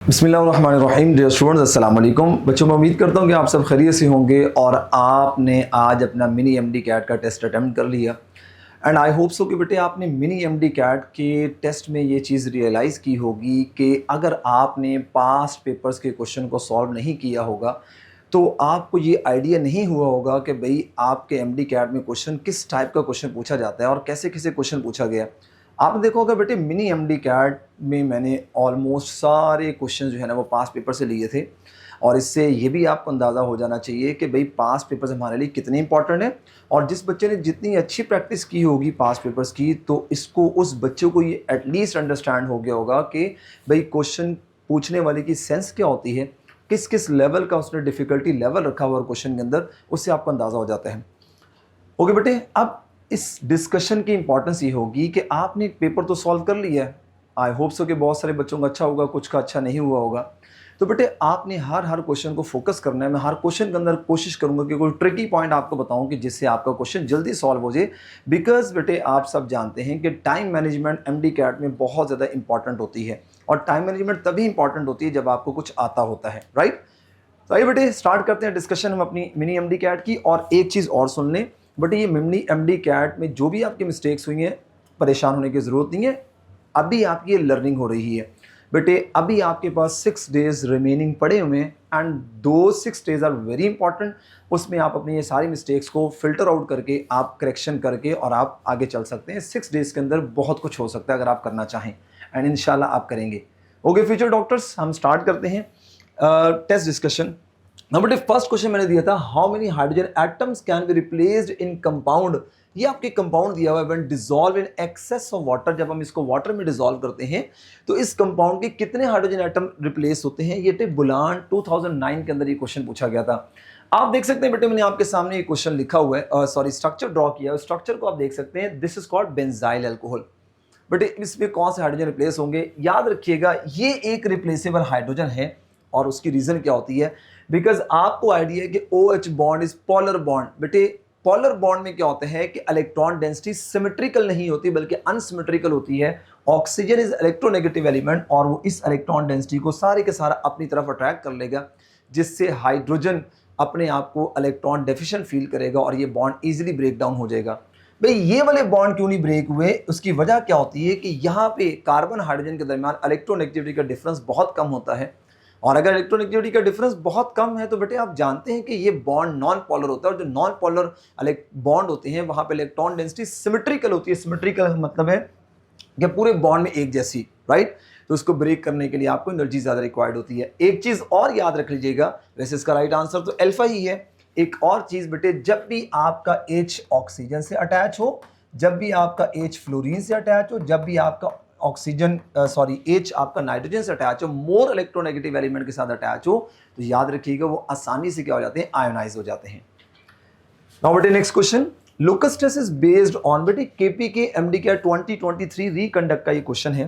बिस्मिल्लाहिर्रहमानिर्रहीम। Dear students, अस्सलाम वालेकुम। बच्चों, मैं उम्मीद करता हूँ कि आप सब खैरियत से होंगे और आपने आज अपना मिनी एमडी कैट का टेस्ट अटेम्प्ट कर लिया। एंड आई होप सो कि बेटे आपने मिनी एमडी कैट के टेस्ट में ये चीज़ रियलाइज़ की होगी कि अगर आपने पास्ट पेपर्स के क्वेश्चन को सॉल्व नहीं किया होगा तो आपको ये आइडिया नहीं हुआ होगा कि भाई आपके एमडी कैट में क्वेश्चन किस टाइप का क्वेश्चन पूछा जाता है और कैसे कैसे क्वेश्चन पूछा गया। आपने देखा होगा बेटे मिनी एमडी कैट में मैंने ऑलमोस्ट सारे क्वेश्चन जो है ना वो पास पेपर से लिए थे। और इससे ये भी आपको अंदाज़ा हो जाना चाहिए कि भाई पास पेपर्स हमारे लिए कितने इंपॉर्टेंट हैं। और जिस बच्चे ने जितनी अच्छी प्रैक्टिस की होगी पास पेपर्स की तो इसको उस बच्चे को ये एटलीस्ट अंडरस्टैंड हो गया होगा कि भाई क्वेश्चन पूछने वाले की सेंस क्या होती है, किस किस लेवल का उसने डिफ़िकल्टी लेवल रखा हुआ क्वेश्चन के अंदर, उससे आपको अंदाज़ा हो जाता है। ओके बेटे, अब इस डिस्कशन की इंपॉर्टेंस ये होगी कि आपने पेपर तो सॉल्व कर लिया है। आई होप सो कि बहुत सारे बच्चों का अच्छा होगा, कुछ का अच्छा नहीं हुआ होगा। तो बेटे आपने हर क्वेश्चन को फोकस करना है। मैं हर क्वेश्चन के अंदर कोशिश करूंगा कि कोई ट्रिकी पॉइंट आपको बताऊं कि जिससे आपका क्वेश्चन जल्दी सॉल्व हो जाए। बिकॉज बेटे आप सब जानते हैं कि टाइम मैनेजमेंट एमडी कैट में बहुत ज़्यादा इंपॉर्टेंट होती है। और टाइम मैनेजमेंट तभी इंपॉर्टेंट होती है जब आपको कुछ आता होता है, राइट। तो आइए बेटे स्टार्ट करते हैं डिस्कशन हम अपनी मिनी एमडी कैट की। और एक चीज़ और सुन लें बेटे, ये मिनी एमडी कैट में जो भी आपकी मिस्टेक्स हुई हैं परेशान होने की ज़रूरत नहीं है। अभी आपकी ये लर्निंग हो रही है बेटे। अभी आपके पास 6 डेज़ रिमेनिंग पड़े हुए हैं एंड दो 6 डेज़ आर वेरी इंपॉर्टेंट। उसमें आप अपनी ये सारी मिस्टेक्स को फिल्टर आउट करके आप करेक्शन करके और आप आगे चल सकते हैं। 6 डेज़ के अंदर बहुत कुछ हो सकता है अगर आप करना चाहें एंड इंशाल्लाह आप करेंगे। ओके फ्यूचर डॉक्टर्स, हम स्टार्ट करते हैं test discussion. Number first question मैंने दिया था, how many hydrogen atoms can be replaced in compound. ये आपके कंपाउंड दिया हुआ है, when dissolve in excess of water. जब हम इसको वाटर में डिसॉल्व करते हैं तो इस कंपाउंड के कितने हाइड्रोजन एटम रिप्लेस होते हैं। ये थे बुलान 2009 के अंदर ये क्वेश्चन पूछा गया था। आप देख सकते हैं बेटे, मैंने आपके सामने ये क्वेश्चन लिखा हुआ है, सॉरी स्ट्रक्चर ड्रॉ किया है। स्ट्रक्चर को आप देख सकते हैं, this is called benzyl alcohol. But इसमें कौन से हाइड्रोजन रिप्लेस होंगे, याद रखिएगा ये एक रिप्लेसेबल हाइड्रोजन है। और उसकी रीजन क्या होती है, बिकॉज आपको आइडिया है कि OH bond is polar bond. बेटे पोलर बॉन्ड में क्या होता है कि इलेक्ट्रॉन डेंसिटी सिमेट्रिकल नहीं होती बल्कि अनसिमेट्रिकल होती है। ऑक्सीजन इज इलेक्ट्रोनेगेटिव एलिमेंट और वो इस इलेक्ट्रॉन डेंसिटी को सारे के सारा अपनी तरफ अट्रैक्ट कर लेगा, जिससे हाइड्रोजन अपने आप को इलेक्ट्रॉन डेफिशिएंट फील करेगा और ये बॉन्ड इजीली ब्रेक डाउन हो जाएगा। भाई ये वाले बॉन्ड क्यों नहीं ब्रेक हुए, उसकी वजह क्या होती है कि यहाँ पे कार्बन हाइड्रोजन के दरमियान इलेक्ट्रोनेगेटिविटी का डिफरेंस बहुत कम होता है। और अगर इलेक्ट्रोनेगेटिविटी का डिफरेंस बहुत कम है तो बेटे आप जानते हैं कि ये बॉन्ड नॉन पोलर होता है। और जो नॉन पोलर बॉन्ड होते हैं वहां पे इलेक्ट्रॉन डेंसिटी सिमेट्रिकल होती है। सिमेट्रिकल मतलब है कि पूरे बॉन्ड में एक जैसी, राइट। तो उसको ब्रेक करने के लिए आपको एनर्जी ज्यादा रिक्वायर्ड होती है। एक चीज और याद रख लीजिएगा, वैसे इसका राइट आंसर तो अल्फा ही है। एक और चीज बेटे, जब भी आपका H ऑक्सीजन से अटैच हो, जब भी आपका H फ्लोरीन से अटैच हो, जब भी आपका ऑक्सीजन H आपका नाइट्रोजन से अटैच हो, मोर इलेक्ट्रोनेगेटिव एलिमेंट के साथ अटैच हो, तो याद रखिएगा वो आसानी से क्या हो जाते हैं, आयोनाइज हो जाते हैं। नाउ बेटे next question, Lucas test is based on. बेटे KPK MDCAT 2023 रीकंडक्ट का ये क्वेश्चन है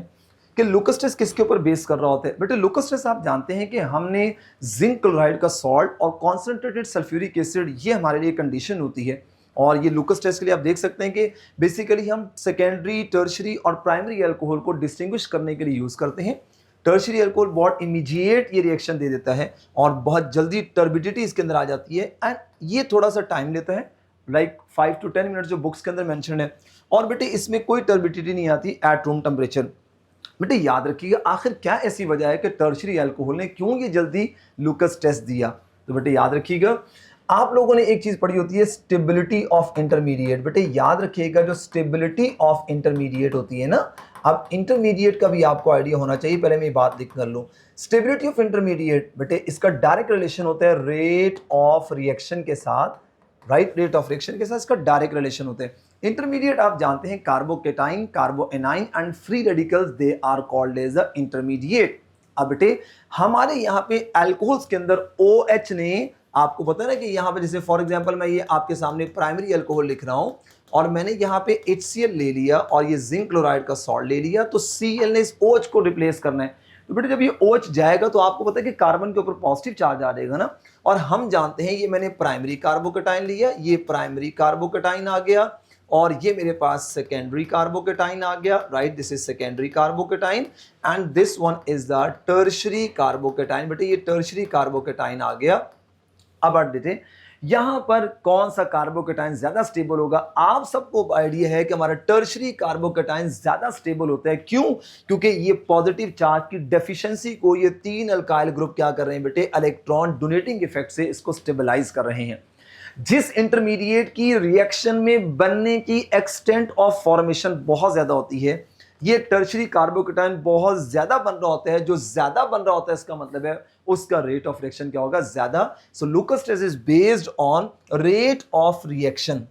कि लुकस टेस्ट किसके ऊपर बेस कर रहा होता है। बेटे लुकस टेस्ट आप जानते हैं कि हमने जिंक क्लोराइड का सॉल्ट और कॉन्सेंट्रेटेड सल्फ्यूरिक एसिड, ये हमारे लिए कंडीशन होती है। और ये लुकस टेस्ट के लिए आप देख सकते हैं कि बेसिकली हम सेकेंडरी, टर्शरी और प्राइमरी अल्कोहल को डिस्टिंग्विश करने के लिए यूज़ करते हैं। टर्शरी अल्कोहल बहुत इमीडिएट ये रिएक्शन दे देता है और बहुत जल्दी टर्बिडिटी इसके अंदर आ जाती है एंड ये थोड़ा सा टाइम लेता है, लाइक 5 to 10 मिनट जो बुक्स के अंदर मेंशन है। और बेटे इसमें कोई टर्बिडिटी नहीं आती एट रूम टेम्परेचर। बेटे याद रखिएगा आखिर क्या ऐसी वजह है कि टर्शरी अल्कोहल ने क्यों ये जल्दी लुकस टेस्ट दिया। तो बेटे याद रखिएगा, आप लोगों ने एक चीज पढ़ी होती है स्टेबिलिटी ऑफ इंटरमीडिएट। बेटे याद रखिएगा जो स्टेबिलिटी ऑफ इंटरमीडिएट होती है ना, अब इंटरमीडिएट का भी आपको आइडिया होना चाहिए। पहले मैं बात लिख कर लूं, स्टेबिलिटी ऑफ इंटरमीडिएट बेटे इसका डायरेक्ट रिलेशन होता है रेट ऑफ रिएक्शन के साथ, राइट। रेट ऑफ रिएक्शन के साथ इसका डायरेक्ट रिलेशन होता है। इंटरमीडिएट आप जानते हैं carbocation, carbanion and free radicals, they are called as a intermediate. अब बेटे हमारे यहाँ पे अल्कोहल्स के अंदर OH ने, आपको पता है ना कि यहाँ पे जैसे फॉर एग्जांपल मैं ये आपके सामने प्राइमरी अल्कोहल लिख रहा हूँ और मैंने यहाँ पे HCl ले लिया और ये जिंक क्लोराइड का सॉल्ट ले लिया, तो Cl ने इस OH को रिप्लेस करना है। तो बेटे जब ये OH जाएगा तो आपको पता है कि कार्बन के ऊपर पॉजिटिव चार्ज आ जाएगा ना। और हम जानते हैं ये मैंने प्राइमरी कार्बोकेटाइन लिया, ये प्राइमरी कार्बोकेटाइन आ गया, और ये मेरे पास सेकेंडरी कार्बोकेटाइन आ गया, right, this is secondary carbocation and this one is the tertiary carbocation. बेटे ये टर्शरी कार्बोकेटाइन आ गया। अब हट देते यहां पर कौन सा कार्बोकेटाइन ज्यादा स्टेबल होगा। आप सबको आइडिया है कि हमारा टर्शरी कार्बोकेटाइन ज्यादा स्टेबल होता है। क्यों? क्योंकि ये पॉजिटिव चार्ज की डेफिशिएंसी को ये 3 अल्काइल ग्रुप क्या कर रहे हैं बेटे, इलेक्ट्रॉन डोनेटिंग इफेक्ट से इसको स्टेबलाइज कर रहे हैं। जिस इंटरमीडिएट की रिएक्शन में बनने की एक्सटेंट ऑफ फॉर्मेशन बहुत ज्यादा होती है, ये टर्शरी कार्बोकेटाइन बहुत ज्यादा बन रहा होता है। जो ज्यादा बन रहा होता है इसका मतलब है उसका रेट ऑफ रिएक्शन क्या होगा, ज्यादा। So Lucas test is based on rate of reaction,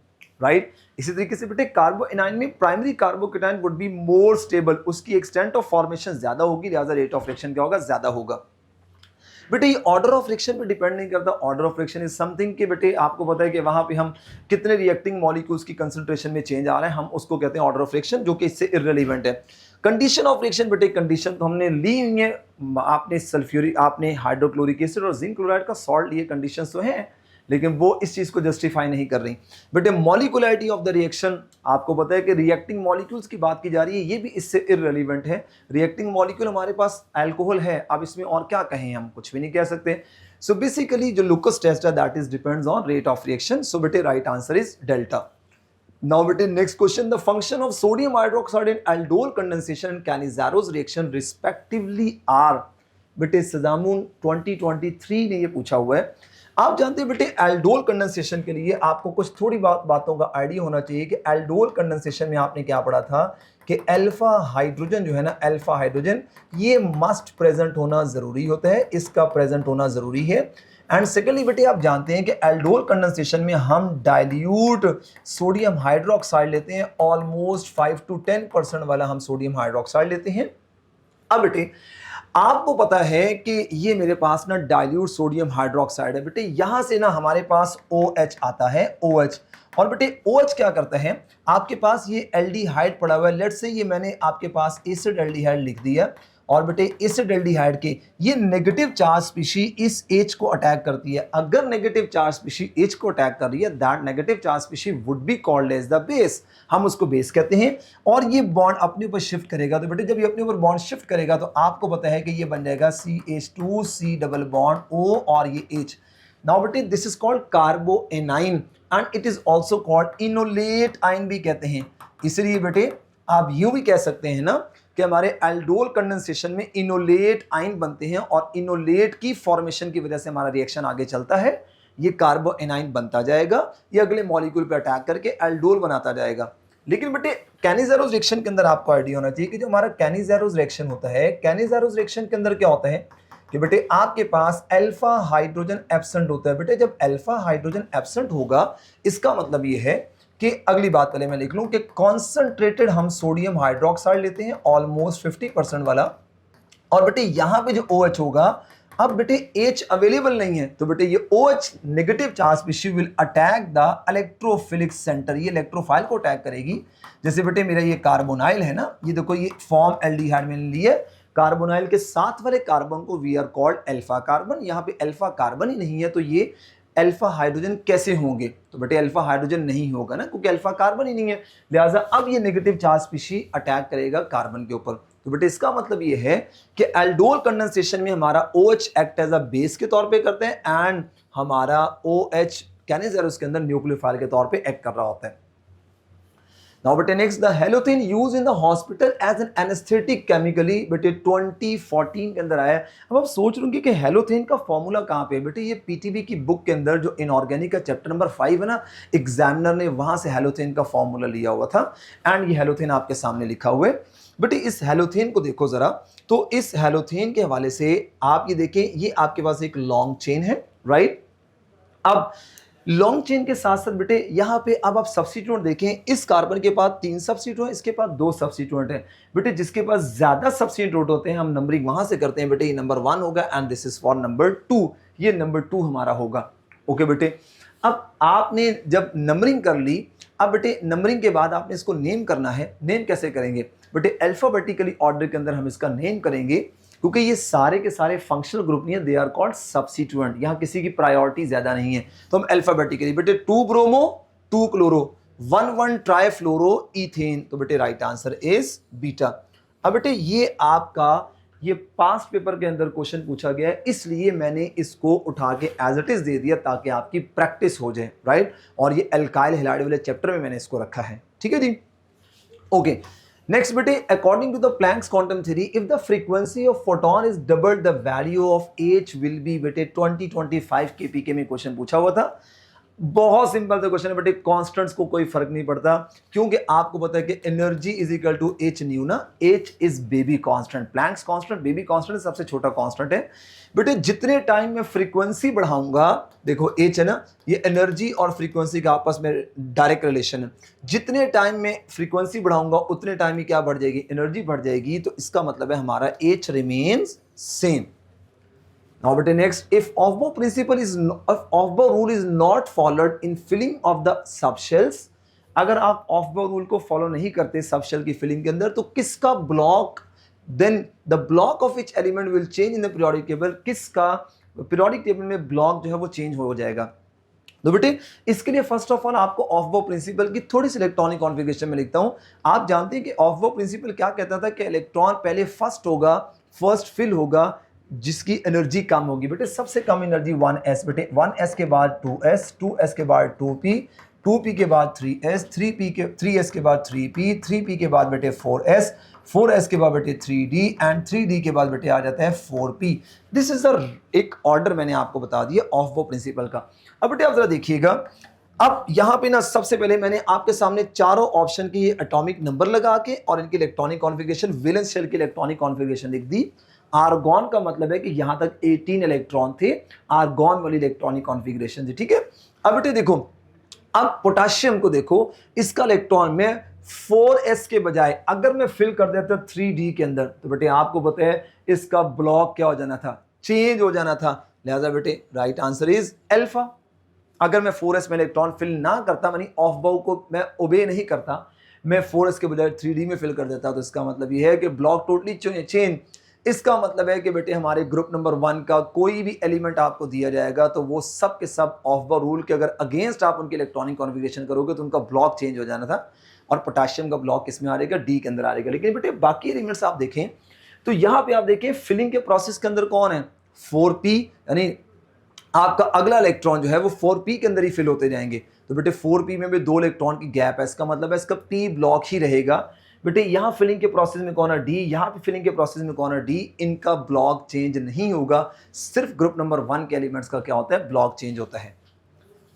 right. इसी तरीके से बेटे कार्बोएनाइन में primary carbocation would be more stable, उसकी एक्सटेंट ऑफ फॉर्मेशन ज्यादा होगी, लिहाजा रेट ऑफ रिएक्शन क्या होगा, ज्यादा होगा। बेटे ये ऑर्डर ऑफ रिएक्शन पे डिपेंड नहीं करता। Order of reaction is something कि बेटे आपको पता है कि वहां पे हम कितने रिएक्टिंग मॉलिक्यूल्स की कंसंट्रेशन में चेंज आ रहा है, हम उसको कहते हैं ऑर्डर ऑफ रिएक्शन, जो कि इससे इररिलेवेंट है। कंडीशन ऑफ रिएक्शन बेटे, कंडीशन तो हमने ली हुई है, आपने सल्फ्यूरिक, आपने हाइड्रोक्लोरिक एसिड और जिंक क्लोराइड का सॉल्ट लिए, कंडीशंस तो हैं, लेकिन वो इस चीज को जस्टिफाई नहीं कर रही। बेटे मॉलिक्यूलरिटी ऑफ द रिएक्शन, आपको पता है कि रिएक्टिंग मॉलिक्यूल्स की बात की जा रही है, ये भी इससे इररिलेवेंट है। रिएक्टिंग मॉलिक्यूल हमारे पास अल्कोहल है, अब इसमें और क्या कहें, हम कुछ भी नहीं कह सकते। सो बेसिकली जो लुकस टेस्ट है that is depends on rate of reaction. So बेटे right answer is delta. Now बेटे next question, the function of sodium hydroxide in aldol condensation and Cannizaro's reaction respectively are। बेटे सजामून 2023 ने ये पूछा हुआ है। आप जानते हैं बेटे एल्डोल कंडेंसेशन के लिए आपको कुछ थोड़ी बातों का आइडिया होना चाहिए कि एल्डोल कंडेंसेशन में आपने क्या पढ़ा था कि अल्फा हाइड्रोजन जो है ना, अल्फा हाइड्रोजन ये मस्ट प्रेजेंट होना जरूरी होता है, इसका प्रेजेंट होना जरूरी है। एंड सेकेंडली बेटे आप जानते हैं कि एल्डोल कंडेंसेशन में हम डाइल्यूट सोडियम हाइड्रोक्साइड लेते हैं, ऑलमोस्ट 5 to 10% वाला हम सोडियम हाइड्रोक्साइड लेते हैं। अब बेटे आपको पता है कि ये मेरे पास ना डाइल्यूट सोडियम हाइड्रोक्साइड है। बेटे यहां से ना हमारे पास OH आता है, OH। और बेटे OH क्या करता है, आपके पास ये एल्डिहाइड पड़ा हुआ है, लेट्स से ये मैंने आपके पास एसिड एल्डिहाइड लिख दिया, और बेटे एसिड एल्डिहाइड के ये नेगेटिव चार्ज स्पीशी इस H को अटैक करती है। अगर नेगेटिव चार्ज स्पीशी H को अटैक कर रही है, that negative charge species would be called as the base, हम उसको बेस कहते हैं। और ये बॉन्ड अपने ऊपर शिफ्ट करेगा, तो बेटे जब ये अपने ऊपर बॉन्ड शिफ्ट करेगा तो आपको पता है कि ये बन जाएगा CH2 C double bond O और ये H। नाउ बेटे this is called carbanion and it is also called enolate ion भी कहते हैं। इसलिए बेटे आप यूं भी कह सकते हैं ना कि हमारे एल्डोल कंडेंसेशन में इनोलेट आइन बनते हैं, और इनोलेट की फॉर्मेशन की वजह से हमारा रिएक्शन आगे चलता है, ये कार्बोएनाइन बनता जाएगा, ये अगले मॉलिक्यूल पे अटैक करके एल्डोल बनाता जाएगा। लेकिन बेटे कैनिज़ारोस रिएक्शन के अंदर आपको आइडिया होना चाहिए कि जो हमारा कैनिज़ारोस रिएक्शन होता है, कैनिज़ारोस रिएक्शन के अंदर क्या होता है कि बेटे आपके पास अल्फा हाइड्रोजन एब्सेंट होता है। बेटे जब अल्फा हाइड्रोजन एब्सेंट होगा, इसका मतलब ये है कि अगली बात पहले मैं लिख लूं कि कॉन्सेंट्रेटेड हम सोडियम हाइड्रोक्साइड लेते हैं, ऑलमोस्ट 50% वाला, और बेटे यहां पे जो OH होगा, अब बेटे H अवेलेबल नहीं है, तो बेटे ये OH negative charge species will attack the electrophilic centre, ये इलेक्ट्रोफाइल को अटैक करेगी। जैसे बेटे मेरा ये कार्बोनाइल है ना, ये देखो ये फॉर्म एल्डिहाइड में ली है, कार्बोनाइल के साथ वाले कार्बन को we are called alpha carbon. यहाँ पे अल्फा कार्बन ही नहीं है, तो ये अल्फा हाइड्रोजन कैसे होंगे, तो बेटे अल्फा हाइड्रोजन नहीं होगा ना, क्योंकि अल्फा कार्बन ही नहीं है, लिहाजा अब ये नेगेटिव चार्ज स्पीशी अटैक करेगा कार्बन के ऊपर। तो बेटे इसका मतलब ये है कि एल्डोल कंडेंसेशन में हमारा OH act as a base के तौर पे करते हैं, एंड हमारा OH कैनिज़ारोस के अंदर न्यूक्लियोफाइल के तौर पे एक्ट कर रहा होता है। नाउ बेटे next, the halothane use in the hospital as an anaesthetic chemically, बेटे 2014 के अंदर आया है। अब आप सोच रहे कि हेलोथिन का फॉर्मूला कहाँ पे है। बेटे ये PTB की बुक के अंदर जो इनऑर्गेनिक का चैप्टर नंबर 5 है ना, एग्जामिनर ने वहां से हेलोथिन का फॉर्मूला लिया हुआ था, एंड ये हेलोथिन आपके सामने लिखा हुआ है। बेटे इस हेलोथिन को देखो जरा, तो इस हेलोथिन के हवाले से आप ये देखें, ये आपके पास एक लॉन्ग चेन है, राइट। अब लॉन्ग चेन के साथ साथ बेटे यहाँ पे अब आप सब्स्टिट्यूएंट देखें, इस कार्बन के पास 3 सब्स्टिट्यूएंट, इसके पास 2 सब्स्टिट्यूएंट है। बेटे जिसके पास ज्यादा सब्स्टिट्यूएंट होते हैं हम नंबरिंग वहां से करते हैं। बेटे ये नंबर 1 होगा, and this is for number 2, ये नंबर 2 हमारा होगा। ओके बेटे, अब आपने जब नंबरिंग कर ली, अब बेटे नंबरिंग के बाद आपने इसको नेम करना है। नेम कैसे करेंगे बेटे, अल्फाबेटिकली ऑर्डर के अंदर हम इसका नेम करेंगे, क्योंकि ये सारे के सारे फंक्शनल ग्रुप नहीं है, दे आर कॉल्ड सब्स्टिट्यूएंट, यहाँ किसी की प्रायोरिटी ज्यादा नहीं है, तो हम अल्फाबेटिकली बेटे 2 ब्रोमो 2 क्लोरो, 1,1 ट्राइफ्लोरो इथेन, तो बेटे राइट आंसर इज बीटा। अब बेटे ये आपका ये पास्ट पेपर के अंदर क्वेश्चन पूछा गया है, इसलिए मैंने इसको उठा के एज इट इज दे दिया ताकि आपकी प्रैक्टिस हो जाए, राइट। और ये एल्काइल हैलाइड वाले चैप्टर में मैंने इसको रखा है, ठीक है जी। ओके, नेक्स्ट बेटे, according to the Planck's quantum theory, if the frequency of photon is double the value of h will be, बेटे 2025 केपीके में क्वेश्चन पूछा हुआ था। बहुत सिंपल सा क्वेश्चन है बेटे, कांस्टेंट्स को कोई फर्क नहीं पड़ता, क्योंकि आपको पता है कि energy is equal to H nu ना, H is baby constant, Planck's constant baby constant सबसे छोटा कांस्टेंट है बेटे। जितने टाइम में फ्रीक्वेंसी बढ़ाऊंगा, देखो एच है ना, ये एनर्जी और फ्रीक्वेंसी का आपस में डायरेक्ट रिलेशन है, जितने टाइम में फ्रीक्वेंसी बढ़ाऊंगा उतने टाइम में क्या बढ़ जाएगी, एनर्जी बढ़ जाएगी, तो इसका मतलब है हमारा H remains same. Now, but next, if Aufbau principle is if Aufbau rule is not followed in filling of the subshells, अगर आप Aufbau rule को फॉलो नहीं करते सबशेल की फिलिंग के अंदर, तो किसका block, then the block of which element will change in the periodic table, किसका पीरियोडिक टेबल में ब्लॉक जो है वो चेंज हो जाएगा। तो बेटे इसके लिए फर्स्ट ऑफ ऑल आपको ऑफबो प्रिंसिपल की थोड़ी सी इलेक्ट्रॉनिक कॉन्फ़िगरेशन में लिखता हूं। आप जानते हैं कि ऑफबो प्रिंसिपल क्या कहता था कि इलेक्ट्रॉन पहले फर्स्ट होगा, फर्स्ट फिल होगा, जिसकी एनर्जी कम होगी। बेटे सबसे कम एनर्जी 1s, बेटे 1s के बाद 2s, 2s के बाद 2p, 2p के बाद 3s, 3s के बाद 3p, 3p के बाद बेटे 4s, 4s के बाद बेटे 3d एंड 3d के बाद बेटे आ जाता है 4p। दिस इज द एक ऑर्डर मैंने आपको बता दिया ऑफबो प्रिंसिपल का। अब बेटे आप जरा देखिएगा, अब यहाँ पे ना सबसे पहले मैंने आपके सामने चारों ऑप्शन की एटॉमिक नंबर लगा के और इनकी इलेक्ट्रॉनिक कॉन्फ़िगरेशन, वैलेंस शेल की इलेक्ट्रॉनिक कॉन्फ़िगरेशन लिख दी। आर्गॉन का मतलब है कि यहां तक 18 इलेक्ट्रॉन थे, आर्गॉन वाली इलेक्ट्रॉनिक कॉन्फ़िगरेशन थी, ठीक है। अब बेटे देखो, अब पोटेशियम को देखो, इसका इलेक्ट्रॉन में 4s के बजाय अगर मैं फिल कर देता 3d के अंदर, तो बेटे आपको पता है इसका ब्लॉक क्या हो जाना था, चेंज हो जाना था। लिहाजा बेटे राइट आंसर इज अल्फा। अगर मैं 4s में इलेक्ट्रॉन फिल ना करता, मानी ऑफ बाउ को मैं ओबे नहीं करता, मैं 4s के बजाय 3d में फिल कर देता, तो इसका मतलब यह है कि ब्लॉक टोटली चेंज। इसका मतलब है कि बेटे हमारे ग्रुप नंबर 1 का कोई भी एलिमेंट आपको दिया जाएगा तो वो सब के सब ऑफबो रूल के अगर अगेंस्ट आप उनकी इलेक्ट्रॉनिक कॉन्फ़िगरेशन करोगे तो उनका ब्लॉक चेंज हो जाना था, और पोटेशियम का ब्लॉक किसमें आ जाएगा, डी के अंदर आ जाएगा। लेकिन बेटे बाकी एलिमेंट्स आप देखें तो यहाँ पे आप देखें फिलिंग के प्रोसेस के अंदर कौन है, 4p, यानी आपका अगला इलेक्ट्रॉन जो है वो 4p के अंदर ही फिल होते जाएंगे। तो बेटे 4p में भी 2 इलेक्ट्रॉन की गैप है, इसका मतलब है इसका p ब्लॉक ही रहेगा। बेटे यहाँ फिलिंग के प्रोसेस में कौन है, डी, यहाँ पे फिलिंग के प्रोसेस में कौन है, डी, इनका ब्लॉक चेंज नहीं होगा। सिर्फ ग्रुप नंबर 1 के एलिमेंट्स का क्या होता है, ब्लॉक चेंज होता है।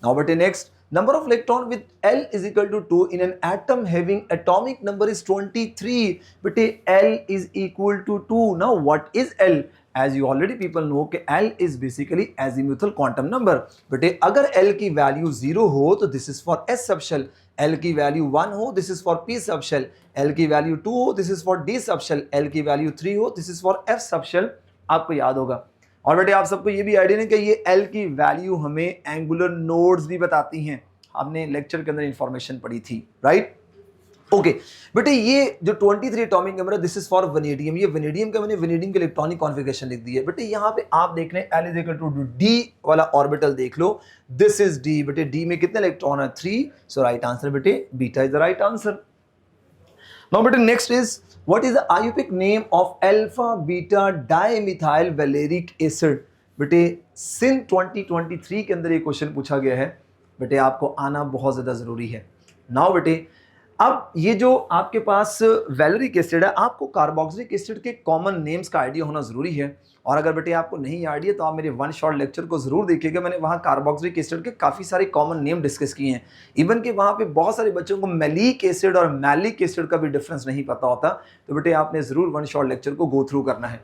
नाउ बेटे next, number of electron with L is equal to 2 in an atom having atomic number is 23. बेटे L is equal to 2. Now what is L? As you already people know कि L is basically azimuthal quantum number. बेटे अगर L की value 0 हो तो this is for S subshell, L की value 1 हो this is for P subshell, L की value 2 हो this is for D subshell, L की वैल्यू 3 हो this is for F subshell। आपको याद होगा। और बेटे आप सबको ये भी आइडिया नहीं कि ये L की वैल्यू हमें एंगुलर नोड्स भी बताती हैं, हमने लेक्चर के अंदर इंफॉर्मेशन पढ़ी थी, राइट। ओके बेटे ये जो 23 एटॉमिक नंबर है दिस इज फॉर वनेडियम, ये वनेडियम का मैंने वनेडियम के इलेक्ट्रॉनिक कॉन्फ़िगरेशन लिख दी है। बेटे यहाँ पे आप देख रहे हैं L is equal to D वाला ऑर्बिटल देख लो, दिस इज D। बेटे D में कितने इलेक्ट्रॉन है, 3, सो राइट आंसर बेटे beta is the right answer. Now बेटे next is what is the IUPAC name of alpha beta dimethyl valeric acid. बेटे सिन 2023 के अंदर ये क्वेश्चन पूछा गया है, बेटे आपको आना बहुत ज़्यादा ज़रूरी है। नाउ बेटे अब ये जो आपके पास वैलेरिक एसिड है, आपको कार्बोक्सिलिक एसिड के कॉमन नेम्स का आइडिया होना ज़रूरी है। और अगर बेटे आपको नहीं आइडिया तो आप मेरे 1 शॉर्ट लेक्चर को ज़रूर देखिएगा, मैंने वहाँ कार्बोक्सिलिक एसिड के काफ़ी सारे कॉमन नेम डिस्कस किए हैं। इवन कि वहाँ पे बहुत सारे बच्चों को मैलिक एसिड और मैलिक एसिड का भी डिफरेंस नहीं पता होता, तो बेटे आपने ज़रूर 1 शॉर्ट लेक्चर को गो थ्रू करना है।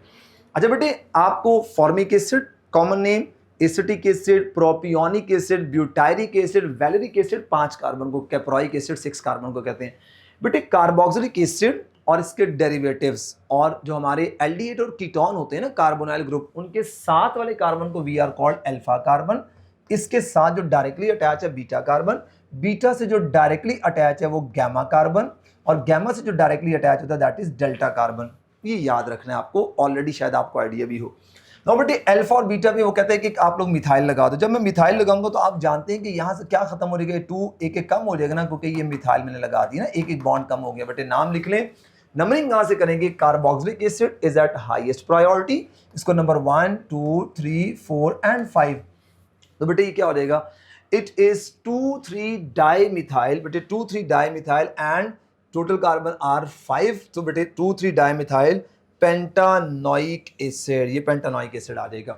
अच्छा बेटे आपको formic acid common name, acetic acid, propionic acid, butyric acid, valeric acid 5 carbon को, कैप्रोइक एसिड 6 कार्बन को कहते हैं। बेटे कार्बोक्सिलिक एसिड और इसके डेरिवेटिव्स और जो हमारे एल्डिहाइड और कीटोन होते हैं ना कार्बोनाइल ग्रुप, उनके साथ वाले कार्बन को we are called alpha carbon. इसके साथ जो डायरेक्टली अटैच है बीटा कार्बन, बीटा से जो डायरेक्टली अटैच है वो गैमा कार्बन, और गैमा से जो डायरेक्टली अटैच होता है दैट इज डेल्टा कार्बन। ये याद रखना है आपको, ऑलरेडी शायद आपको आइडिया भी हो। नो बेटे अल्फा और बीटा पे वो कहते हैं कि आप लोग मिथाइल लगा दो। जब मैं मिथाइल लगाऊंगा तो आप जानते हैं कि यहाँ से क्या खत्म हो जाएगा, 2 एक एक कम हो जाएगा ना, क्योंकि ये मिथाइल मैंने लगा दी ना, एक एक बॉन्ड कम हो गया। बेटे नाम लिख लें, नंबरिंग कहां से करेंगे, carboxylic acid is eight highest priority, इसको नंबर 1 2 3 4 एंड 5। तो बेटे ये क्या हो जाएगा, इट इज 2,3 डाइमिथाइल, बेटे 2,3 dimethyl and total carbon are 5। तो बेटे 2,3 डाइमिथाइल पेंटानोइक एसिड, ये पेंटानोइक एसिड आ जाएगा।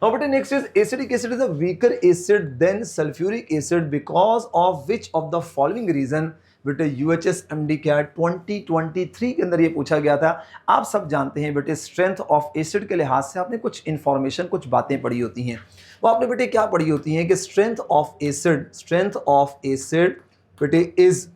Now, but next is acetic acid is a weaker acid than sulfuric acid because of which of the following reason? बेटे UHS MDCAT 2023 के अंदर ये पूछा गया था। आप सब जानते हैं बेटे स्ट्रेंथ ऑफ एसिड के लिहाज से आपने कुछ इंफॉर्मेशन, कुछ बातें पढ़ी होती हैं। वो आपने बेटे क्या पढ़ी होती हैं कि स्ट्रेंथ ऑफ एसिड बेटे is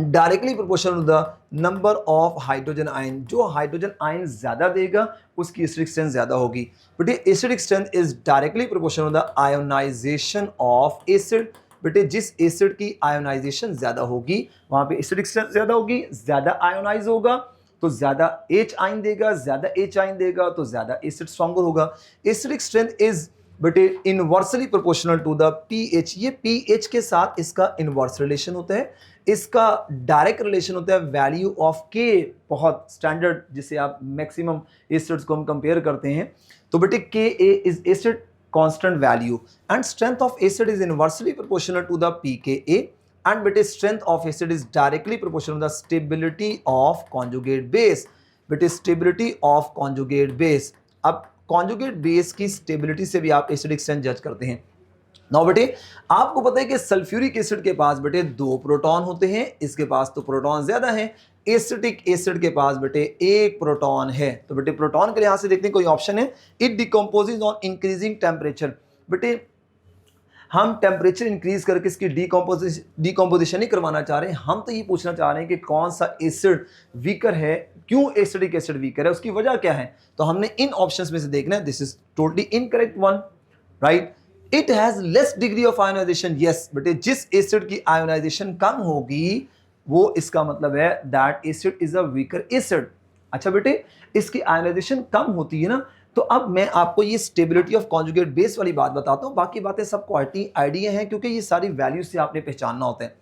directly proportional to the number of hydrogen ion. जो हाइड्रोजन आयन ज्यादा देगा उसकी एसिडिक स्ट्रेंथ ज्यादा होगी। बेटे acidic strength is directly proportional to the ionization of acid. बेटे जिस एसिड की आयोनाइजेशन ज्यादा होगी वहां पे एसिडिक स्ट्रेंथ ज्यादा होगी, ज्यादा आयोनाइज होगा तो ज्यादा H आयन देगा, ज्यादा H आयन देगा तो ज्यादा एसिड स्ट्रॉन्गर होगा। एसिडिक स्ट्रेंथ इज बेटे inversely proportional to the pH। ये pH के साथ इसका इनवर्स रिलेशन होता है, इसका डायरेक्ट रिलेशन होता है वैल्यू ऑफ K, बहुत स्टैंडर्ड जिसे आप मैक्सिमम एसिड्स को हम कंपेयर करते हैं। तो बेटे Ka is acid constant value and strength of acid is inversely proportional to the pKa and बेटे strength of acid is directly proportional to the stability of conjugate base. बेटे stability of conjugate base, अब conjugate base की stability से भी आप acidic strength जज करते हैं। नाउ बेटे आपको पता है कि सल्फ्यूरिक एसिड के पास बेटे 2 प्रोटॉन होते हैं, इसके पास तो प्रोटॉन ज्यादा है। एसिटिक एसिड के पास बेटे 1 प्रोटॉन है। तो बेटे प्रोटॉन के लिहाज से देखते हैं कोई ऑप्शन है, it decomposes on increasing temperature. बेटे हम टेम्परेचर इंक्रीज करके इसकी डिकम्पोजिशन नहीं करवाना चाह रहे हैं, हम तो ये पूछना चाह रहे हैं कि कौन सा एसिड वीकर है, क्यों एसिडिक एसिड वीकर है, उसकी वजह क्या है। तो हमने इन ऑप्शंस में से देखना है। This is totally incorrect one, right. It has less degree of ionization, yes बेटे जिस एसिड की आयोनाइजेशन कम होगी वो इसका मतलब है that acid is a weaker acid. अच्छा बेटे इसकी आयोनाइजेशन कम होती है ना, तो अब मैं आपको ये स्टेबिलिटी ऑफ कॉन्जुगेट बेस वाली बात बताता हूं, बाकी बातें सब क्वालिटी आइडिया हैं क्योंकि ये सारी वैल्यू से आपने पहचानना होता है।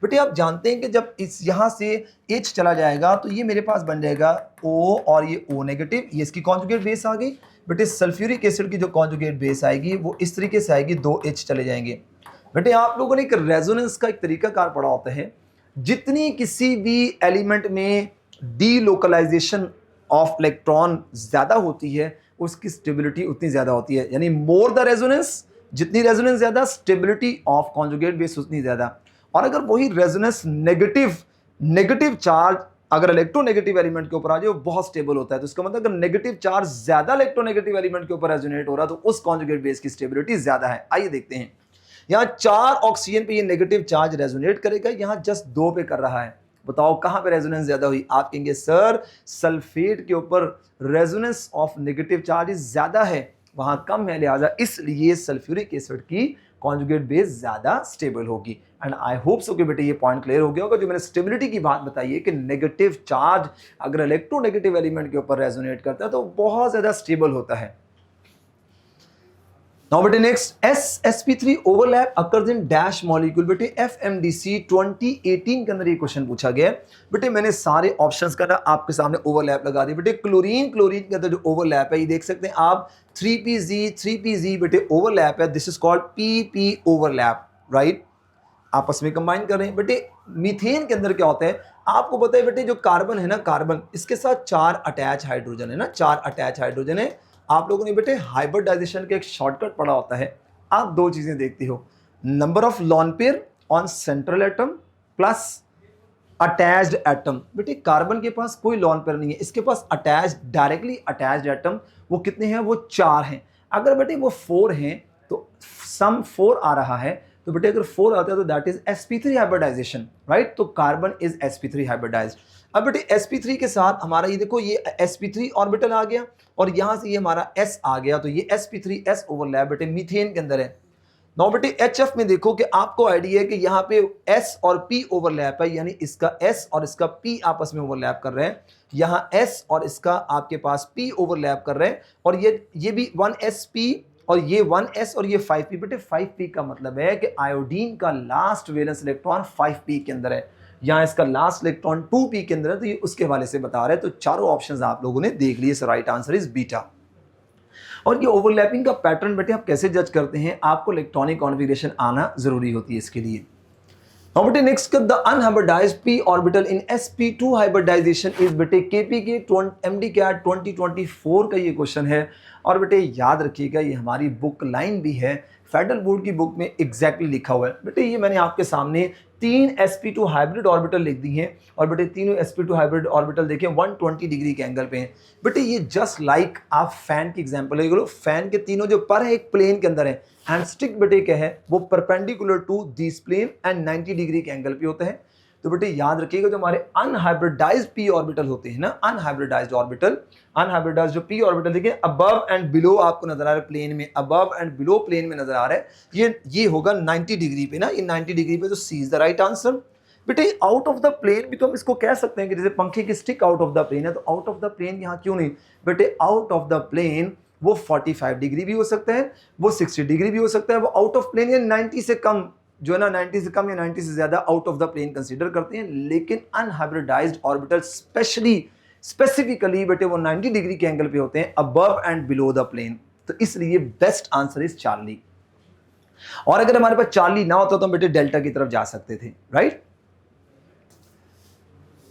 बेटे आप जानते हैं कि जब इस यहां से H चला जाएगा तो ये मेरे पास बन जाएगा O और ये O नेगेटिव, ये इसकी कॉन्जुगेट बेस आ गई। बेटे सल्फ्यूरिक एसिड की जो कॉन्जुगेट बेस आएगी वो इस तरीके से आएगी, 2 H चले जाएंगे। बेटे आप लोगों ने एक रेजोनेंस का एक तरीकाकार पढ़ा होता है, जितनी किसी भी एलिमेंट में डीलोकलाइजेशन ऑफ इलेक्ट्रॉन ज्यादा होती है उसकी स्टेबिलिटी उतनी ज्यादा होती है, यानी मोर द रेजोनेंस, जितनी रेजोनेंस ज्यादा स्टेबिलिटी ऑफ कॉन्जुगेट बेस उतनी ज्यादा। और अगर वही रेजोनेंस नेगेटिव चार्ज अगर इलेक्ट्रोनेगेटिव एलिमेंट के ऊपर आ जाए वो बहुत स्टेबल होता है, तो इसका मतलब अगर नेगेटिव चार्ज ज्यादा इलेक्ट्रोनेगेटिव एलिमेंट के ऊपर रेजोनेट हो रहा है तो उस कॉन्जुगेट बेस की स्टेबिलिटी ज्यादा है। आइए देखते हैं, यहाँ 4 ऑक्सीजन पे ये नेगेटिव चार्ज रेजोनेट करेगा, यहाँ जस्ट 2 पे कर रहा है। बताओ कहां पे रेजोनेंस ज्यादा हुई। आप कहेंगे सर सल्फेट के ऊपर रेजोनेंस ऑफ नेगेटिव चार्ज ज्यादा है, वहां कम है, लिहाजा इसलिए सल्फ्यूरिक एसिड की कॉन्जुगेट बेस ज्यादा स्टेबल होगी। एंड आई होप सो कि बेटे ये पॉइंट क्लियर हो गया होगा। जो मैंने स्टेबिलिटी की बात बताई है कि नेगेटिव चार्ज अगर इलेक्ट्रोनेगेटिव एलिमेंट के ऊपर रेजोनेट करता है तो बहुत ज्यादा स्टेबल होता है। Now बेटे next sp3 overlap occurs in dash molecule. बेटे FMDC 2018 के अंदर ये क्वेश्चन पूछा गया है। बेटे मैंने सारे ऑप्शंस का ना आपके सामने ओवरलैप लगा दिए। बेटे क्लोरीन के अंदर जो ओवरलैप है ये देख सकते हैं आप, 3pz बेटे ओवरलैप है, this is called pp overlap, right, आपस में कंबाइन कर रहे हैं। बेटे मीथेन के अंदर क्या होता है आपको पता है बेटे, जो कार्बन है ना, कार्बन इसके साथ 4 अटैच हाइड्रोजन है ना, 4 अटैच हाइड्रोजन है। आप लोगों ने बेटे हाइब्रिडाइजेशन का एक शॉर्टकट पढ़ा होता है, आप 2 चीजें देखती हो, number of lone pair on central atom plus attached atom. बेटे कार्बन के पास कोई लॉन पेयर नहीं है, इसके पास अटैच्ड, डायरेक्टली अटैच्ड एटम वो कितने हैं, वो 4 हैं। अगर बेटे वो 4 हैं तो सम 4 आ रहा है, तो बेटे अगर 4 आता है तो that is sp3 hybridization, right. तो कार्बन इज sp3 हाइब्रिडाइज्ड। अब बेटे sp3 के साथ हमारा ये देखो ये sp3 ऑर्बिटल आ गया और यहां से ये हमारा s आ गया, तो ये sp3s ओवरलैप बेटे मीथेन के अंदर है। नाउ बेटे HF में देखो कि आपको आइडिया है कि यहाँ पे S और P ओवरलैप है, यानी इसका S और इसका P आपस में ओवरलैप कर रहे हैं, यहाँ S और इसका आपके पास P ओवरलैप कर रहे हैं, और ये भी 1sp और ये 1s और ये 5p। बेटे 5p का मतलब है कि आयोडीन का लास्ट वैलेंस इलेक्ट्रॉन 5p के अंदर है, यहाँ इसका लास्ट इलेक्ट्रॉन 2p के अंदर है, तो ये उसके हवाले से बता रहे हैं। तो चारों ऑप्शंस आप लोगों ने देख लिए, सो राइट आंसर इज बीटा। और ये ओवरलैपिंग का पैटर्न बेटे आप कैसे जज करते हैं, आपको इलेक्ट्रॉनिक कॉन्फ़िगरेशन आना जरूरी होती है इसके लिए। Now बेटे next the unhybridized p orbital in sp2 hybridization is बेटे kp के MDCAT 2024 का ये क्वेश्चन है। और बेटे याद रखिएगा ये हमारी बुक लाइन भी है, फेडरल बोर्ड की बुक में एग्जैक्टली लिखा हुआ है। बेटे ये मैंने आपके सामने 3 sp2 हाइब्रिड ऑर्बिटल लिख दी हैं, और बेटे तीनों sp2 हाइब्रिड ऑर्बिटल देखें 120 डिग्री के एंगल पे हैं। बेटे ये जस्ट लाइक आप फैन की एग्जांपल ले, फैन के तीनों जो पर है एक प्लेन के अंदर है, एंड स्टिक बेटे क्या है वो perpendicular to this plane and 90 डिग्री के एंगल पे होते हैं। तो बेटे याद रखिएगा जो हमारे अनहाइब्रिडाइज्ड p ऑर्बिटल होते हैं ना, अनहाइब्रिडाइज्ड ऑर्बिटल, अनहाइब्रिडाइज्ड जो p ऑर्बिटल देखिए अबव एंड बिलो आपको नजर आ रहा है प्लेन में, अबव एंड बिलो प्लेन में नजर आ रहा है, ये होगा 90 डिग्री पे ना, ये 90 डिग्री पे, तो सी इज द राइट आंसर। बेटे आउट ऑफ द प्लेन भी तो हम इसको कह सकते हैं कि जैसे पंखे की stick out of the plane है, तो आउट ऑफ द प्लेन यहाँ क्यों नहीं बेटे, आउट ऑफ द प्लेन वो 45 डिग्री भी हो सकता है, वो 60 डिग्री भी हो सकता है, वो आउट ऑफ प्लेन या 90 से कम जो है ना, 90 से कम या 90 से ज्यादा out of the plane consider करते हैं। लेकिन अनहाइब्रिडाइज्ड ऑर्बिटल स्पेसिफिकली बेटे वो 90 डिग्री के एंगल पे होते हैं above and below the plane, तो इसलिए बेस्ट आंसर इज चार्ली। और अगर हमारे पास चार्ली ना होता तो हम बेटे डेल्टा की तरफ जा सकते थे, right.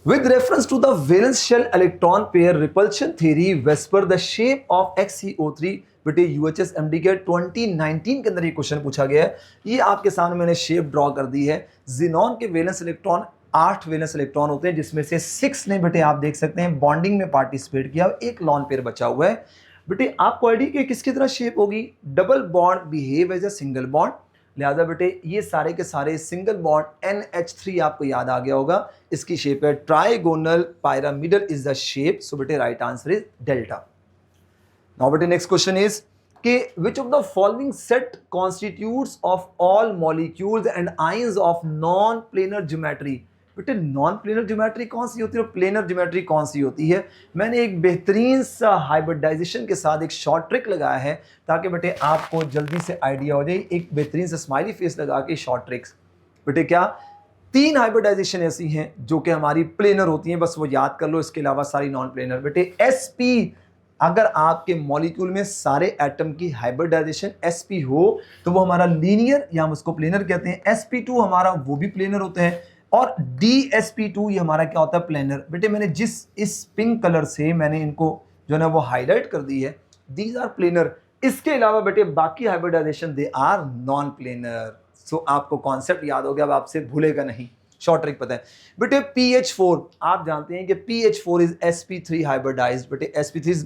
With reference to the valence shell electron pair repulsion theory, Vesper the shape of XCO3 बेटे UHS MDCAT 2019 के अंदर ये क्वेश्चन पूछा गया है। ये आपके सामने मैंने शेप ड्रॉ कर दी है। जिनॉन के वैलेंस इलेक्ट्रॉन 8 वैलेंस इलेक्ट्रॉन होते हैं, जिसमें से 6 ने बेटे आप देख सकते हैं बॉन्डिंग में पार्टिसिपेट किया, एक लॉन पेयर बचा हुआ है। बेटे आपको आइडिया कि किसकी तरह शेप होगी, double bond behave as a single bond, लिहाजा बेटे ये सारे के सारे सिंगल बॉन्ड NH3 आपको याद आ गया होगा, इसकी शेप है trigonal pyramidal is the shape, so बेटे right answer is delta. Now बेटे नेक्स्ट क्वेश्चन इज कि which of the following set constitutes of all molecules and ions of non planar geometry. बेटे नॉन प्लेनर ज्योमेट्री कौन सी होती है और planar geometry कौन सी होती है, मैंने एक बेहतरीन सा हाइब्रिडाइजेशन के साथ एक शॉर्ट ट्रिक लगाया है ताकि बेटे आपको जल्दी से आइडिया हो जाए। एक बेहतरीन सा स्माइली फेस लगा के शॉर्ट ट्रिक्स, बेटे क्या 3 हाइब्रिडाइजेशन ऐसी हैं जो कि हमारी प्लेनर होती हैं, बस वो याद कर लो, इसके अलावा सारी नॉन प्लेनर। बेटे sp अगर आपके मॉलिक्यूल में सारे एटम की हाइब्रिडाइजेशन sp हो तो वो हमारा लीनियर या हम उसको प्लेनर कहते हैं, sp2 हमारा वो भी प्लेनर होते हैं, और dsp2 ये हमारा क्या होता है प्लेनर। बेटे मैंने जिस इस पिंक कलर से मैंने इनको जो है ना वो हाईलाइट कर दी है, दीज आर प्लेनर। इसके अलावा बेटे बाकी hybridization they are non planar. So आपको कॉन्सेप्ट याद हो गया, अब आपसे भूलेगा नहीं, शॉर्ट ट्रिक पता है। बेटे pH4 आप जानते हैं कि pH4 इज sp3 हाइब्रिडाइज्ड, बेटे sp3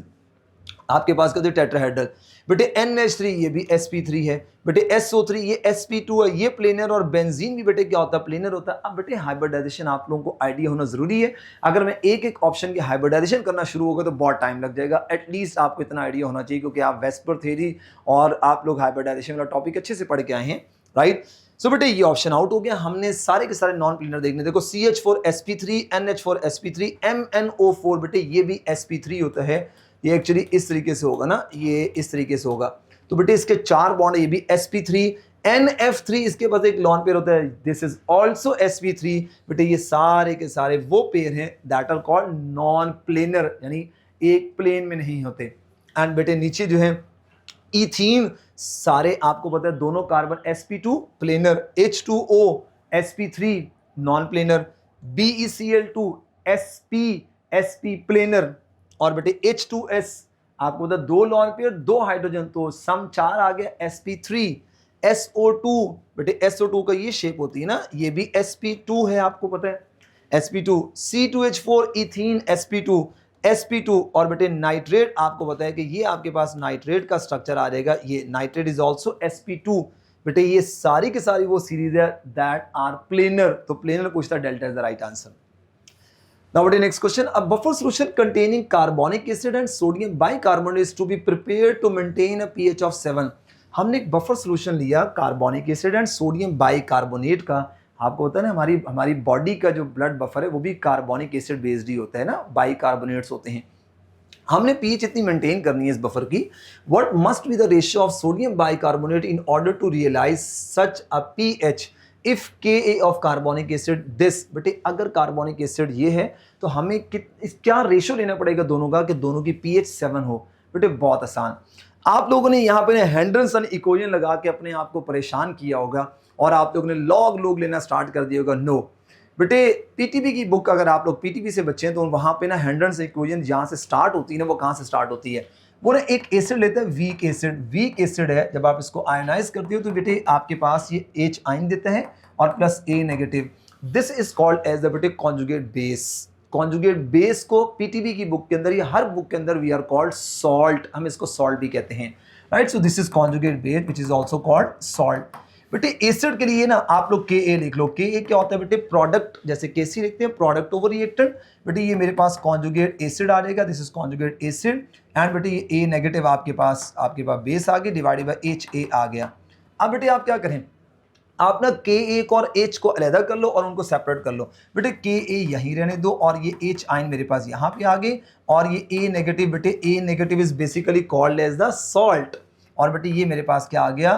आपके पास कहते हैं टेट्राहेड्रल। बेटे NH3 ये भी sp3 है, बेटे SO3 ये sp2 है, ये प्लेनर, और बेंजीन भी बेटे क्या होता है प्लेनर होता है। अब बेटे हाइब्रिडाइजेशन आप लोगों को आइडिया होना जरूरी है, अगर मैं एक एक ऑप्शन की हाइब्रिडाइजेशन करना शुरू होगा तो बहुत टाइम लग जाएगा। एटलीस्ट आपको इतना आइडिया होना चाहिए क्योंकि आप वेस्पर थ्योरी और आप लोग हाइब्रिडाइजेशन वाला टॉपिक अच्छे से पढ़ के आए हैं, राइट। सो बेटे ये ऑप्शन आउट हो गया, हमने सारे के सारे नॉन प्लेनर देखने। देखो CH4 sp3, NH4 sp3, MnO4 बेटे ये भी sp3 होता है, ये एक्चुअली इस तरीके से होगा ना, ये इस तरीके से होगा, तो बेटे इसके 4 बॉन्ड, ये भी sp3, NF3 इसके पास एक लॉन पेयर होता है, दिस इज आल्सो sp3। बेटे ये सारे के सारे वो पेयर हैं that are called non planar, यानी एक प्लेन में नहीं होते। एंड बेटे नीचे जो है इथीन, सारे आपको पता है दोनों carbon sp2 planar, H2O sp3 non planar, BeCl2 sp planar, और बेटे H2S आपको बता 2 लॉन पेयर 2 हाइड्रोजन, तो सम 4 आ गया sp3, SO2 बेटे SO2 का ये शेप होती है ना, ये भी sp2 है आपको पता है sp2, C2H4 इथीन sp2 और बेटे नाइट्रेट आपको पता है कि ये आपके पास नाइट्रेट का स्ट्रक्चर आ जाएगा, ये नाइट्रेट इज आल्सो sp2। बेटे ये सारी की सारी वो सीरीज है दैट आर प्लेनर, तो प्लेनर पूछता है, delta is the right answer. Now what is next question? A buffer solution containing carbonic acid and sodium bicarbonate is to be prepared to maintain a pH of 7. हमने एक buffer solution लिया carbonic acid and sodium bicarbonate का। आपको पता है ना, हमारी हमारी बॉडी का जो ब्लड बफर है वो भी कार्बोनिक एसिड बेस्ड ही होता है ना, बाइकार्बोनेट्स होते हैं। हमने पीएच इतनी मेंटेन करनी है इस बफर की। What must be the ratio of sodium bicarbonate in order to realize such a pH if K of carbonic acid this. बेटे अगर कार्बोनिक एसिड ये है तो हमें क्या रेशियो लेना पड़ेगा दोनों का कि दोनों की पीएच 7 हो। बेटे बहुत आसान, आप लोगों ने यहाँ पे हेंडरसन इक्वेशन लगा के अपने आप को परेशान किया होगा और आप लोगों ने लॉग लेना स्टार्ट कर दिया होगा। नो बेटे, पीटीबी की बुक अगर आप लोग पीटीबी से बच्चे हैं तो वहां पे ना हेंडरसन इक्वेशन जहां से स्टार्ट होती है ना, वो कहां से स्टार्ट होती है, वो ना एक एसिड लेते हैं वीक एसिड। वीक एसिड है, जब आप इसको आयनाइज करते हो तो बेटे आपके पास ये H आयन देते हैं और plus A negative. This is called as the बेटे कॉन्जुगेट बेस। कॉन्जुगेट बेस को पीटीबी की बुक के अंदर या हर बुक के अंदर वी आर कॉल्ड सॉल्ट, हम इसको सॉल्ट भी कहते हैं, right. So this is conjugate base which is also called salt. बेटे एसिड के लिए ना आप लोग के ए लिख लो। के ए क्या होता है बेटे, प्रोडक्ट, जैसे केसी लिखते हैं प्रोडक्ट ओवर रिएक्टेंट। बेटे ये मेरे पास कॉन्जुगेट एसिड आ जाएगा, this is conjugate acid and बेटे ये ए नेगेटिव आपके पास बेस आ गया डिवाइडेड बाय एच ए आ गया। अब बेटे आप क्या करें, आप ना के ए और एच को अलग कर लो और उनको सेपरेट कर लो। बेटे के ए यहीं रहने दो और ये एच आयन मेरे पास यहाँ पे आ गए और ये ए नेगेटिव, बेटे A negative is basically called as the salt. और बेटे ये मेरे पास क्या आ गया,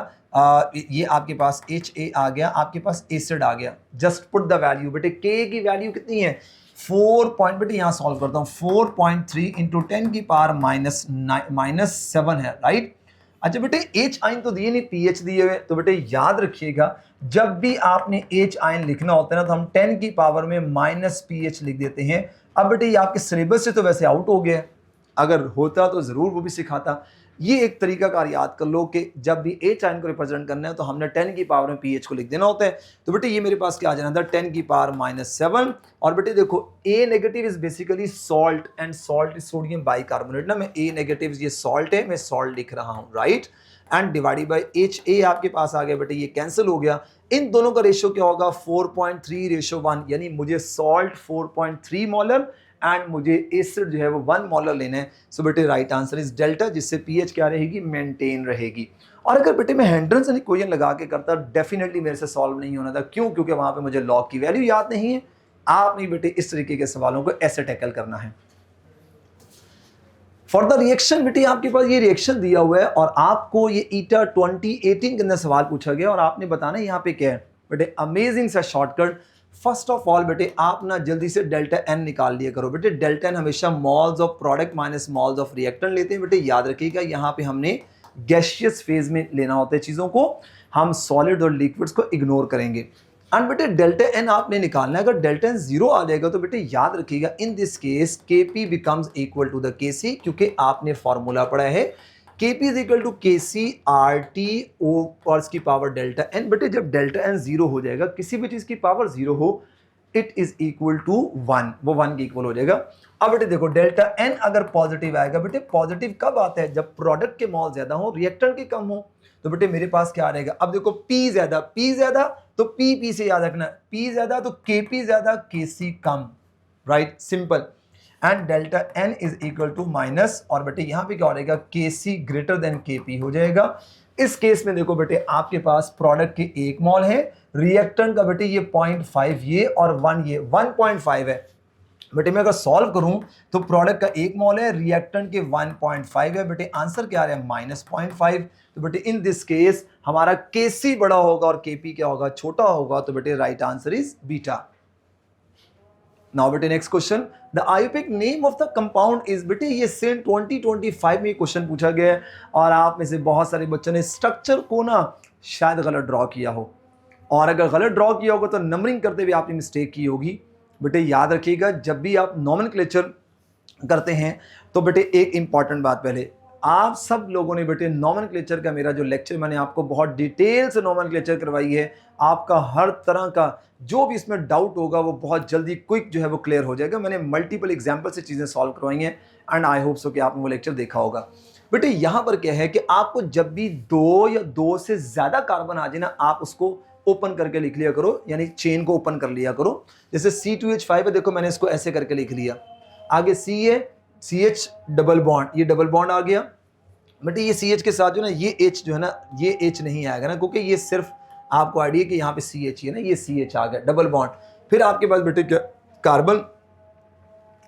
ये आपके पास एच ए आ गया, आपके पास एसिड आ गया। Just put the value. बेटे के की वैल्यू कितनी है 4 पॉइंट, बेटे यहाँ सॉल्व करता हूँ 4.3 इंटू 10 की पावर -7 है, राइट। अच्छा बेटे एच आयन तो दिए नहीं, पीएच दिए हुए, तो बेटे याद रखिएगा जब भी आपने एच आयन लिखना होता है ना तो हम 10 की पावर में -pH लिख देते हैं। अब बेटे ये आपके सिलेबस से तो वैसे आउट हो गया है, अगर होता तो जरूर वो भी सिखाता। ये एक तरीका कार याद कर लो कि जब भी एच आयन को रिप्रेजेंट करना है तो हमने 10 की पावर में पीएच को लिख देना होता है। तो बेटे ये मेरे पास क्या आ जाना था 10 की पावर -7। और बेटे देखो A negative is basically salt and salt is sodium bicarbonate ना, मैं ए नेगेटिव ये सॉल्ट है, मैं सॉल्ट लिख रहा हूँ, right. And divided by H A आपके पास आ गया, बेटे ये कैंसिल हो गया। इन दोनों का रेशियो क्या होगा 4.3:1, यानी मुझे सॉल्ट 4.3 मोलर एंड मुझे एसिड जो है वो 1 मोलर लेना है। सो बेटे राइट आंसर इज डेल्टा, जिससे पीएच क्या रहेगी, मेंटेन रहेगी। और अगर बेटे मैं हेंडरसन इक्वेशन लगा के करता डेफिनेटली मेरे से सॉल्व नहीं होना था। क्यों? क्योंकि वहां पे मुझे लॉग की वैल्यू याद नहीं है। आपने बेटे इस तरीके के सवालों को ऐसे टैकल करना है। फॉर द रिएक्शन, बेटे आपके पास ये रिएक्शन दिया हुआ है और आपको ये ईटा 2018 के अंदर सवाल पूछा गया और आपने बताना यहाँ पे क्या है। बेटे अमेजिंग सा शॉर्टकट। फर्स्ट ऑफ ऑल बेटे आप ना जल्दी से डेल्टा एन निकाल लिया करो। बेटे डेल्टा एन हमेशा malls of product minus malls of reactant लेते हैं। बेटे याद रखिएगा यहाँ पे हमने गैसियस फेज में लेना होता है चीजों को, हम सॉलिड और लिक्विड्स को इग्नोर करेंगे। एंड बेटे डेल्टा एन आपने निकालना है। अगर डेल्टा एन 0 आ जाएगा तो बेटे याद रखिएगा in this case KP becomes equal to the KC, क्योंकि आपने फॉर्मूला पढ़ा है Kp is equal to KC RT O और इसकी पावर डेल्टा एन। बेटे जब डेल्टा एन 0 हो जाएगा, किसी भी चीज की पावर 0 हो, इट इज इक्वल टू 1, वो 1 के इक्वल हो जाएगा। अब बेटे देखो डेल्टा एन अगर पॉजिटिव आएगा, बेटे पॉजिटिव कब आता है, जब प्रोडक्ट के मॉल ज्यादा हो रिएक्टेंट के कम हो। तो बेटे मेरे पास क्या रहेगा, अब देखो P ज्यादा तो P से याद रखना, P ज्यादा तो Kp ज्यादा KC कम, right, simple. And delta n is equal to minus, और बेटे यहां पे क्या हो जाएगा KC ग्रेटर देन KP हो जाएगा। इस केस में देखो बेटे आपके पास प्रोडक्ट के 1 मोल है, रिएक्टेंट का बेटे ये 0.5 ये और 1 ये 1.5 है। बेटे मैं अगर सॉल्व करूं तो प्रोडक्ट का 1 मोल है, रिएक्टेंट के 1.5 है। बेटे आंसर क्या आ रहा है -0.5। तो बेटे इन दिस केस हमारा KC बड़ा होगा और KP क्या होगा, छोटा होगा। तो बेटे right answer is beta. Now बेटे नेक्स्ट क्वेश्चन, द आयुर्वेदिक name of the compound is. बेटे ये सेम 2025 में क्वेश्चन पूछा गया है और आप में से बहुत सारे बच्चों ने स्ट्रक्चर को ना शायद गलत ड्रॉ किया हो, और अगर गलत ड्रॉ किया होगा तो नंबरिंग करते हुए आपने मिस्टेक की होगी। बेटे याद रखिएगा जब भी आप नॉमेनक्लेचर करते हैं तो बेटे एक इंपॉर्टेंट बात, पहले आप सब लोगों ने बेटे नॉमेनक्लेचर का मेरा जो लेक्चर मैंने आपको बहुत डिटेल से नॉमेनक्लेचर करवाई है, आपका हर तरह का जो भी इसमें डाउट होगा वो बहुत जल्दी क्विक जो है वो क्लियर हो जाएगा। मैंने मल्टीपल एग्जाम्पल से चीज़ें सॉल्व करवाई हैं एंड आई होप सो कि आपने वो लेक्चर देखा होगा। बेटे यहाँ पर क्या है कि आपको जब भी 2 या 2 से ज़्यादा कार्बन आ जाए ना, आप उसको ओपन करके लिख लिया करो, यानी चेन को ओपन कर लिया करो। जैसे C2H5 है, देखो मैंने इसको ऐसे करके लिख लिया, आगे C है CH डबल बॉन्ड, ये डबल बॉन्ड आ गया, बेटे ये सी एच के साथ जो ना ये एच जो है ना, ये एच नहीं आएगा ना, क्योंकि ये सिर्फ आपको आइडिया कि यहाँ पे सी एच ही है ना, ये सी एच आ गया, डबल बॉन्ड। फिर आपके पास बेटे क्या, कार्बन,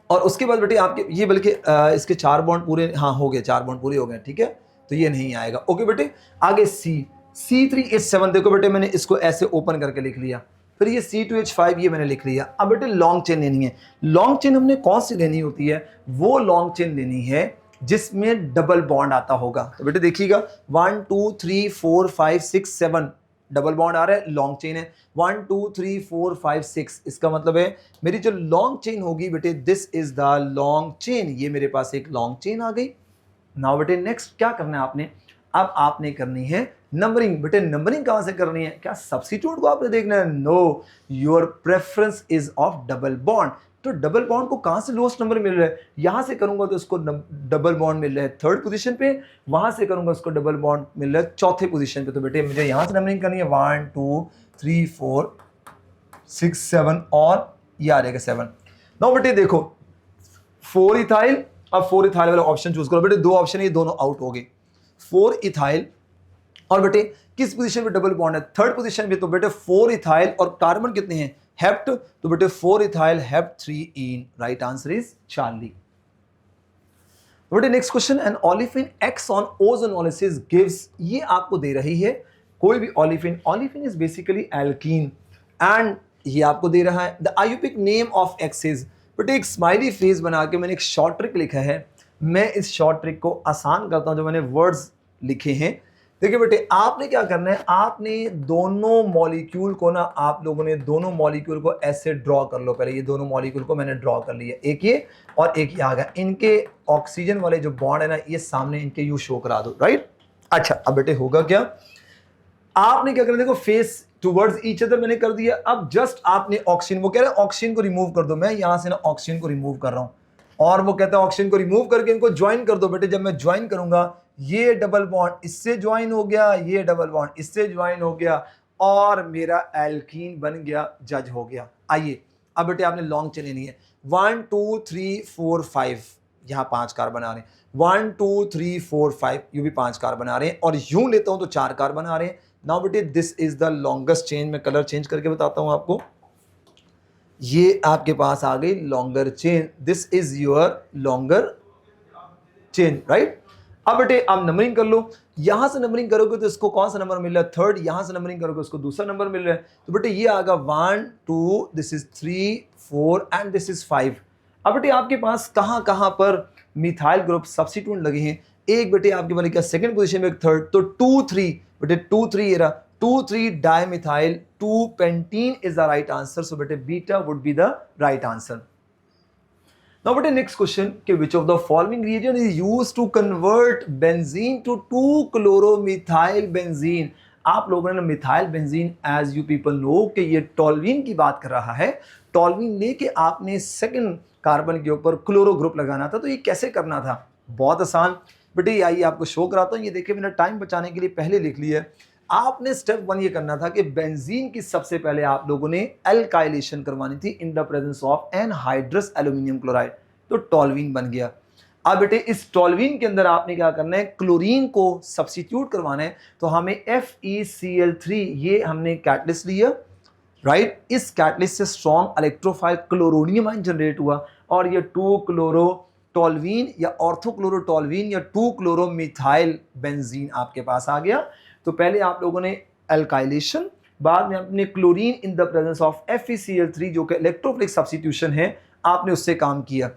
और उसके बाद बेटे आपके ये बल्कि इसके 4 बॉन्ड पूरे, हाँ हो गए, 4 बॉन्ड पूरे हो गए, ठीक है, तो ये नहीं आएगा। ओके बेटे, आगे C3H7, देखो बेटे मैंने इसको ऐसे ओपन करके लिख लिया। फिर ये C2H5 ये मैंने लिख लिया। अब बेटे लॉन्ग चेन लेनी है। लॉन्ग चेन हमने कौन सी लेनी होती है, वो लॉन्ग चेन लेनी है जिसमें डबल बॉन्ड आता होगा। तो बेटे देखिएगा 1 2 3 4 5 6 7 डबल बॉन्ड आ रहा है, लॉन्ग चेन है। 1 2 3 4 5 6, इसका मतलब है मेरी जो लॉन्ग चेन होगी बेटे, this is the long chain. ये मेरे पास एक लॉन्ग चेन आ गई। नाउ बेटे नेक्स्ट क्या करना है आपने, अब आपने करनी है नंबरिंग। बेटे नंबरिंग कहां से करनी है, क्या सब्स्टिट्यूट को आपने देखना है, no, your preference is of double bond. तो डबल बॉन्ड को कहां से लोएस्ट नंबर मिल रहा है, यहां से करूंगा तो उसको डबल बॉन्ड मिल रहा है 3rd पोजीशन पे, वहां से करूंगा उसको डबल बॉन्ड मिल रहा है 4थे पोजीशन पे। तो बेटे मुझे यहां से नंबरिंग करनी है 1 2 3 4 6 7 और ये आ जाएगा 7। नाउ बेटे देखो 4 इथाइल, अब 4 इथाइल वाला ऑप्शन चूज करो। बेटे 2 ऑप्शन है, ये दोनों आउट हो गए। 4 इथाइल और बेटे किस पोजीशन पे डबल बॉन्ड है, 3rd पोजीशन पे। तो बेटे 4 इथाइल और कार्बन कितने हैं, हेप्ट, तो बेटे 4 ethyl hept 3 ene, right answer is Charlie. बेटे next question, an olefin X on ozonolysis gives, ये आपको दे रही है कोई भी olefin. Olefin is basically alkene and ये आपको दे रहा है the IUPAC name of X is. बेटे एक स्माइली फेस बना के मैंने एक शॉर्ट ट्रिक लिखा है। मैं इस शॉर्ट ट्रिक को आसान करता हूं, जो मैंने वर्ड्स लिखे हैं। देखिए बेटे आपने क्या करना है, आपने दोनों मॉलिक्यूल को ना, आप लोगों ने दोनों मॉलिक्यूल को ऐसे ड्रॉ कर लो। पहले ये दोनों मॉलिक्यूल को मैंने ड्रॉ कर लिया, एक ये और एक ये आ गया। इनके ऑक्सीजन वाले जो बॉन्ड है ना, ये सामने इनके यू शो करा दो, राइट। अच्छा अब बेटे होगा क्या, आपने क्या करना, देखो फेस टुवर्ड्स ईच अदर मैंने कर दिया। अब जस्ट आपने ऑक्सीजन, वो कह रहे हैं ऑक्सीजन को रिमूव कर दो, मैं यहां से ना ऑक्सीजन को रिमूव कर रहा हूं, और वो कहता है ऑक्सीजन को रिमूव करके इनको ज्वाइन कर दो। बेटे जब मैं ज्वाइन करूंगा, ये डबल बॉन्ड इससे ज्वाइन हो गया, ये डबल बॉन्ड इससे ज्वाइन हो गया, और मेरा एल्कीन बन गया, जज हो गया। आइए अब बेटे आपने लॉन्ग चेन लेनी है। 1 2 3 4 5, यहां 5 कार्बन आ रहे हैं। 1 2 3 4 5, यू भी 5 कार्बन आ रहे हैं, और यूं लेता हूं तो 4 कार्बन आ रहे हैं। नाउ बेटे this is the longest chain. मैं कलर चेंज करके बताता हूं आपको। ये आपके पास आ गई longer chain, this is your longer chain, right. अब बेटे आप नंबरिंग कर लो, यहां से नंबरिंग करोगे तो इसको कौन सा नंबर मिल रहा है, 3rd, यहां से नंबरिंग करोगे उसको दूसरा नंबर मिल रहा है। तो बेटे ये आएगा 1 2, this is 3 4 and this is 5। अब बेटे आपके पास कहां कहां पर मिथाइल ग्रुप सब्स्टिट्यूट लगे हैं, एक बेटे आपके वाले क्या 2nd पोजीशन में, एक 3rd, तो 2 3 बेटे 2 3 ये रहा, 2 3 dimethyl 2 pentene is the right answer. So बेटे beta would be the right answer. Now, but the next question, which of the following reagent is used to convert benzene to 2-chloromethyl benzene? आप लोगों ने methyl benzene, as you people know कि ये टॉल्वीन की बात कर रहा है। टॉल्वीन लेके आपने 2nd कार्बन के ऊपर क्लोरो ग्रुप लगाना था। तो ये कैसे करना था, बहुत आसान बेटे, आइए आपको शो कराता हूँ। ये देखिए मैंने टाइम बचाने के लिए पहले लिख लिया है। आपने स्टेप 1 ये करना था कि बेंजीन की सबसे पहले आप लोगों ने एल्काइलेशन करवानी थी in the presence of anhydrous aluminium chloride, तो टॉल्वीन बन गया। अब बेटे इस टॉल्वीन के अंदर आपने क्या करना है, क्लोरीन को सब्स्टिट्यूट करवाना है। तो हमें FeCl3, ये हमने कैटलिस्ट लिया, राइट। इस कैटलिस्ट से strong electrophile chloronium ion generate हुआ, और ये 2-क्लोरो टॉल्वीन या ऑर्थोक्लोरोटॉल्वीन या 2-क्लोरोमिथाइल बेंजीन आपके पास आ गया। तो पहले आप लोगों ने एल्काइलेशन, बाद में अपने chlorine in the presence of FeCl3 जो कि इलेक्ट्रोफिलिक सब्स्टिट्यूशन है, आपने उससे काम किया।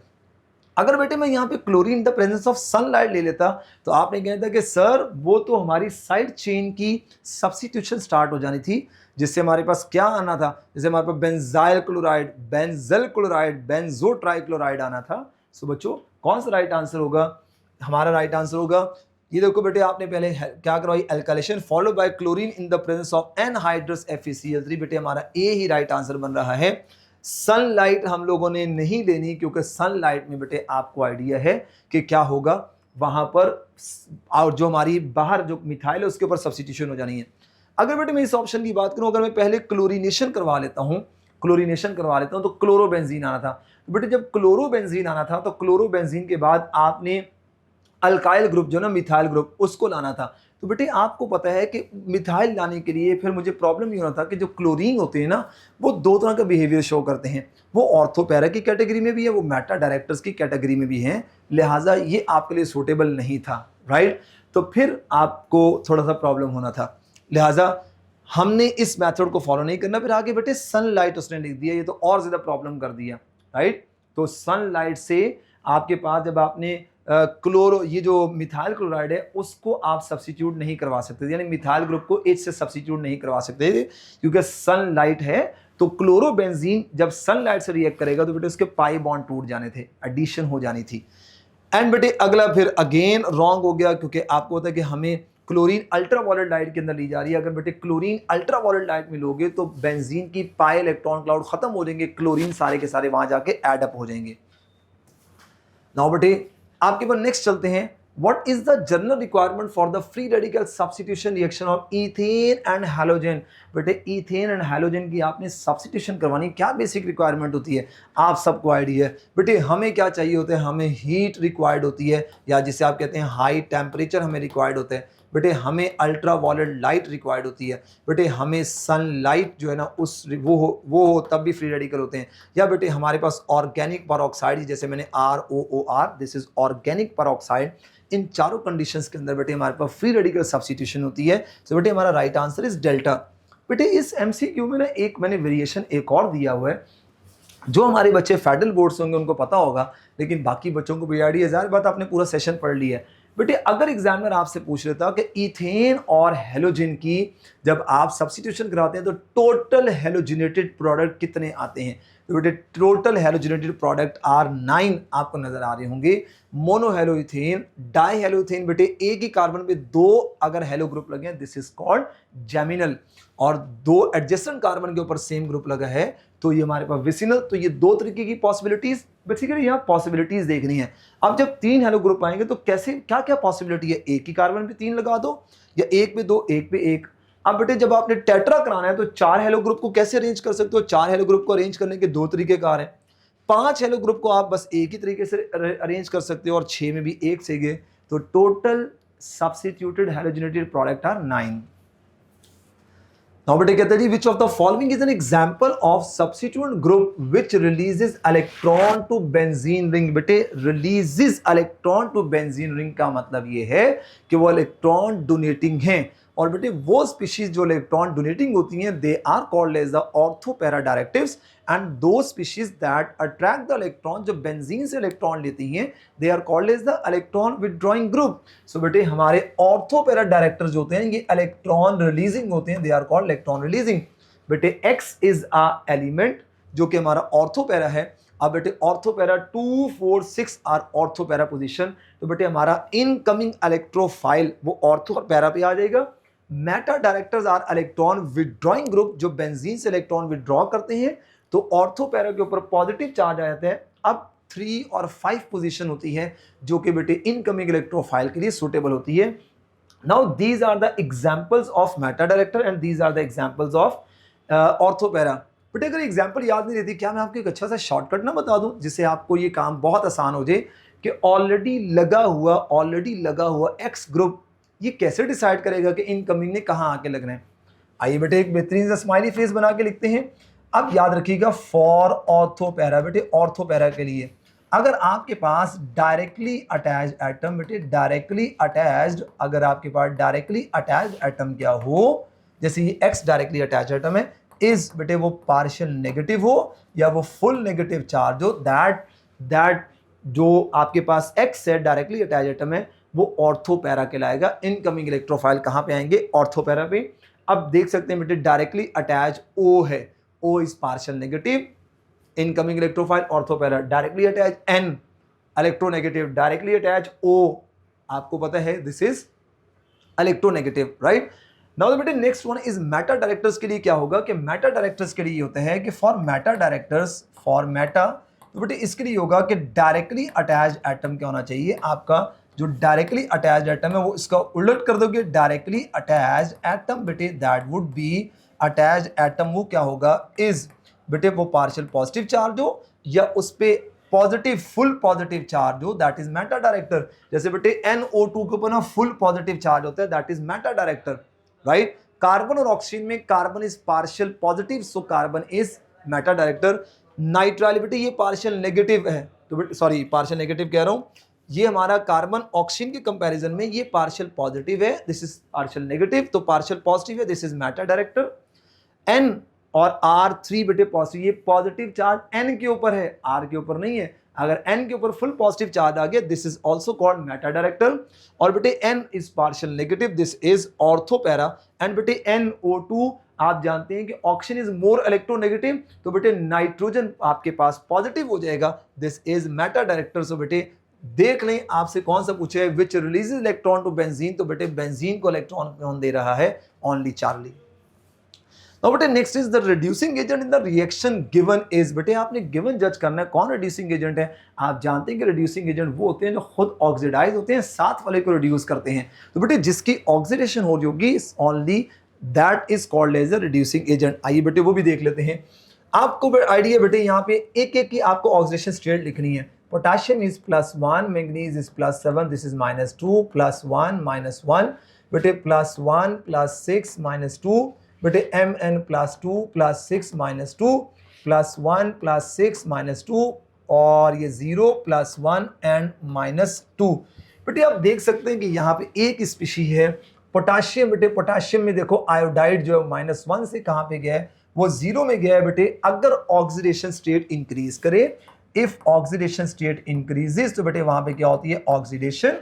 अगर बेटे मैं यहाँ पे chlorine in the presence of sunlight ले लेता, तो आपने कहता कि सर वो तो हमारी साइड चेन की सब्स्टिट्यूशन स्टार्ट हो जानी थी, जिससे हमारे पास क्या आना था, जैसे हमारे पास benzyl chloride, benzal chloride, benzo trichloride आना था। सो बच्चों कौन सा राइट आंसर होगा, हमारा राइट आंसर होगा ये देखो बेटे, आपने पहले क्या करवाई, alkylation follow by chlorine in the presence of anhydrous FeCl3। बेटे हमारा ए ही राइट आंसर बन रहा है। सनलाइट हम लोगों ने नहीं लेनी, क्योंकि सनलाइट में बेटे आपको आइडिया है कि क्या होगा वहां पर, और जो हमारी बाहर जो मिथाइल है उसके ऊपर सब्स्टिट्यूशन हो जानी है। अगर बेटे मैं इस ऑप्शन की बात करूं, अगर मैं पहले क्लोरीनेशन करवा लेता हूं, तो क्लोरोबेंजीन आना था। तो बेटे जब क्लोरोबेंजीन आना था, तो क्लोरोबेंजीन के बाद आपने अल्काइल ग्रुप जो ना मिथाइल ग्रुप उसको लाना था। तो बेटे आपको पता है कि मिथाइल लाने के लिए फिर मुझे प्रॉब्लम ये होना था कि जो क्लोरीन होते हैं ना वो दो तरह का बिहेवियर शो करते हैं, वो ऑर्थोपैरा की कैटेगरी में भी है, वो मेटा डायरेक्टर्स की कैटेगरी में भी हैं, लिहाजा ये आपके लिए सूटेबल नहीं था, राइट। तो फिर आपको थोड़ा सा प्रॉब्लम होना था, लिहाजा हमने इस मेथड को फॉलो नहीं करना। फिर आगे बेटे सनलाइट उसने लिख दिया, ये तो और ज्यादा प्रॉब्लम कर दिया, राइट। तो सनलाइट से आपके पास जब आपने क्लोरो ये जो मिथाइल क्लोराइड है उसको आप सब्स्टिट्यूट नहीं करवा सकते, यानी मिथाइल ग्रुप को H से सब्स्टिट्यूट नहीं करवा सकते क्योंकि सनलाइट है। तो क्लोरोबेंजीन जब सनलाइट से रिएक्ट करेगा तो बेटे उसके पाई बॉन्ड टूट जाने थे, एडिशन हो जानी थी। एंड बेटे अगला फिर अगेन रॉन्ग हो गया, क्योंकि आपको पता है कि हमें क्लोरीन अल्ट्रावायलेट लाइट के अंदर ली जा रही है। अगर बेटे क्लोरीन अल्ट्रावायलेट लाइट में लोगे तो बेंजीन की पाई इलेक्ट्रॉन क्लाउड खत्म हो जाएंगे, क्लोरीन सारे के सारे वहां जाके एड अप हो जाएंगे। नाउ बेटे आपके पास नेक्स्ट चलते हैं, what is the general requirement for the free radical substitution reaction of ethane and halogen. बेटे ईथेन एंड हैलोजन की आपने सब्स्टिट्यूशन करवानी, क्या बेसिक रिक्वायरमेंट होती है आप सबको आइडिया है। बेटे हमें क्या चाहिए होता है, हमें हीट रिक्वायर्ड होती है, या जिसे आप कहते हैं हाई टेम्परेचर हमें रिक्वायर्ड होता है। बेटे हमें अल्ट्रा वायलेट लाइट रिक्वायर्ड होती है। बेटे हमें सनलाइट जो है ना उस वो हो तब भी फ्री रेडिकल होते हैं। या बेटे हमारे पास ऑर्गेनिक परऑक्साइड, जैसे मैंने ROOR, this is organic peroxide. इन चारों कंडीशंस के अंदर बेटे हमारे पास फ्री रेडिकल सब्स्टिट्यूशन होती है। तो बेटे हमारा राइट आंसर इज डेल्टा। बेटे इस MCQ में ना एक मैंने वेरिएशन एक और दिया हुआ है, जो हमारे बच्चे फेडरल बोर्ड्स होंगे उनको पता होगा, लेकिन बाकी बच्चों को भी आइडिया, ज़ाहिर बात आपने पूरा सेशन पढ़ लिया है। बेटे अगर एग्जामिनर आपसे पूछ लेता कि ईथेन और हेलोजन की जब आप सब्स्टिट्यूशन कराते हैं तो टोटल हेलोजिनेटेड प्रोडक्ट कितने आते हैं, तो बेटे टोटल हेलोजिनेटेड प्रोडक्ट आर 9 आपको नजर आ रहे होंगे। मोनोहेलोइथेन, डाईहेलोइथेन, बेटे एक ही कार्बन पे दो अगर हेलो ग्रुप लगे हैं दिस इज कॉल्ड जेमिनल, और दो एडजेसेंट कार्बन के ऊपर सेम ग्रुप लगा है तो ये हमारे पास विसिनल। तो ये दो तरीके की पॉसिबिलिटीज बेसिकली यहाँ पॉसिबिलिटीज देखनी है। अब जब 3 हेलो ग्रुप आएंगे तो कैसे क्या क्या पॉसिबिलिटी है, एक ही कार्बन पे 3 लगा दो या एक पे 2 एक पे 1। अब बेटे जब आपने टेट्रा कराना है तो 4 हेलो ग्रुप को कैसे अरेंज कर सकते हो, 4 हेलो ग्रुप को अरेंज करने के 2 तरीके कार हैं। 5 हेलो ग्रुप को आप बस एक ही तरीके से अरेंज कर सकते हो और 6 में भी एक से गए, तो total substituted halogenated product are 9। Now बेटे कहते हैं जी which of the following is an example of substituent group which releases electron to benzene ring। बेटे releases electron to benzene ring का मतलब ये है कि वो इलेक्ट्रॉन डोनेटिंग हैं, और बेटे वो स्पीशीज जो इलेक्ट्रॉन डोनेटिंग होती हैं they are called as the ortho para directives, and two species that attract the electron जो बेंजीन से इलेक्ट्रॉन लेती हैं they are called as the electron withdrawing group. So बेटे हमारे ऑर्थोपैरा डायरेक्टर्स जो होते हैं ये इलेक्ट्रॉन रिलीजिंग होते हैं, they are called electron releasing. बेटे X इज अ एलिमेंट जो कि हमारा ऑर्थोपैरा है। अब बेटे ऑर्थोपैरा 2, 4, 6 आर ऑर्थोपैरा पोजीशन, तो बेटे हमारा इनकमिंग इलेक्ट्रोफाइल वो ऑर्थोपैरा पे आ जाएगा। Meta directors are electron withdrawing group जो बेंजीन से इलेक्ट्रॉन विथड्रॉ करते हैं, तो ऑर्थोपैरा के ऊपर पॉजिटिव चार्ज आ जाते हैं। अब 3 और 5 पोजीशन होती है जो कि बेटे इनकमिंग इलेक्ट्रोफाइल के लिए सुटेबल होती है। Now these are the examples of meta director and these are the examples of ortho para. बेटे अगर एग्जांपल याद नहीं रहती, क्या मैं आपको एक अच्छा सा शॉर्टकट ना बता दूं जिससे आपको ये काम बहुत आसान हो जाए कि ऑलरेडी लगा हुआ X ग्रुप ये कैसे डिसाइड करेगा कि इनकमिंग ने कहां आके लगना है। आइए बेटे एक बेहतरीन सा स्माइली फेस बना के लिखते हैं। अब याद रखिएगा फॉर ऑर्थोपैरा, बेटे ऑर्थोपैरा के लिए अगर आपके पास डायरेक्टली अटैच्ड एटम, बेटे डायरेक्टली अटैच्ड, अगर आपके पास डायरेक्टली अटैच्ड एटम क्या हो, जैसे ये X डायरेक्टली अटैच्ड एटम है, इज बेटे वो पार्शियल नेगेटिव हो या वो फुल नेगेटिव चार्ज हो, दैट जो आपके पास X है डायरेक्टली अटैच्ड एटम है वो ऑर्थोपैरा कहलाएगा। इनकमिंग इलेक्ट्रोफाइल कहां पे आएंगे, ऑर्थोपैरा पे। अब देख सकते हैं बेटे डायरेक्टली अटैच O है, O is partial negative, incoming electrophile ortho para. Directly attach N electronegative, directly attach O आपको पता है this is electronegative, right. Now बेटे next one is meta directors के लिए क्या होगा कि मेटा डायरेक्टर्स के लिए होता है कि for Meta directors, for Meta, तो बेटे इसके लिए होगा कि डायरेक्टली अटैच्ड एटम क्या होना चाहिए, आपका जो डायरेक्टली अटैच्ड एटम है वो इसका उलट कर दोगे, डायरेक्टली अटैच्ड एटम बेटे that would be attached atom वो क्या होगा, इज बेटे वो पार्शियल पॉजिटिव चार्ज हो या उस पे पॉजिटिव फुल पॉजिटिव चार्ज हो दैट इज मेटा डायरेक्टर। जैसे बेटे NO2 के ऊपर ना फुल पॉजिटिव चार्ज होता है that is Meta director, right. Carbon और ऑक्सीजन में carbon is partial positive so carbon is Meta director. Nitrile बेटे ये पार्शियल नेगेटिव है, तो बेटे सॉरी पार्शियल नेगेटिव कह रहा हूं, ये हमारा कार्बन ऑक्सीजन के कंपैरिजन में ये पार्शियल पॉजिटिव है, दिस इज पार्शियल नेगेटिव, तो पार्शियल पॉजिटिव है, this is Meta director. N और R3 बेटे पॉजिटिव, ये पॉजिटिव चार्ज N के ऊपर है, R के ऊपर नहीं है। अगर N के ऊपर फुल पॉजिटिव चार्ज आ गया this is also called Meta director. और बेटे N is partial negative, this is ortho para. And बेटे NO2 आप जानते हैं कि ऑक्सीजन इज मोर इलेक्ट्रोनेगेटिव, तो बेटे नाइट्रोजन आपके पास पॉजिटिव हो जाएगा, दिस इज मेटा डायरेक्टर। सो बेटे देख लें आपसे कौन सा पूछे है, विच रिलीजेस इलेक्ट्रॉन टू बेंजीन, तो बेटे बेंजीन को इलेक्ट्रॉन कौन दे रहा है, ओनली चार्ली। Now बेटे next is the reducing agent in the reaction given is. बेटे आपने गिवन जज करना है कौन रिड्यूसिंग एजेंट है। आप जानते हैं कि रिड्यूसिंग एजेंट वो होते हैं जो खुद ऑक्सीडाइज होते हैं, साथ वाले को रिड्यूस करते हैं। तो बेटे जिसकी ऑक्सीडेशन हो रही होगी only that is called as a reducing agent. आइए बेटे वो भी देख लेते हैं। आपको आइडिया बेटे यहाँ पे एक एक की आपको ऑक्सीडेशन स्टेट लिखनी है। Potassium is +1, manganese is +7, this is -2, +1 -1 बेटे +1 +6 -2 बेटे Mn +2 +6 -2 +1 +6 -2 और ये 0 +1 एंड -2। बेटे आप देख सकते हैं कि यहाँ पे एक स्पीशी है पोटाशियम। बेटे पोटाशियम में देखो आयोडाइड जो है -1 से कहाँ पे गया है, वो 0 में गया है। बेटे अगर ऑक्सीडेशन स्टेट इंक्रीज करे, इफ ऑक्सीडेशन स्टेट इंक्रीजेस, तो बेटे वहां पे क्या होती है, ऑक्सीडेशन।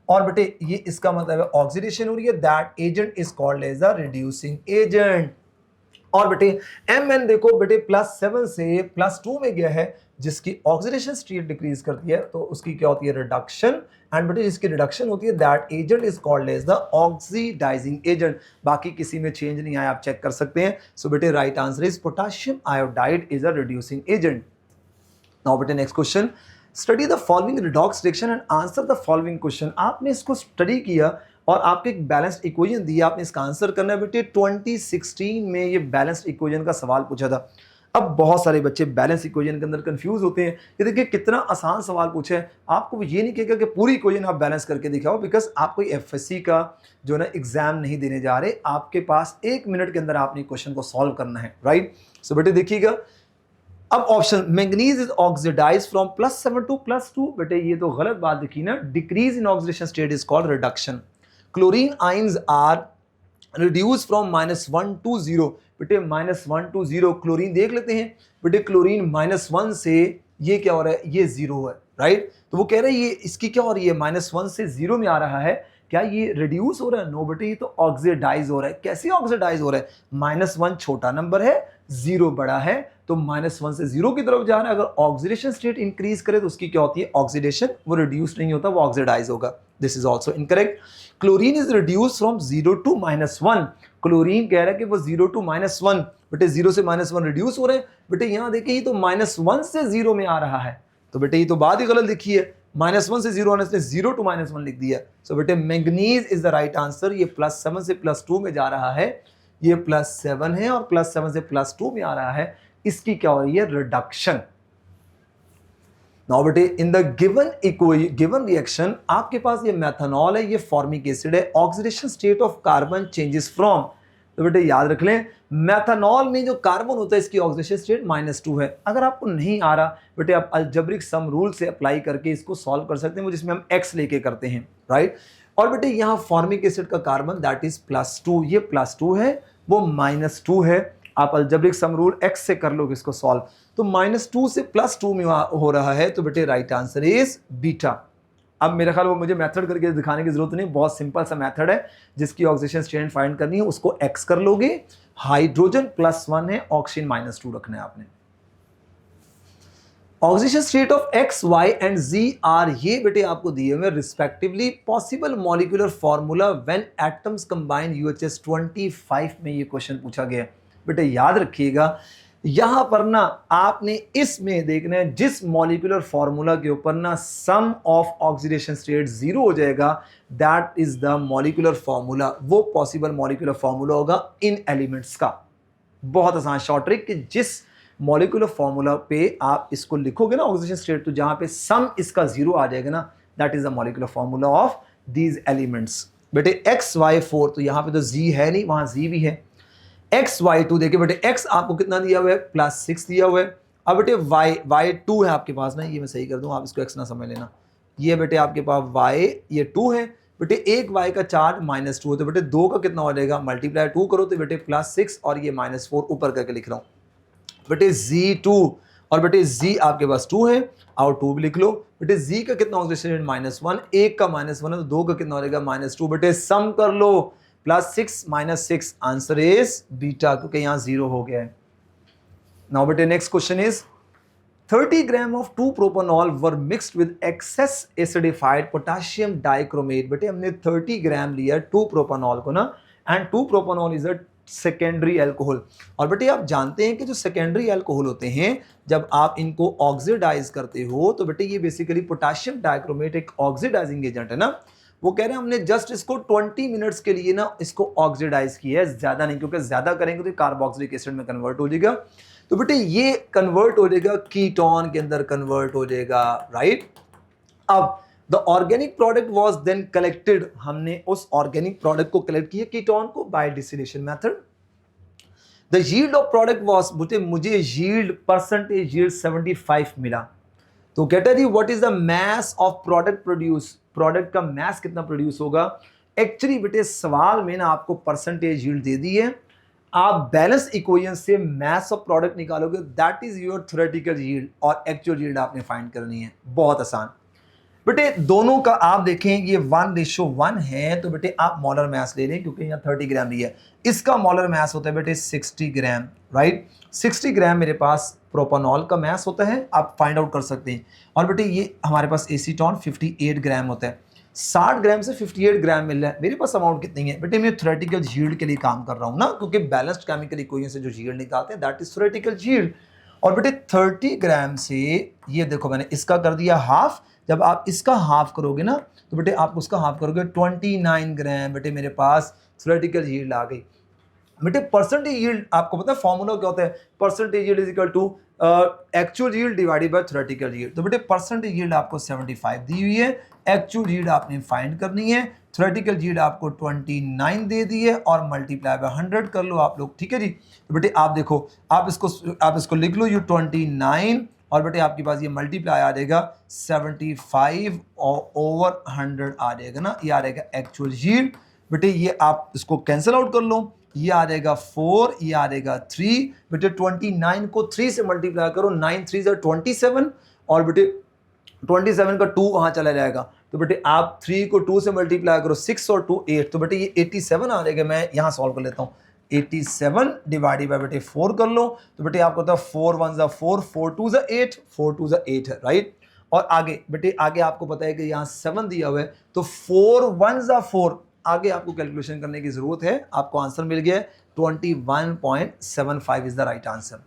और बेटे ये इसका मतलब है ऑक्सीडेशन हो रही है, that agent is called as a reducing agent. और बेटे Mn देखो बेटे +7 से +2 में गया है, जिसकी ऑक्सीडेशन स्टेट डिक्रीज करती है तो उसकी क्या होती है, रिडक्शन। एंड बेटे जिसकी रिडक्शन होती है that agent is called as the oxidizing agent. बाकी किसी में चेंज नहीं आया, आप चेक कर सकते हैं। सो बेटे right answer is potassium iodide is a reducing agent. Now बेटे next question, study the following redox reaction and answer the following question. आपने इसको स्टडी किया और आपको एक बैलेंस्ड इक्वेशन दी, आपने इसका आंसर करना है। बेटे 2016 में ये बैलेंस्ड इक्वेशन का सवाल पूछा था। अब बहुत सारे बच्चे बैलेंस इक्वेशन के अंदर कंफ्यूज होते हैं। ये देखिए कितना आसान सवाल पूछा है। आपको ये नहीं कहेगा कि पूरी इक्वेशन आप बैलेंस करके दिखाओ, बिकॉज आप कोई FSC का जो ना एग्जाम नहीं देने जा रहे। आपके पास 1 मिनट के अंदर आपने क्वेश्चन को सॉल्व करना है, राइट। सो बेटे देखिएगा, अब option manganese is oxidize from +7 to +2। बेटे ये तो गलत बात देखी ना, decrease in oxidation state is called reduction. Chlorine ions are reduce from -1 to 0। बेटे -1 टू 0 क्लोरीन देख लेते हैं। बेटे क्लोरीन -1 से ये क्या हो रहा है, ये 0 है, राइट। तो वो कह रहे हैं ये इसकी क्या हो रही है, -1 से 0 में आ रहा है, क्या ये रिड्यूस हो रहा है, नो बेटे ये तो ऑक्सीडाइज हो रहा है। कैसे ऑक्सीडाइज हो रहा है, -1 छोटा नंबर है, 0 बड़ा है, तो -1 से 0 की तरफ जा रहा है। अगर ऑक्सीडेशन स्टेट इंक्रीज करे तो उसकी क्या होती है, ऑक्सीडेशन, वो रिड्यूस नहीं होता, वो ऑक्सीडाइज होगा। This is also incorrect. Chlorine is reduce from 0 to -1। Chlorine कह रहा है कि वो 0 टू -1, बेटे 0 से -1 रिड्यूस हो रहे हैं। बेटे यहाँ देखिए ये तो -1 से 0 में आ रहा है, तो बेटे ये तो बात ही गलत लिखी है। -1 से 0 आने से 0 टू -1 लिख दिया। सो बेटे manganese is the right answer. ये +7 से +2 में जा रहा है, ये +7 है और +7 से +2 में आ रहा है, इसकी क्या हो रही है, रिडक्शन। नाउ बेटे इन द गिवन रिएक्शन आपके पास ये मेथनॉल है, ये फॉर्मिक एसिड है, oxidation state of carbon changes from. तो बेटे याद रख लें, मेथनॉल में जो कार्बन होता है इसकी ऑक्सीडेशन स्टेट -2 है। अगर आपको नहीं आ रहा बेटे, आप अलजेब्रिक सम रूल से अप्लाई करके इसको सॉल्व कर सकते हैं, वो जिसमें हम x लेके करते हैं, राइट। और बेटे यहाँ फॉर्मिक एसिड का कार्बन दैट इज +2, ये +2 है, वो -2 है। आप अलजेब्रिक सम रूल x से कर लोगे इसको सॉल्व, तो -2 से +2 में हो रहा है, तो बेटे राइट आंसर इज बीटा। अब मेरा ख्याल वो मुझे मेथड करके दिखाने की जरूरत नहीं, बहुत सिंपल सा मेथड है। जिसकी ऑक्सीडेशन स्टेट फाइंड करनी है उसको x कर लोगे, हाइड्रोजन +1 है, ऑक्सीजन -2 रखना है आपने। Oxidation state of x, y and z are, ये बेटे आपको दिए हुए respectively possible molecular formula when atoms combine UHS 25 में ये क्वेश्चन पूछा गया। बेटे याद रखिएगा, यहां पर ना आपने इसमें देखना है जिस मॉलिक्यूलर फॉर्मूला के ऊपर ना सम ऑफ ऑक्सीडेशन स्टेट 0 हो जाएगा, that is the molecular formula, वो पॉसिबल मॉलिक्यूलर फॉर्मूला होगा इन एलिमेंट्स का। बहुत आसान शॉर्ट ट्रिक कि जिस मॉलिक्यूलर फॉर्मूला पे आप इसको लिखोगे ना ऑक्सीडेशन स्टेट, तो जहां पे सम इसका 0 आ जाएगा ना, that is the molecular formula of these elements. बेटे XY4, तो यहाँ पे तो Z है नहीं, वहां Z भी है। XY2 देखिए बेटे, X आपको कितना दिया हुआ है, +6 दिया हुआ है। अब बेटे Y2 है आपके पास ना, ये मैं सही कर दूं, आप इसको X ना समझ लेना। ये बेटे आपके पास Y, ये 2 है बेटे, एक Y का चार्ज -2 है, तो बेटे 2 का कितना हो जाएगा, मल्टीप्लाई 2 करो तो बेटे +6 और ये -4 ऊपर करके लिख रहा हूँ बेटे Z2, और बेटे Z आपके पास 2 है और 2 भी लिख लो। बेटे Z का कितना ऑक्सीडेशन -1, एक का -1 है तो 2 का कितना हो जाएगा -2। बेटे सम कर लो, +6 -6, आंसर इज बीटा, क्योंकि यहाँ 0 हो गया है। नाउ बेटे next question is 30 gram of two propanol were mixed with excess acidified potassium dichromate. बेटे हमने 30 ग्राम लिया 2-प्रोपानॉल को ना, and two propanol is a secondary alcohol. और बेटे आप जानते हैं कि जो सेकेंडरी अल्कोहल होते हैं, जब आप इनको ऑक्सीडाइज करते हो तो बेटे ये बेसिकली पोटेशियम डाइक्रोमेट एक ऑक्सीडाइजिंग एजेंट है ना। वो कह रहे हैं हमने जस्ट इसको 20 मिनट्स के लिए ना इसको ऑक्सीडाइज किया है, ज्यादा नहीं, क्योंकि ज्यादा करेंगे तो कार्बोक्सिलिक एसिड में कन्वर्ट हो जाएगा। तो बेटे ये कन्वर्ट हो जाएगा कीटोन के अंदर कन्वर्ट हो जाएगा, राइट। अब the organic product was then collected, हमने उस ऑर्गेनिक प्रोडक्ट को कलेक्ट किया कीटोन को by distillation method. The yield of product was, बेटे मुझे यील्ड परसेंटेज यील्ड 75 मिला। तो कहता है जी what is the mass of product produce, product का मास कितना प्रोड्यूस होगा। एक्चुअली बेटे सवाल में ना आपको परसेंटेज यील्ड दे दी है, आप बैलेंस इक्वेशन से मास ऑफ प्रोडक्ट निकालोगे, that is your theoretical yield, और एक्चुअल यील्ड आपने फाइंड करनी है। बहुत आसान बेटे, दोनों का आप देखें ये 1:1 है, तो बेटे आप मॉलर मास ले लें, क्योंकि यहाँ 30 ग्राम लिया है, इसका मॉलर मास होता है बेटे 60 ग्राम, राइट। 60 ग्राम मेरे पास प्रोपानॉल का मास होता है, आप फाइंड आउट कर सकते हैं। और बेटे ये हमारे पास एसीटोन 58 ग्राम होता है, 60 ग्राम से 58 ग्राम मिल रहा है, मेरे पास अमाउंट कितनी है बेटे, मैं थ्योरेटिकल यील्ड के लिए काम कर रहा हूँ ना, क्योंकि बैलेंस्ड केमिकल इक्वेशन से जो यील्ड निकालते हैं दैट इज थ्योरेटिकल यील्ड। और बेटे 30 ग्राम से ये देखो मैंने इसका कर दिया हाफ, जब आप इसका हाफ करोगे ना तो बेटे आप उसका हाफ करोगे 29 ग्राम, बेटे मेरे पास थ्योरेटिकल यील्ड आ गई। बेटे परसेंटेज यील्ड आपको पता है फॉर्मूला क्या होता है, percentage yield is equal to actual yield divided by theoretical yield. तो बेटे परसेंटेज यील्ड आपको 75 दी हुई है, एक्चुअल यील्ड आपने फाइंड करनी है, थ्योरेटिकल यील्ड आपको 29 दे दी है, और मल्टीप्लाई बाय 100 कर लो आप लोग, ठीक है जी। तो बेटे आप देखो, आप इसको लिख लो, यू 29, और बेटे आपके पास ये मल्टीप्लाई आ जाएगा 75 ओवर 100 आ जाएगा ना, ये आ जाएगा एक्चुअल यील्ड। बेटे ये आप इसको कैंसिल आउट कर लो, ये आ जाएगा 4, ये आ जाएगा 3। बेटे 29 को 3 से मल्टीप्लाई करो, 9 3 जा 27, और बेटे 27 का 2 वहां चला जाएगा, तो बेटे आप 3 को 2 से मल्टीप्लाई करो, 6 और 2 8, तो बेटे ये 87 आ जाएगा। मैं यहाँ सॉल्व कर लेता हूँ, 87 डिवाइडेड बाय बेटे 4 कर लो, तो बेटे आपको होता है 4 1 जा 4, 4 2 जा 8, 4 2 जा 8 है, राइट। और आगे बेटे आगे आपको पता है कि यहाँ 7 दिया हुआ है, तो 4 1 जा 4, आगे आपको कैलकुलेशन करने की जरूरत है, आपको आंसर मिल गया है 21.75 इज द राइट आंसर।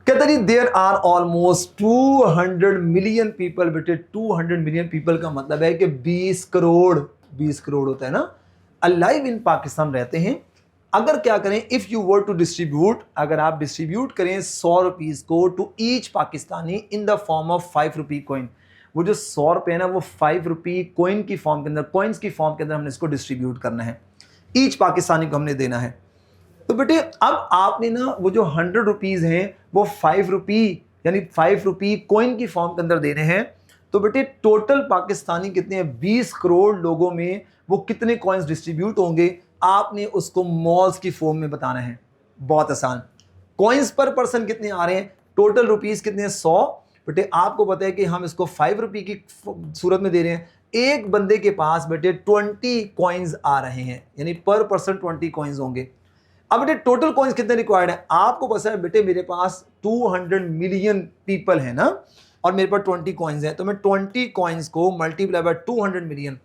कहता जी there are almost 200 million people, बेटे 200 मिलियन पीपल का मतलब है कि 20 करोड़ होता है ना, अलाइव इन पाकिस्तान रहते हैं। अगर क्या करें, if you were to distribute, अगर आप डिस्ट्रीब्यूट करें 100 रुपीज को to each Pakistani in the form of 5 rupee coin, वो जो 100 रुपये है ना, वो 5 रुपी कॉइन की फॉर्म के अंदर, कॉइन्स की फॉर्म के अंदर हमने इसको डिस्ट्रीब्यूट करना है, ईच पाकिस्तानी को हमने देना है। तो बेटे अब आपने ना वो जो 100 रुपीज हैं वो 5 रुपी यानी 5 रुपी कॉइन की फॉर्म के अंदर देने हैं। तो बेटे टोटल पाकिस्तानी कितने हैं, 20 करोड़ लोगों में वो कितने कॉइन्स डिस्ट्रीब्यूट होंगे, आपने उसको मॉल्स की फॉर्म में बताना है। बहुत आसान, कॉइन्स पर पर्सन कितने आ रहे हैं, टोटल रुपीस कितने हैं 100, बेटे आपको पता है कि हम इसको 5 रुपी की सूरत में दे रहे हैं, एक बंदे के पास बेटे 20 कॉइन्स आ रहे हैं, यानी पर पर्सन 20 कॉइन्स होंगे। अब बेटे टोटल कॉइन्स कितने रिक्वायर्ड है, आपको पता है बेटे मेरे पास 200 मिलियन पीपल है ना, और मेरे पास 20 कॉइन्स है, तो मैं 20 कॉइन्स को मल्टीप्लाई बाय 200 मिलियन,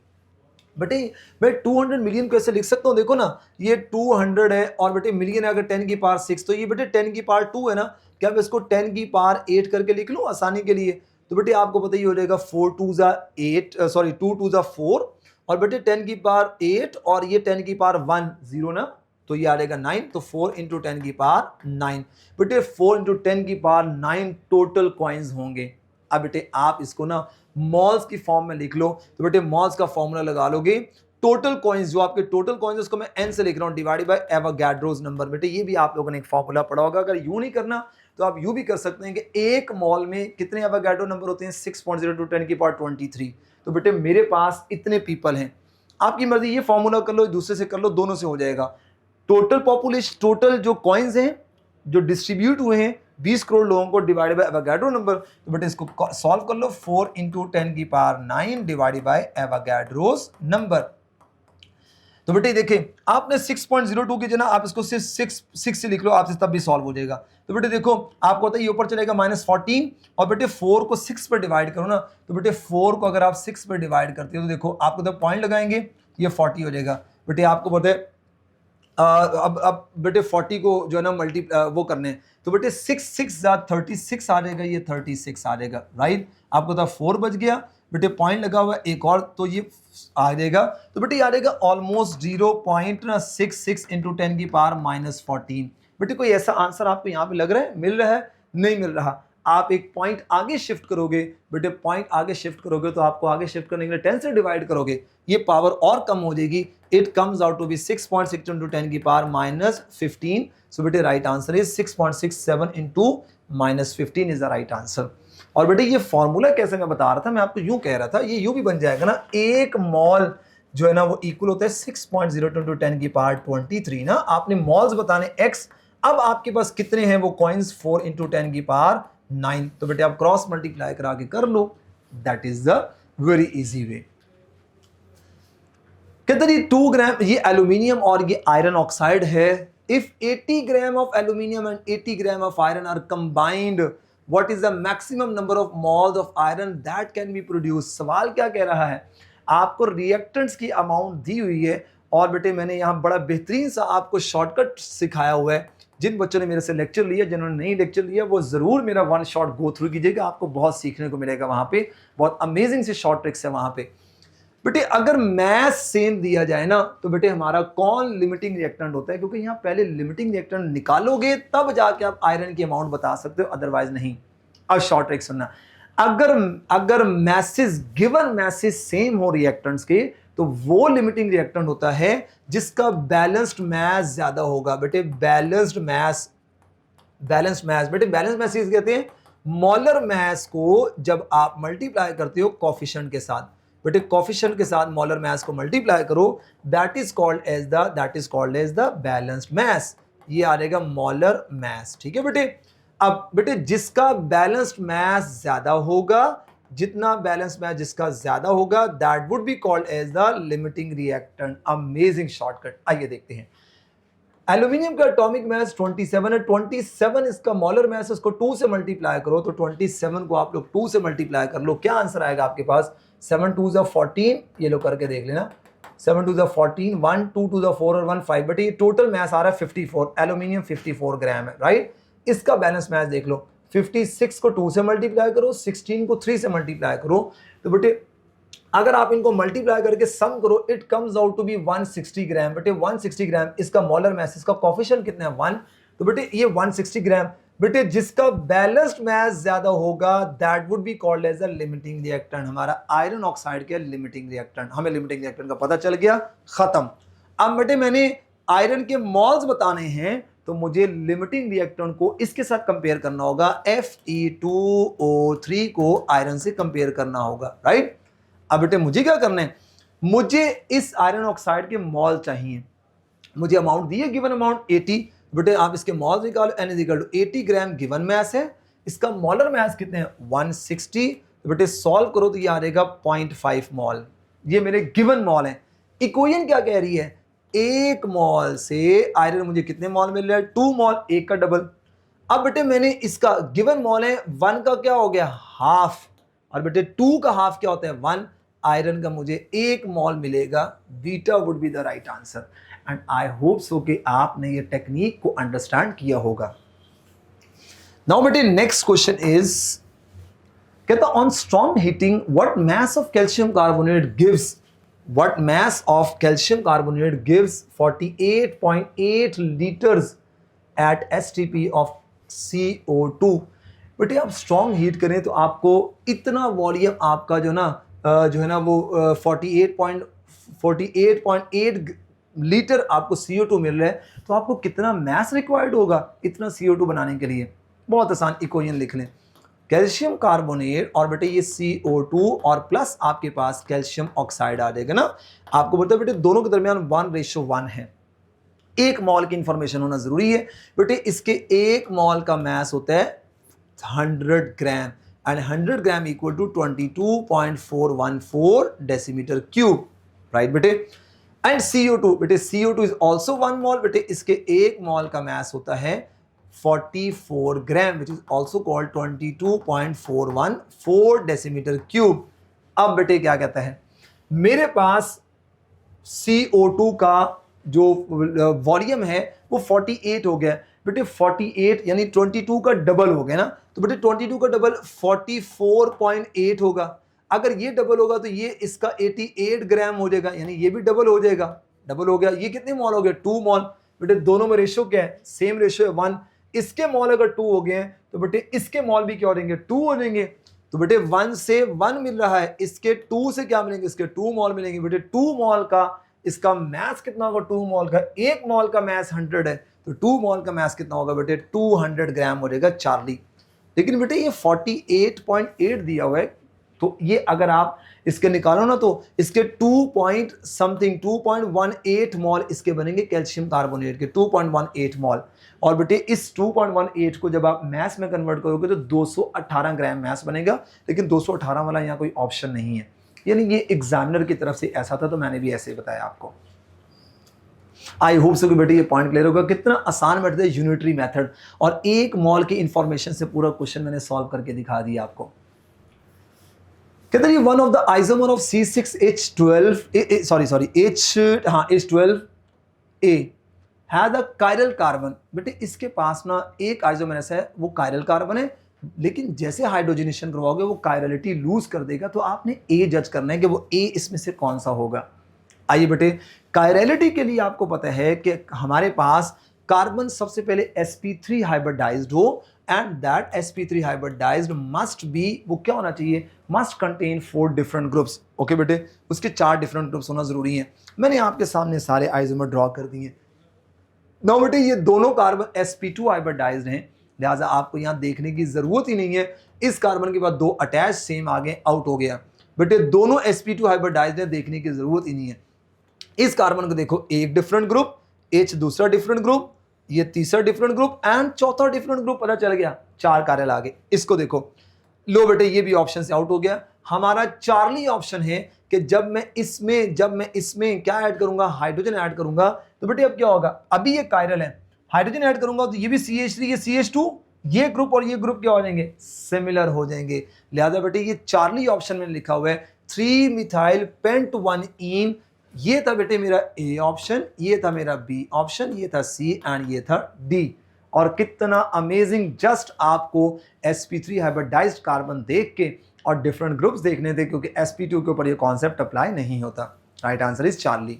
बेटे मैं 200 मिलियन को ऐसे लिख सकता हूँ, देखो ना ये 200 है और बेटे मिलियन है अगर 10 की पावर 6, तो ये बेटे 10 की पावर 2 है ना, क्या मैं इसको 10 की पावर 8 करके लिख लूँ आसानी के लिए। तो बेटे आपको पता ही हो जाएगा 4 2 जा 8, सॉरी 2 2 जा 4, और बेटे 10 की पावर 8 और ये 10 की पावर 1 0 ना, तो ये आ जाएगा 9, तो 4 इंटू 10 की पावर 9। बेटे 4 इंटू 10 की पावर 9 टोटल कॉइन्स होंगे। अब बेटे आप इसको ना मॉल्स की फॉर्म में लिख लो, तो बेटे मॉल्स का फॉर्मूला लगा लोगे, टोटल कॉइन्स, जो आपके टोटल कॉइन्स उसको मैं n से लिख रहा हूं, डिवाइडेड बाय एवोगाड्रोस नंबर। बेटे ये भी आप लोगों ने एक फॉर्मूला पढ़ा होगा, अगर यूं नहीं करना तो आप यूं भी कर सकते हैं कि एक मॉल में कितने एवोगाड्रो नंबर होते हैं, 6.02 10 की पावर 23। तो बेटे मेरे पास इतने पीपल हैं, आपकी मर्जी, ये फॉर्मूला कर लो, दूसरे से कर लो, दोनों से हो जाएगा। टोटल पॉपुलेशन, टोटल जो कॉइन्स हैं जो डिस्ट्रीब्यूट हुए हैं 20 करोड़ लोगों को, डिवाइडेड बाय एवोगाड्रो नंबर। तो बेटे इसको सॉल्व कर लो, 4 इंटू 10 की power 9 divided by Avogadro's number. तो बेटे देखिए, आपने 6.02 की जगह आप इसको सिर्फ 6 से लिख लो, आपसे तब भी सॉल्व हो जाएगा। तो बेटे देखो, आपको होता है ये ऊपर चलेगा -14, और बेटे 4 को 6 पर डिवाइड करो ना, तो बेटे 4 को अगर आप 6 पर डिवाइड करते हो तो देखो आपको तो पॉइंट लगाएंगे, ये 40 हो जाएगा। बेटे आपको पता है अब बेटे 40 को जो है ना वो करने हैं, तो बेटे 6 36 आ जाएगा, ये 36 आ जाएगा, राइट। आपको तो 4 बच गया, बेटे पॉइंट लगा हुआ एक और, तो ये आ जाएगा। तो बेटे आ जाएगा ऑलमोस्ट 0.66 इंटू 10 की पावर -14। बेटे कोई ऐसा आंसर आपको यहाँ पे लग रहा है, मिल रहा है, नहीं मिल रहा, आप एक पॉइंट आगे शिफ्ट करोगे। बेटे पॉइंट आगे शिफ्ट करोगे तो आपको आगे शिफ्ट करने के लिए 10 से डिवाइड करोगे, ये पावर और कम हो जाएगी। It comes out to be 6.6 into 10 की पावर -15। सो बेटे right answer is 6.67 into -15 is the right answer. और बेटे ये फॉर्मूला कैसे मैं बता रहा था, मैं आपको यूं कह रहा था, ये यूं भी बन जाएगा ना, एक मॉल जो है ना वो इक्वल होता है 6.02 इंटू 10 की पावर 23 ना। आपने मॉल्स बताने x, अब आपके पास कितने हैं वो कॉइन्स, 4 इंटू 10 की पावर 9। तो बेटे आप क्रॉस मल्टीप्लाई करा के कर लो, that is the very easy way. कहते हैं 2 ग्राम ये एल्यूमिनियम और ये आयरन ऑक्साइड है। If 80 gram of aluminium and 80 gram of iron are combined, what is the maximum number of moles of iron that can be produce. सवाल क्या कह रहा है, आपको रिएक्टेंट्स की अमाउंट दी हुई है, और बेटे मैंने यहाँ बड़ा बेहतरीन सा आपको शॉर्टकट सिखाया हुआ है। जिन बच्चों ने मेरे से लेक्चर लिया, जिन्होंने नहीं लेक्चर लिया, वो जरूर मेरा 1 शॉट गो थ्रू कीजिएगा, आपको बहुत सीखने को मिलेगा वहां पे, बहुत अमेजिंग से शॉर्ट ट्रिक्स है वहां पे। बेटे अगर मैथ सेम दिया जाए ना, तो बेटे हमारा कौन लिमिटिंग रिएक्टेंट होता है, क्योंकि यहाँ पहले लिमिटिंग रिएक्टेंट निकालोगे तब जाके आप आयरन की अमाउंट बता सकते हो, अदरवाइज नहीं। अब शॉर्ट ट्रिक सुनना, अगर मैसेज, गिवन मैसेज सेम हो रिएक्टेंट्स के, तो वो लिमिटिंग रिएक्टेंट होता है जिसका बैलेंस्ड मैस ज्यादा होगा। बेटे बैलेंस्ड मैस बेटे बैलेंस्ड मैस कहते हैं मॉलर मैस को जब आप मल्टीप्लाई करते हो कोफिशिएंट के साथ। बेटे कोफिशिएंट के साथ मॉलर मैस को मल्टीप्लाई करो, that is called as the balanced mass. ये आ जाएगा मॉलर मैस, ठीक है बेटे। अब बेटे जिसका बैलेंस्ड मैस ज्यादा होगा, जितना बैलेंस मैच जिसका ज्यादा होगा, that would be called as the limiting reactant. Amazing shortcut, आइए देखते हैं। एल्यूमिनियम का एटॉमिक मास 27 है, 27 इसका मॉलर मास, इसको 2 से मल्टीप्लाई करो, तो 27 को आप लोग 2 से मल्टीप्लाई कर लो, क्या आंसर आएगा आपके पास, 7 2 14, ये लो करके देख लेना, 7 2 14, 1 2 2 4 और 1 5, बट ये टोटल मास आ रहा है 54, एल्यूमिनियम 54 ग्राम है, राइट। इसका बैलेंस मास देख लो, 56 को 2 से मल्टीप्लाई करो, 16 को 3 से मल्टीप्लाई करो, तो बेटे अगर आप इनको मल्टीप्लाई करके सम करो, it comes out to be 160 gram. बेटे 160 ग्राम इसका मॉलर मास, इसका कोफिशिएंट कितना है 1, तो बेटे ये 160 ग्राम। बेटे जिसका बैलेंस्ड मास ज्यादा होगा, that would be called as a limiting reactant. हमारा आयरन ऑक्साइड के लिमिटिंग रिएक्टेंट, हमें लिमिटिंग रिएक्टेंट का पता चल गया, खत्म। अब बेटे मैंने आयरन के मॉल्स बताने हैं, तो मुझे लिमिटिंग रिएक्टेंट को इसके साथ कंपेयर करना होगा, Fe2O3 को आयरन से कंपेयर करना होगा, राइट। अब बेटे मुझे क्या करना है, मुझे इस आयरन ऑक्साइड के मॉल चाहिए, मुझे अमाउंट दी है, गिवन अमाउंट 80। बेटे आप इसके मॉल निकालो, N = 80 ग्राम गिवन मास है, इसका मॉलर मास कितने हैं 160। तो बेटे सॉल्व करो तो ये आ जाएगा 0.5 मॉल, ये मेरे गिवन मॉल है। इक्वेशन क्या कह रही है, एक मॉल से आयरन मुझे कितने मॉल मिल रहा है, 2 मॉल, एक का डबल। अब बेटे मैंने इसका गिवन मॉल है 1 का क्या हो गया हाफ, और बेटे 2 का हाफ क्या होता है 1, आयरन का मुझे 1 मॉल मिलेगा, beta would be the right answer. And I hope so कि आपने ये टेक्निक को अंडरस्टैंड किया होगा। नाउ बेटे नेक्स्ट क्वेश्चन इज, कहता on strong heating what mass of calcium carbonate gives what mass of calcium carbonate gives 48.8 liters at STP of CO2। बेटे आप स्ट्रॉन्ग हीट करें तो आपको इतना वॉल्यूम आपका जो है ना वो 48.8 लीटर आपको CO2 मिल रहा है, तो आपको कितना मैस रिक्वायर्ड होगा इतना CO2 बनाने के लिए। बहुत आसान इक्वेशन लिख लें, कैल्शियम कार्बोनेट और बेटे ये CO2 और प्लस आपके पास कैल्शियम ऑक्साइड आ जाएगा ना। आपको बोलते हैं बेटे दोनों के दरमियान 1:1 है। एक मॉल की इंफॉर्मेशन होना जरूरी है बेटे। इसके एक मॉल का मास होता है 100 gram and 100 gram equal to 22.414 decimetre cube, right बेटे। एंड CO2 बेटे, CO2 इज ऑल्सो 1 मॉल बेटे। इसके एक मॉल का मास होता है 44 gram which is also called 22.414 decimetre cube. अब बेटे क्या कहता है, मेरे पास CO2 का जो वॉल्यूम है वो 48 हो गया बेटे। 48 यानी 22 का डबल हो गया ना, तो बेटे 22 का डबल 44.8 होगा। अगर ये डबल होगा तो ये इसका 88 ग्राम हो जाएगा, यानी ये भी डबल हो जाएगा। डबल हो गया, ये कितने मॉल हो गए 2 मॉल। बेटे दोनों में रेशियो क्या है, सेम रेशियो है 1। इसके मॉल अगर 2 हो गए हैं तो बेटे इसके मॉल भी क्या हो जाएंगे 2 हो जाएंगे। तो बेटे 1 से 1 मिल रहा है, इसके 2 से क्या मिलेंगे, इसके 2 मॉल मिलेंगे। बेटे 2 मॉल का इसका मास कितना होगा, 2 मॉल का, एक मॉल का मास 100 है तो 2 मॉल का मास कितना होगा बेटे 200 ग्राम हो जाएगा चार्ली। लेकिन बेटे ये 48.8 दिया हुआ है, तो ये अगर आप इसके निकालो ना तो इसके 2.18 मॉल इसके बनेंगे कैल्शियम कार्बोनेट के 2.18 मॉल। और बेटे इस 2.18 को जब आप मैस में कन्वर्ट करोगे तो 218 ग्राम मैस बनेगा। लेकिन 218 वाला यहाँ कोई ऑप्शन नहीं है, यानी ये एग्जामिनर की तरफ से ऐसा था तो मैंने भी ऐसे ही बताया आपको। आई होप सो कि बेटे ये पॉइंट क्लियर होगा। कितना आसान मेथड है यूनिटरी मेथड, और एक मॉल की इंफॉर्मेशन से पूरा क्वेश्चन मैंने सॉल्व करके दिखा दिया आपको। कहते हैं one of the isomer of H12A has a chiral carbon. बेटे इसके पास ना एक आइसोमर ऐसा है वो कायरल कार्बन है, लेकिन जैसे हाइड्रोजनेशन करवाओगे वो कायरलिटी लूज कर देगा। तो आपने ए जज करना है कि वो ए इसमें से कौन सा होगा। आइए बेटे, कायरलिटी के लिए आपको पता है कि हमारे पास कार्बन सबसे पहले sp3 हाइब्रिडाइज्ड हो, and that sp3 hybridized must be, वो क्या होना चाहिए, must contain 4 different groups. Okay बेटे, उसके 4 डिफरेंट ग्रुप्स होना जरूरी है। मैंने आपके सामने सारे आइसोमर ड्रॉ कर दिए। नाउ बेटे ये दोनों कार्बन sp2 हाइब्रिडाइज्ड हैं, लिहाजा आपको यहां देखने की जरूरत ही नहीं है। इस कार्बन के बाद 2 अटैच सेम आगे आउट हो गया। बेटे दोनों sp2 हाइब्रिडाइज्ड है, देखने की जरूरत ही नहीं है। इस कार्बन को देखो, एक डिफरेंट ग्रुप, H दूसरा डिफरेंट ग्रुप, ये तीसरा डिफरेंट ग्रुप एंड चौथा डिफरेंट ग्रुप, पता चल गया 4 कार्बन आगे। इसको देखो, लो बेटे ये भी ऑप्शन से आउट हो गया। हमारा चार्ली ऑप्शन है कि जब मैं इसमें क्या ऐड करूंगा, हाइड्रोजन ऐड करूंगा, तो बेटे अब क्या होगा, अभी ये कायरल है, हाइड्रोजन ऐड करूंगा तो ये भी CH3 ये CH2, ये ग्रुप और ये ग्रुप क्या हो जाएंगे, सिमिलर हो जाएंगे। लिहाजा बेटे ये चार्ली ऑप्शन में लिखा हुआ है 3 मिथाइल पेंट 1 ये था बेटे मेरा ए ऑप्शन, ये था मेरा बी ऑप्शन, ये था सी एंड ये था डी। और कितना अमेजिंग, जस्ट आपको sp3 हाइब्रिडाइज्ड कार्बन देख के और डिफरेंट ग्रुप्स देखने थे, क्योंकि sp2 के ऊपर ये कॉन्सेप्ट अप्लाई नहीं होता। Right answer is Charlie.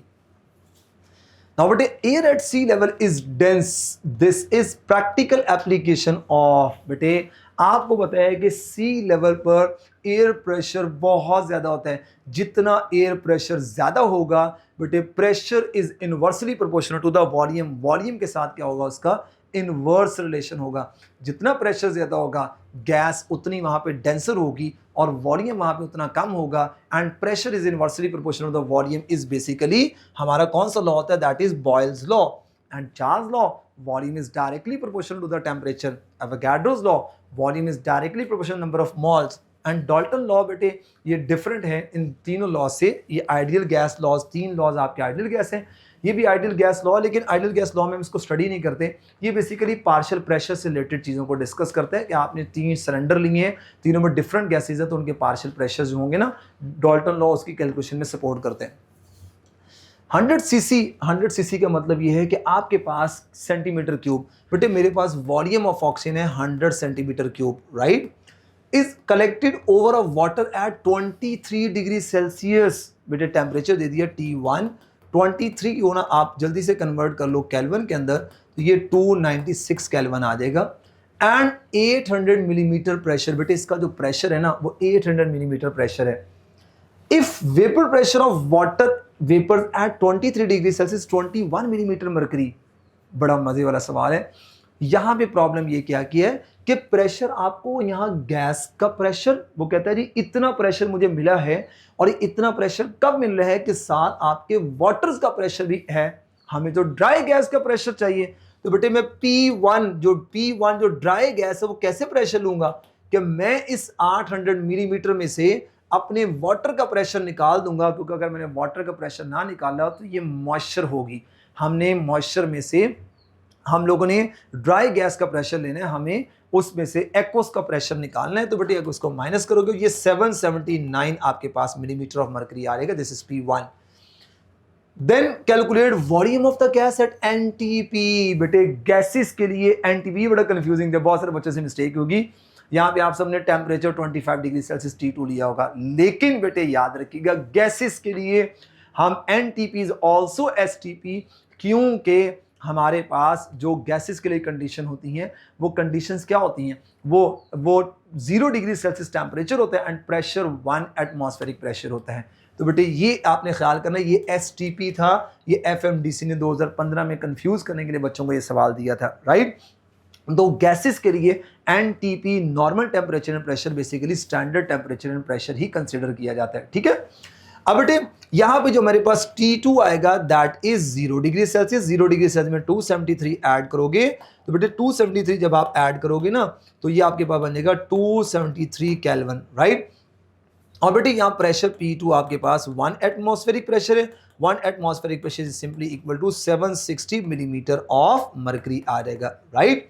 Now बेटे air at sea level is dense, this is practical application of. बेटे आपको पता है कि सी लेवल पर एयर प्रेशर बहुत ज्यादा होता है। जितना एयर प्रेशर ज्यादा होगा बेटे, pressure is inversely proportional to the volume. Volume के साथ क्या होगा, उसका इनवर्स रिलेशन होगा। जितना प्रेशर ज्यादा होगा गैस उतनी वहां पे डेंसर होगी और वॉल्यूम वहां पे उतना कम होगा। And pressure is inversely proportional to the volume is basically हमारा कौन सा लॉ होता है, that is Boyle's law. And Charles law, volume is directly proportional to the temperature. Avogadro's law, volume is directly proportional number of moles. And Dalton law बेटे ये different है इन तीनों लॉ से। ये आइडियल गैस लॉज, 3 लॉज आपके ideal gas हैं, ये भी आइडियल गैस लॉ, लेकिन आइडियल गैस लॉ में हम इसको स्टडी नहीं करते। ये बेसिकली पार्शियल प्रेशर से रिलेटेड चीज़ों को डिस्कस करते हैं कि आपने 3 सिलेंडर लिए हैं, तीनों में डिफरेंट गैसेज है, तो उनके पार्शियल प्रेशर जो होंगे ना, डाल्टन लॉ उसकी कैलकुलेशन में सपोर्ट करते हैं। 100 सीसी का मतलब ये है कि आपके पास सेंटीमीटर क्यूब। बेटे मेरे पास वॉल्यूम ऑफ ऑक्सीजन है 100 centimetre cube, right. Is collected over a water at 23 degree Celsius. बेटे टेम्परेचर दे दिया T1, 23 होना आप जल्दी से कन्वर्ट कर लो केल्विन के अंदर, तो ये 296 केल्विन आ जाएगा। एंड 800 मिलीमीटर प्रेशर, बेटे इसका जो प्रेशर है ना वो 800 मिलीमीटर प्रेशर है। If vapour pressure of water vapour eight 23 degree Celsius 21 millimetre mercury. बड़ा मजे वाला सवाल है। यहां पे प्रॉब्लम ये क्या की है कि प्रेशर आपको यहां गैस का प्रेशर, वो कहता है जी इतना प्रेशर मुझे मिला है, और इतना प्रेशर कब मिल रहा है कि साथ आपके वाटर्स का प्रेशर भी है। हमें तो ड्राई गैस का प्रेशर चाहिए, तो बेटे मैं P1 जो ड्राई गैस है वो कैसे प्रेशर लूंगा कि मैं इस 800 मिलीमीटर में से अपने वाटर का प्रेशर निकाल दूंगा, क्योंकि अगर मैंने वाटर का प्रेशर ना निकाला तो ये मॉइस्चर होगी। हमने मॉइस्चर में से हम लोगों ने ड्राई गैस का प्रेशर लेना है, हमें उसमें से एक्वस का प्रेशर निकालना है। तो बेटे एक्वस को माइनस करोगे, ये 779 आपके पास मिलीमीटर ऑफ मरकरी आ रहेगा। This is P1। Then calculate volume of the gas at NTP. बेटे गैसेस के लिए एनटीपी बड़ा कंफ्यूजिंग है, बहुत सारे बच्चों से मिस्टेक होगी। यहां पे आप सबने टेम्परेचर 25 डिग्री सेल्सियस T2 लिया होगा, लेकिन बेटे याद रखिएगा गैसेस के लिए हम एनटीपी इज ऑल्सो एसटीपी, क्योंकि हमारे पास जो गैसेस के लिए कंडीशन होती हैं वो कंडीशंस क्या होती हैं, वो 0 डिग्री सेल्सियस टेम्परेचर होता है एंड प्रेशर 1 एटमॉस्फेरिक प्रेशर होता है। तो बेटे ये आपने ख्याल करना, ये एसटीपी था, ये एफएमडीसी ने 2015 में कंफ्यूज करने के लिए बच्चों को ये सवाल दिया था, राइट। तो गैसेस के लिए NTP normal temperature and pressure, basically standard temperature and pressure he consider किया जाता है, ठीक है। अब बेटे यहां पे जो हमारे पास T2 आएगा that is 0 degree Celsius. 0 degree Celsius में 273 ऐड करोगे, तो बेटे 273 जब आप ऐड करोगे ना तो ये आपके पास बन जाएगा 273 केल्विन, राइट। और बेटे यहाँ प्रेशर P2 आपके पास 1 एटमॉस्फेरिक प्रेशर है। 1 atmospheric pressure is simply equal to 760 millimetre of mercury आ जाएगा, राइट।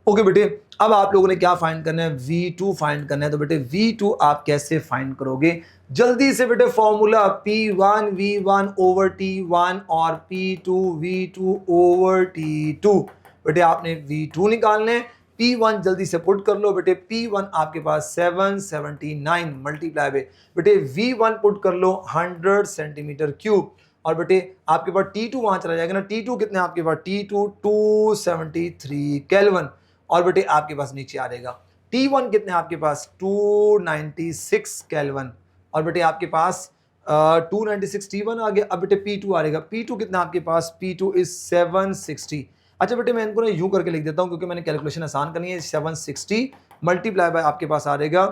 ओके बेटे, अब आप लोगों ने क्या फाइंड करना है, V2 फाइंड करना है। तो बेटे V2 आप कैसे फाइंड करोगे, जल्दी से बेटे formula P1 V1 over T1 और P2 V2 ओवर T2। बेटे आपने V2 निकालने हैं, P1 जल्दी से पुट कर लो। बेटे P1 आपके पास 779 मल्टीप्लाई पे बेटे V1 पुट कर लो 100 सेंटीमीटर क्यूब, और बेटे आपके पास T2 वहां चला जाएगा ना। T2 कितने आपके पास, T2 273 केल्विन, और बेटे आपके पास नीचे आ जाएगा T1 कितने आपके पास 296 केल्विन, और बेटे आपके पास 296 T1 आ गया। अब बेटे P2 आ रहेगा, P2 कितना आपके पास, P2 इज 760। अच्छा बेटे मैं इनको ना यूं करके लिख देता हूं क्योंकि मैंने कैलकुलेशन आसान करनी है। 760 मल्टीप्लाई बाय आपके पास आ रहेगा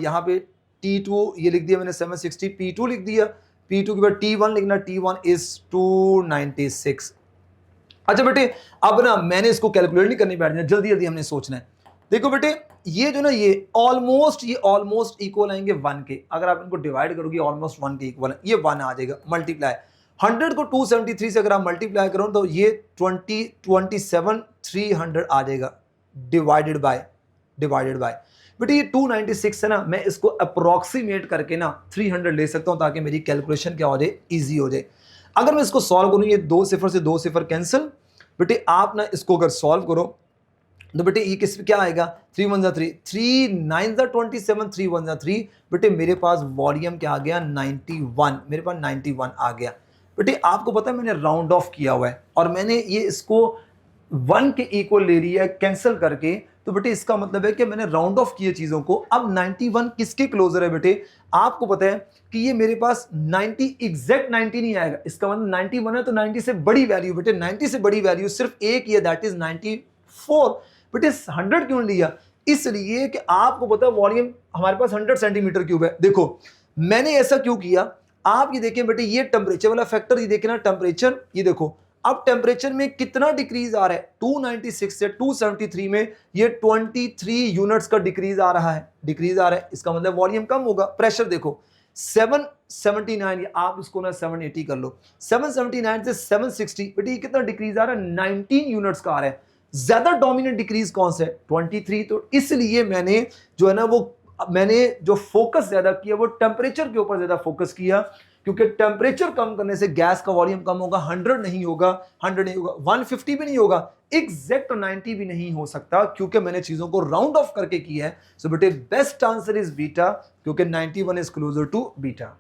यहाँ पे T2 ये लिख दिया मैंने 760, P2 लिख दिया, P2 के बाद T1 लिखना, T1 इज 296। अच्छा बेटे अब ना मैंने इसको कैलकुलेट नहीं करनी बैठना, जल्दी जल्दी हमने सोचना है। देखो बेटे ये जो ना ये ऑलमोस्ट इक्वल आएंगे 1 के, अगर आप इनको डिवाइड करोगे ऑलमोस्ट 1 के इक्वल है, ये 1 आ जाएगा। मल्टीप्लाई 100 को 273 से अगर आप मल्टीप्लाई करो तो ये 27 300 आ जाएगा, डिवाइडेड बाय बेटे ये 296 है ना, मैं इसको अप्रोक्सीमेट करके ना 300 ले सकता हूं ताकि मेरी कैलकुलेशन क्या हो जाए, ईजी हो जाए। अगर मैं इसको सॉल्व करूं, ये 2 सिफर से 2 सिफर कैंसिल, बेटे आप ना इसको अगर सॉल्व करो तो बेटे ये किस क्या आएगा, 3 1 3 3 9 27 3 1 3। बेटे मेरे पास वॉल्यूम क्या आ गया 91, मेरे पास 91 आ गया। बेटे आपको पता है मैंने राउंड ऑफ किया हुआ है और मैंने ये इसको 1 के इक्वल ले लिया है कैंसिल करके, तो बेटे इसका मतलब है कि मैंने राउंड ऑफ किए चीजों को। अब 91 किसके क्लोजर है बेटे, आपको पता है कि ये मेरे पास 90 एग्जैक्ट 90 नहीं आएगा, इसका मतलब 91 है तो 90 से बड़ी वैल्यू, बेटे 90 से बड़ी वैल्यू सिर्फ एक ही है, दैट इज 94। बेटे 100 क्यों लिया, इसलिए कि आपको पता है वॉल्यूम हमारे पास 100 सेंटीमीटर क्यूब है। देखो मैंने ऐसा क्यों किया, आप ये देखें बेटे ये टेम्परेचर वाला फैक्टर, ये देखें ना टेम्परेचर, ये देखो अब टेम्परेचर में कितना डिक्रीज आ रहा है, 296 से 273 में ये 23 यूनिट्स का डिक्रीज आ रहा है, इसका मतलब वॉल्यूम कम होगा। प्रेशर देखो 779, आप इसको ना 780 कर लो, 779 से 760, बेटे ये कितना डिक्रीज आ रहा है, 19 यूनिट्स का आ रहा है। ज्यादा डोमिनेंट डिक्रीज कौन सा है, 23। तो इसलिए मैंने जो है ना वो मैंने जो फोकस ज्यादा किया वो टेम्परेचर के ऊपर ज्यादा फोकस किया, क्योंकि टेम्परेचर कम करने से गैस का वॉल्यूम कम होगा, 100 नहीं होगा, 150 भी नहीं होगा, एग्जैक्ट 90 भी नहीं हो सकता क्योंकि मैंने चीजों को राउंड ऑफ करके किया है. सो बेटे बेस्ट आंसर इज बीटा क्योंकि 91 is closer to beta.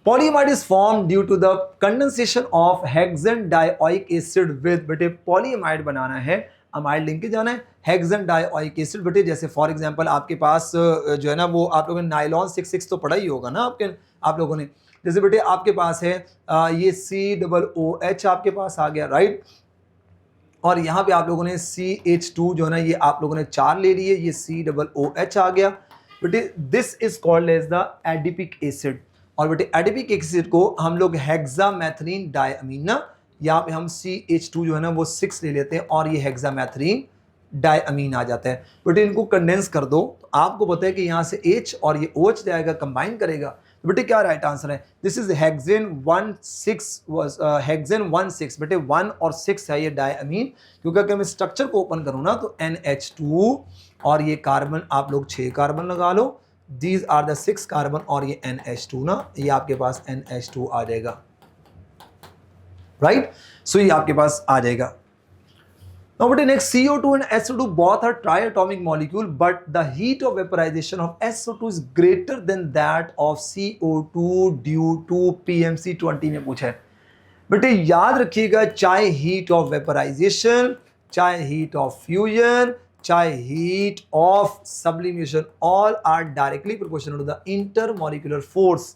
Polyamide is formed due to the condensation of hexane dioic acid with बेटे polyamide बनाना है, अमाइड लिंक के जाना है, हेक्सेन डाइओइक एसिड. बेटे जैसे फॉर एग्जांपल आपके पास जो है ना वो आप लोगों ने नाइलॉन 6 तो पढ़ा ही होगा ना आप लोगों ने. जैसे बेटे आपके पास है ये COOH आपके पास आ गया, राइट. और यहाँ पे आप लोगों ने CH2 जो है ना ये आप लोगों ने 4 ले लिए, ये COOH आ गया. बेटे this is called as the adipic acid. और बेटे एडिपिक एसिड को हम लोग हेक्सामेथ्रीन डायअमीन ना, यहाँ पे हम CH2 जो है ना वो 6 ले लेते हैं और ये हेक्सामेथ्रीन डायअमीन आ जाता है. बेटे इनको कंडेंस कर दो तो आपको पता है कि यहाँ से H और ये OH जाएगा, कंबाइन करेगा. तो बेटे क्या राइट आंसर है? This is hexane 1,6. बेटे 1 और 6 है ये डायअमीन, क्योंकि अगर मैं स्ट्रक्चर को ओपन करूँ ना तो NH2 और ये कार्बन आप लोग 6 कार्बन लगा लो. These are the 6 कार्बन और ये NH2 ना, ये आपके पास NH2 आ जाएगा, राइट. सो ये आपके पास आ जाएगा. Now but next CO2 and SO2 both are triatomic molecule, but the heat of vaporization of SO2 is greater than that of CO2 due to PMC 20 में पूछा है. बेटे याद रखिएगा, चाहे हीट ऑफ वेपराइजेशन, चाहे हीट ऑफ फ्यूजन, चाहे heat of sublimation, all are directly proportional to the intermolecular force.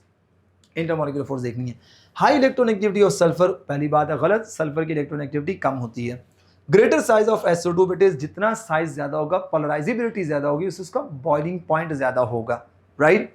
Intermolecular force देखनी है. हाई इलेक्ट्रॉनिक ऑफ सल्फर, पहली बात है गलत, सल्फर की इलेक्ट्रॉनिक कम होती है. ग्रेटर साइज ऑफ SO2, बेटे जितना साइज ज्यादा होगा, पोलराइजेबिलिटी ज्यादा होगी, उसका बॉइलिंग पॉइंट ज्यादा होगा, राइट.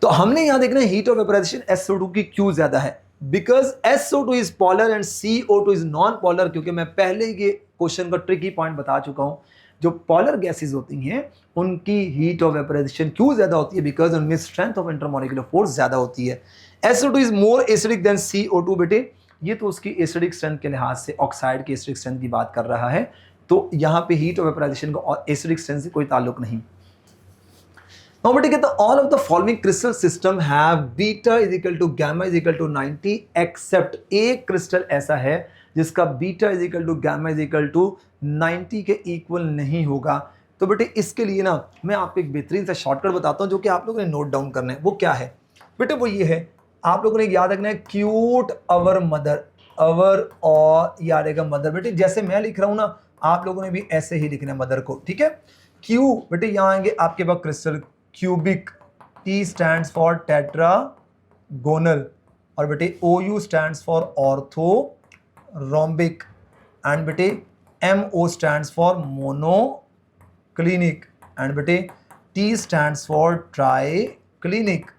तो हमने यहां देखना है हीट ऑफ वेपराइजेशन SO2 की क्यों ज्यादा है. Because SO2 is polar and CO2 is non polar. क्योंकि मैं पहले ये क्वेश्चन का ट्रिकी पॉइंट बता चुका हूं, जो पोलर गैसेस होती हैं उनकी हीट ऑफ वेपराइजेशन क्यों ज्यादा होती है, बिकॉज उनमें स्ट्रेंथ ऑफ इंटरमॉलिक्यूलर फोर्स ज्यादा होती है. SO2 is more acidic then CO2. बेटे ये तो उसकी एसिडिक स्ट्रेंथ के लिहाज से, ऑक्साइड की एसिडिक स्ट्रेंथ की बात कर रहा है, तो यहाँ पे हीट ऑफ वेपराइजेशन का और एसिडिक स्ट्रेंथ से कोई ताल्लुक नहीं. Now बेटे कहता है all of the following crystal system have beta is equal to gamma is equal to 90 except एक क्रिस्टल ऐसा है जिसका beta is equal to gamma is equal to 90 के इक्वल नहीं होगा. तो बेटे इसके लिए ना मैं आपको एक बेहतरीन सा शॉर्टकट बताता हूँ जो कि आप लोगों ने नोट डाउन करना है. वो क्या है बेटे? वो ये है, आप लोगों ने याद रखना है क्यूट अवर मदर, अवर और याद रहेगा मदर. बेटे जैसे मैं लिख रहा हूँ ना, आप लोगों ने भी ऐसे ही लिखना है मदर को, ठीक है. क्यू बेटे यहाँ आएंगे आपके पास crystal cubic, T stands for tetragonal, और बेटे OU stands for orthorhombic, and बेटे MO stands for monoclinic, and बेटे T स्टैंड्स फॉर ट्राइक्लिनिक,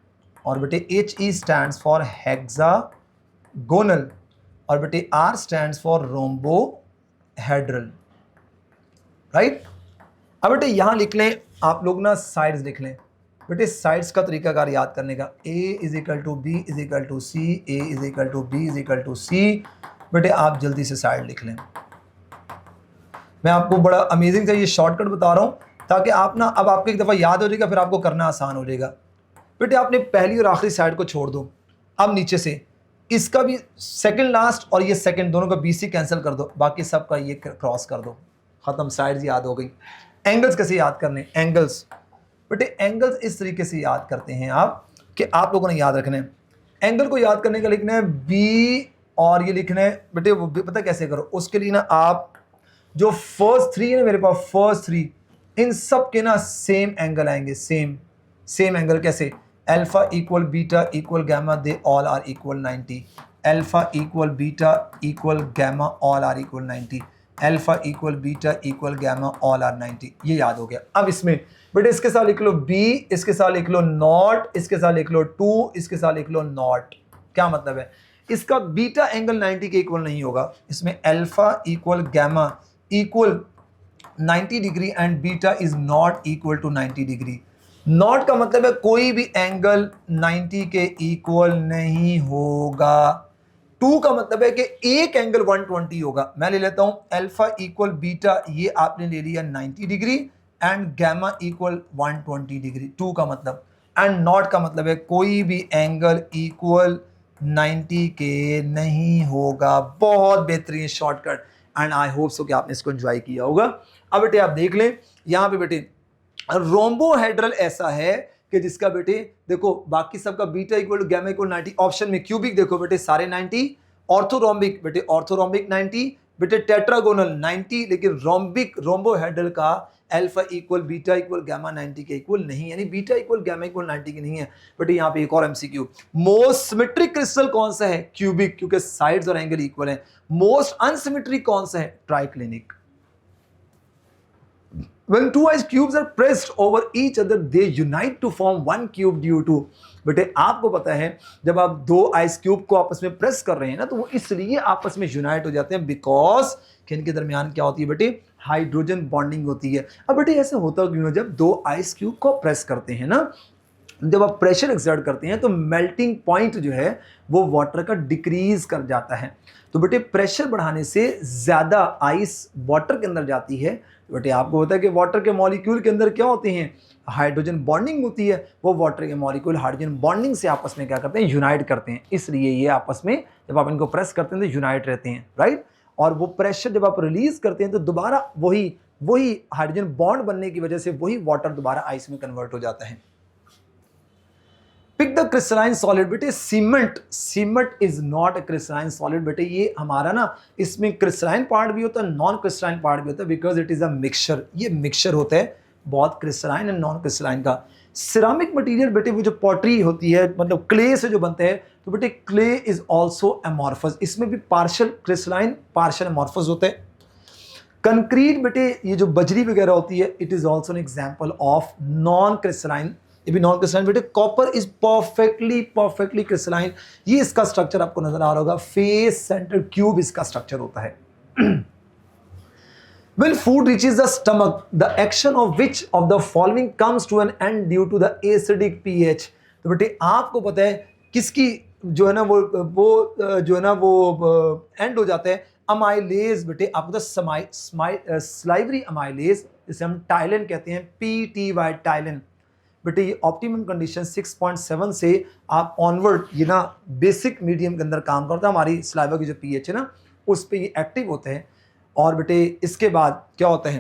और बेटे HE स्टैंड्स फॉर हेक्सागोनल, और बेटे R stands for rhombohedral, right. अब बेटे यहां लिख लें आप लोग ना, साइड्स लिख लें. बेटे साइड्स का तरीकाकार याद करने का, A is equal to B is equal to C, A is equal to B is equal to C. बेटे आप जल्दी से साइड लिख लें. मैं आपको बड़ा अमेजिंग से ये शॉर्टकट बता रहा हूं ताकि आप ना, अब आपको एक दफ़ा याद हो जाएगा, फिर आपको करना आसान हो जाएगा. बेटे आपने पहली और आखिरी साइड को छोड़ दो. अब नीचे से इसका भी सेकंड लास्ट और ये सेकंड दोनों का BC कैंसिल कर दो, बाकी सब का ये क्रॉस कर दो, खत्म, साइड्स याद हो गई. एंगल्स कैसे याद करने? एंगल्स बेटे एंगल्स इस तरीके से याद करते हैं आप कि आप लोगों ने याद रखना है. एंगल को याद करने का लिखना है B और ये लिखना है बेटे, वो पता कैसे करो, उसके लिए ना आप जो फर्स्ट 3 है ना मेरे पास, फर्स्ट 3 इन सब के ना सेम एंगल आएंगे, सेम एंगल. कैसे? Alpha equal beta equal gamma, they all are equal 90. Alpha equal beta equal gamma, all are equal 90. Alpha equal beta equal gamma, all are 90. ये याद हो गया. अब इसमें बेटे इसके साथ लिख लो B, इसके साथ लिख लो नॉट, इसके साथ लिख लो 2, इसके साथ लिख लो नॉट. क्या मतलब है? इसका बीटा एंगल 90 के इक्वल नहीं होगा. इसमें alpha equal gamma equal 90 degree and beta is not equal to 90 degree. Not का मतलब है कोई भी एंगल 90 के इक्वल नहीं होगा. 2 का मतलब है कि एक एंगल 120 होगा. मैं ले लेता हूं अल्फा इक्वल बीटा, ये आपने ले लिया 90 degree and gamma equal 120 degree. 2 का मतलब. एंड नॉट का मतलब है कोई भी एंगल इक्वल 90 के नहीं होगा। बहुत बेहतरीन shortcut, and I hope so कि आपने इसको एंजॉय किया होगा। अब बेटे आप देख लें यहाँ पे बेटे रोम्बोहेड्रल ऐसा है कि जिसका बेटे देखो बाकी सबका beta equal gamma equal 90, option में क्यूबिक देखो बेटे सारे 90, ऑर्थोरोम्बिक बेटे ऑर्थोरोम्बिक 90, बेटे टेट्रागोनल 90, लेकिन रोम्बिक रोम्बोहेड्रल का alpha equal beta equal gamma 90 के इक्वल नहीं, यानी बीटा इक्वल गामा इक्वल 90 की नहीं है। बट यहाँ पे एक और एमसीक्यू, मोस्ट सिमेट्रिक क्रिस्टल कौन सा है? क्यूबिक, क्योंकि साइड्स और एंगल इक्वल है। मोस्ट अनसिमेट्रिक कौन सा है? Triclinic. When two ice cubes are pressed over each other, they unite to form one cube due to, बेटे आपको पता है जब आप दो आइस क्यूब को आपस में प्रेस कर रहे हैं ना तो वो इसलिए आपस में यूनाइट हो जाते हैं बिकॉज कि इनके दरमियान क्या होती है बेटे? हाइड्रोजन बॉन्डिंग होती है। अब बेटे ऐसे होता क्यों है? जब दो आइस क्यूब को प्रेस करते हैं ना, जब आप प्रेशर एक्सर्ट करते हैं तो मेल्टिंग पॉइंट जो है वो वाटर का डिक्रीज कर जाता है। तो बेटे प्रेशर बढ़ाने से ज़्यादा आइस वाटर के अंदर जाती है। तो बेटे आपको पता है कि वाटर के मॉलिक्यूल के अंदर क्या होते हैं? हाइड्रोजन बॉन्डिंग होती है। वो वाटर के मॉलिक्यूल हाइड्रोजन बॉन्डिंग से आपस में क्या करते हैं? यूनाइट करते हैं। इसलिए ये आपस में जब आप इनको प्रेस करते हैं तो यूनाइट रहते हैं, राइट। और वो प्रेशर जब आप रिलीज करते हैं तो दोबारा वही हाइड्रोजन बॉन्ड बनने की वजह से वही वाटर दोबारा आइस में कन्वर्ट हो जाता है। पिक द क्रिस्टलाइन सॉलिड, बेटे cement is not a crystalline solid. बेटे ये हमारा ना इसमें क्रिस्टलाइन पार्ट भी होता है, नॉन क्रिस्टलाइन पार्ट भी होता है, because it is a mixture. ये मिक्सचर होता है बहुत क्रिस्टलाइन एंड नॉन क्रिस्टलाइन का। सिरामिक मटेरियल बेटे वो जो पॉटरी होती है मतलब क्ले से जो बनते हैं, तो बेटे क्ले इज ऑल्सो एमॉर्फस। इसमें भी पार्शियल क्रिस्टलाइन पार्शियल एमॉर्फस होते हैं। कंक्रीट बेटे ये जो बजरी वगैरह होती है, it is also an example of non crystalline. ये भी नॉन क्रिस्टलाइन बेटे। Copper is perfectly crystalline. ये इसका स्ट्रक्चर आपको नजर आ रहा होगा, फेस सेंटर क्यूब इसका स्ट्रक्चर होता है। When food reaches the stomach, the action of which of the following comes to an end due to the acidic pH? तो बेटे आपको पता है किसकी जो है ना वो जो है ना वो एंड हो जाता है? अमाइलेज बेटे। आपको तो स्लाइवरी अमाइलेज, जिसे हम टाइलिन कहते हैं, PTY टाइलिन। बेटे ये ऑप्टिमम कंडीशन 6.7 से आप ऑनवर्ड ये ना बेसिक मीडियम के अंदर काम करता है। हमारी स्लाइवा की जो पीएच है ना उस पे ये एक्टिव होते हैं। और बेटे इसके बाद क्या होता है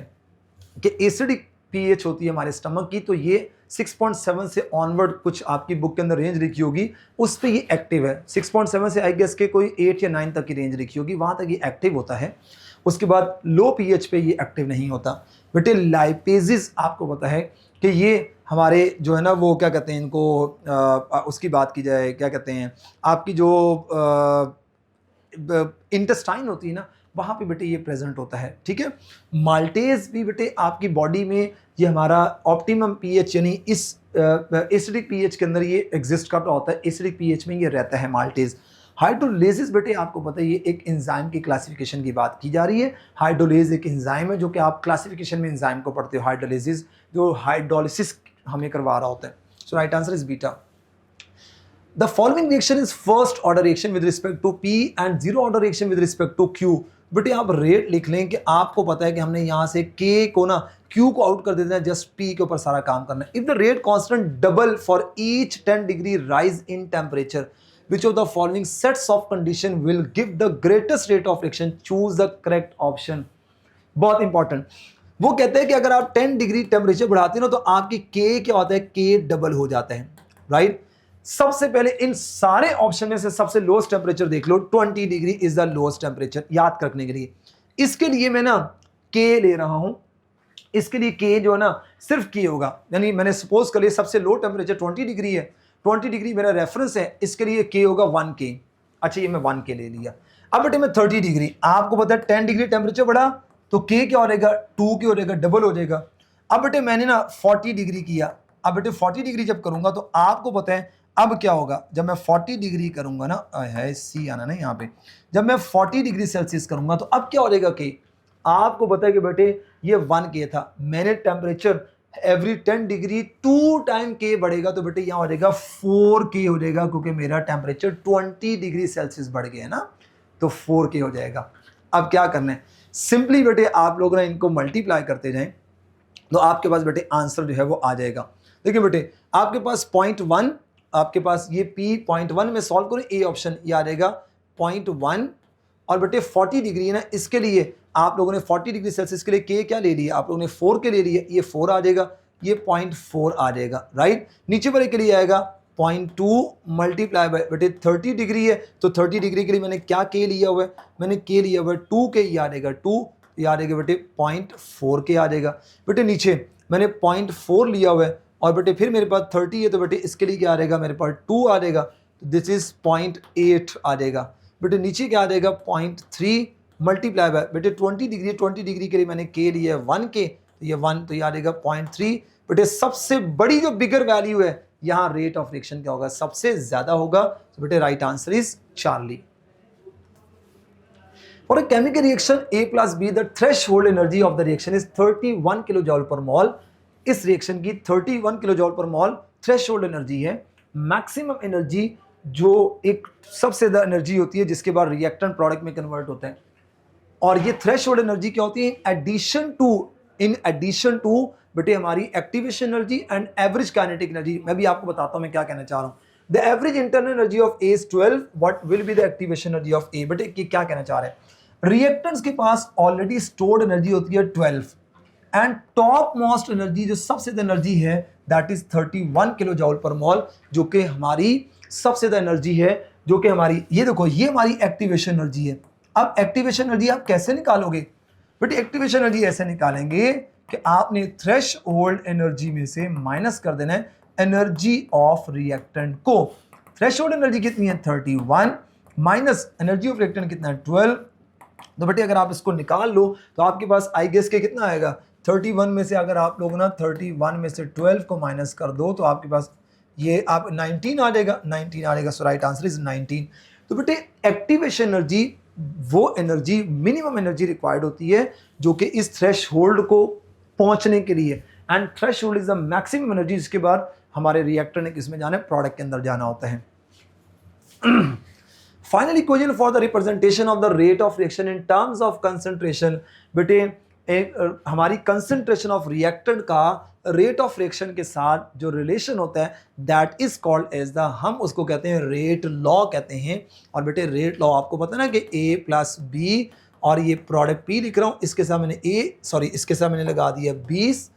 कि एसिडिक पीएच होती है हमारे स्टमक की, तो ये 6.7 से ऑनवर्ड कुछ आपकी बुक के अंदर रेंज लिखी होगी उस पे ये एक्टिव है। 6.7 से आई गेस के कोई 8 या 9 तक की रेंज लिखी होगी, वहाँ तक ये एक्टिव होता है। उसके बाद लो पीएच पे ये एक्टिव नहीं होता। बेटे लाइपेजेस आपको पता है कि ये हमारे जो है ना वो क्या कहते हैं इनको उसकी बात की जाए क्या कहते हैं आपकी जो इंटेस्टाइन होती है ना वहाँ पे बेटे ये प्रेजेंट होता है, ठीक है। माल्टेज भी बेटे आपकी बॉडी में ये हमारा ऑप्टिमम पीएच यानी इस एसिडिक पीएच के अंदर ये एग्जिस्ट करता होता है, एसिडिक पीएच में ये रहता है माल्टेज। हाइड्रोलेसिस बेटे आपको पता है ये एक एंजाइम की क्लासिफिकेशन की बात की जा रही है। हाइड्रोलेज एक एंजाइम है जो कि आप क्लासिफिकेशन में एंजाइम को पढ़ते हो, हाइड्रोलेसिस जो हाइड्रोलिसिस हमें करवा रहा होता है। So right answer is beta. The following reaction is first order reaction with respect to P and zero order reaction with respect to Q। बेटे आप रेट लिख लें कि आपको पता है कि हमने यहाँ से K को ना Q को आउट कर देना है, जस्ट P के ऊपर सारा काम करना है। If the rate constant double for each 10 degree rise in temperature, which of the following sets of condition will give the greatest rate of reaction? Choose the correct option। बहुत important, वो कहते हैं कि अगर आप 10 डिग्री टेम्परेचर बढ़ाते हो ना तो आपकी K क्या होता है? K डबल हो जाता है, राइट। सबसे पहले इन सारे ऑप्शन में से सबसे लोएस्ट टेम्परेचर देख लो, 20 degree is the lowest temperature. याद रखने के लिए इसके लिए मैं ना K ले रहा हूं, इसके लिए K जो है ना सिर्फ K होगा, यानी मैंने सपोज कर लिया सबसे लो टेम्परेचर 20 डिग्री है, 20 डिग्री मेरा रेफरेंस है, इसके लिए K होगा 1K। अच्छा ये मैं 1K ले लिया। अब बेटे मैं 30 डिग्री, आपको पता है 10 डिग्री टेम्परेचर बढ़ा तो K क्या हो जाएगा? 2K हो जाएगा, डबल हो जाएगा। अब बेटे मैंने ना 40 डिग्री किया, अब बेटे 40 डिग्री जब करूंगा तो आपको पता है अब क्या होगा? जब मैं 40 डिग्री करूंगा ना, है सी आना ना यहाँ पे, जब मैं 40 डिग्री सेल्सियस करूंगा तो अब क्या हो जाएगा? K आपको पता है कि बेटे ये 1K था, मैंने temperature every 10 degree 2 time K बढ़ेगा तो बेटे यहाँ हो जाएगा 4K हो जाएगा, क्योंकि मेरा टेम्परेचर 20 डिग्री सेल्सियस बढ़ गया है ना, तो 4K हो जाएगा। अब क्या करना है? सिंपली बेटे आप लोग ना इनको मल्टीप्लाई करते जाएं तो आपके पास बेटे आंसर जो है वो आ जाएगा। देखिए बेटे आपके पास 0.1 आपके पास ये P पॉइंट 1 में सॉल्व करो, ए ऑप्शन ये आ जाएगा 0.1 और बेटे 40 डिग्री है ना, इसके लिए आप लोगों ने 40 डिग्री सेल्सियस के लिए के क्या ले लिया, आप लोगों ने 4 के ले लिया, ये 4 आ जाएगा, ये 0.4 आ जाएगा, राइट। नीचे वाले के लिए आएगा 0.2 मल्टीप्लाई बाय बेटे 30 डिग्री है, तो 30 डिग्री के लिए मैंने क्या के लिया हुआ है, मैंने के लिया हुआ है 2 के, ये आ जाएगा 2, ये आ जाएगा बेटे 0.4 के आ जाएगा। बेटे नीचे मैंने 0.4 लिया हुआ है और बेटे फिर मेरे पास 30 है, तो बेटे इसके लिए क्या आ जाएगा, मेरे पास 2 आ जाएगा, तो दिस इज 0.8 आ जाएगा। बेटे नीचे क्या आ जाएगा 0.3 मल्टीप्लाई बाय बेटे 20 डिग्री के लिए मैंने के लिया है 1 के, तो ये 1, तो ये आ जाएगा 0.3। बेटे सबसे बड़ी जो बिगर वैल्यू है यहाँ रेट ऑफ रिएक्शन क्या होगा, सबसे ज्यादा होगा, तो बेटे right answer is Charlie. For a chemical reaction A plus B, the threshold energy of the reaction is 31 kilojoule पर मोल। इस रिएक्शन की 31 किलोजूल पर मोल थ्रेशोल्ड एनर्जी है। मैक्सिमम एनर्जी जो एक सबसे ज़्यादा एनर्जी होती है जिसके बाद रिएक्टेंट प्रोडक्ट में कन्वर्ट होता है, और ये थ्रेशोल्ड एनर्जी क्या होती है, इन एडिशन टू बेटे हमारी activation energy and average kinetic energy. मैं भी आपको बताता हूं मैं क्या कहना चाह रहा हूं। The average internal energy of A is 12, what will be the activation energy of A. बेटे क्या कहना चाह रहे हैं, रिएक्टेंट्स के पास ऑलरेडी स्टोर्ड एनर्जी होती है 12 एंड टॉप मोस्ट एनर्जी जो सबसे ज्यादा एनर्जी है दैट इज 31 किलोजूल पर मोल, जो कि हमारी सबसे ज्यादा एनर्जी है, जो कि हमारी ये देखो ये हमारी एक्टिवेशन एनर्जी है। अब एक्टिवेशन एनर्जी आप कैसे निकालोगे, बट एक्टिवेशन एनर्जी ऐसे निकालेंगे कि आपने थ्रेशोल्ड एनर्जी में से माइनस कर देना है एनर्जी ऑफ रिएक्टेंट को। थ्रेशोल्ड एनर्जी कितनी है 31 माइनस एनर्जी ऑफ रिएक्टेंट कितना है 12, तो बेटे अगर आप इसको निकाल लो तो आपके पास आई गेस के कितना आएगा 31 में से, अगर आप लोग ना 31 में से 12 को माइनस कर दो तो आपके पास ये आप 19 आ जाएगा, 19 आ जाएगा, सो राइट आंसर इज 19। तो बेटे एक्टिवेशन एनर्जी वो एनर्जी मिनिमम एनर्जी रिक्वायर्ड होती है जो कि इस थ्रेशोल्ड को पहुंचने के लिए, and threshold is the maximum energy जिसके बाद हमारे रिएक्टर ने किसमें जाना है, प्रोडक्ट के अंदर जाना होता है। Final equation for the representation of the rate of reaction in terms of concentration. बेटे हमारी कंसंट्रेशन ऑफ रिएक्टेंट का रेट ऑफ रिएक्शन के साथ जो रिलेशन होता है that is called as the, हम उसको कहते हैं रेट लॉ कहते हैं। और बेटे रेट लॉ आपको पता है ना कि ए प्लस बी, और ये प्रोडक्ट पी लिख रहा हूँ, इसके साथ मैंने इसके साथ मैंने लगा दिया 20,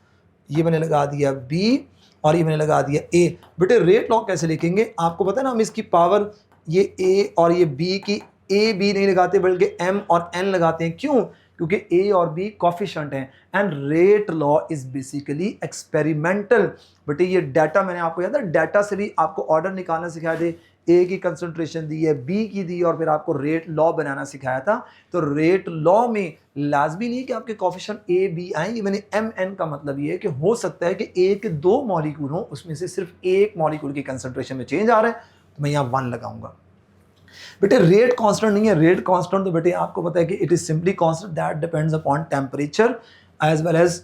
ये मैंने लगा दिया बी और ये मैंने लगा दिया ए। बेटे रेट लॉ कैसे लिखेंगे आपको पता है ना, हम इसकी पावर ये ए और ये बी की ए बी नहीं लगाते बल्कि एम और एन लगाते हैं। क्यों, क्योंकि ए और बी कोफिशिएंट हैं। And rate law is basically experimental. बेटे ये डाटा मैंने आपको याद है, डाटा से भी आपको ऑर्डर निकालना सिखाया थे, ए की कंसंट्रेशन दी है, बी की दी, और फिर आपको रेट लॉ बनाना सिखाया था। तो रेट लॉ में लाजमी नहीं कि आपके कोफिशिएंट ए बी आएंगे, मैंने एम एन का मतलब ये है कि हो सकता है कि ए के 2 मॉलिक्यूल हो, उसमें से सिर्फ एक मॉलिक्यूल की कंसंट्रेशन में चेंज आ रहा है, तो मैं यहाँ 1 लगाऊंगा। बेटे रेट कांस्टेंट नहीं है, रेट कांस्टेंट तो बेटे आपको पता है कि it is simply constant that depends upon temperature as well as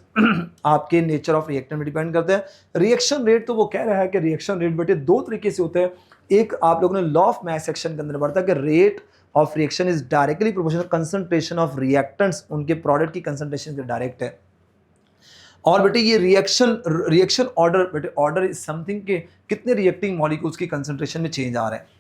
आपके नेचर ऑफ रिएक्टेंट में डिपेंड करता है। रिएक्शन रेट तो वो कह रहा है कि रिएक्शन रेट बेटे 2 तरीके से होता है। एक आप लोगों ने लॉ ऑफ मैथ सेक्शन के अंदर पढ़ता है कि rate of reaction is directly proportional concentration of reactants, उनके प्रोडक्ट की कंसंट्रेशन से डायरेक्ट है। और बेटे ये रिएक्शन ऑर्डर, बेटे ऑर्डर इज समथिंग के कितने रिएक्टिंग मॉलिक्यूल्स की कंसंट्रेशन में चेंज आ रहा है।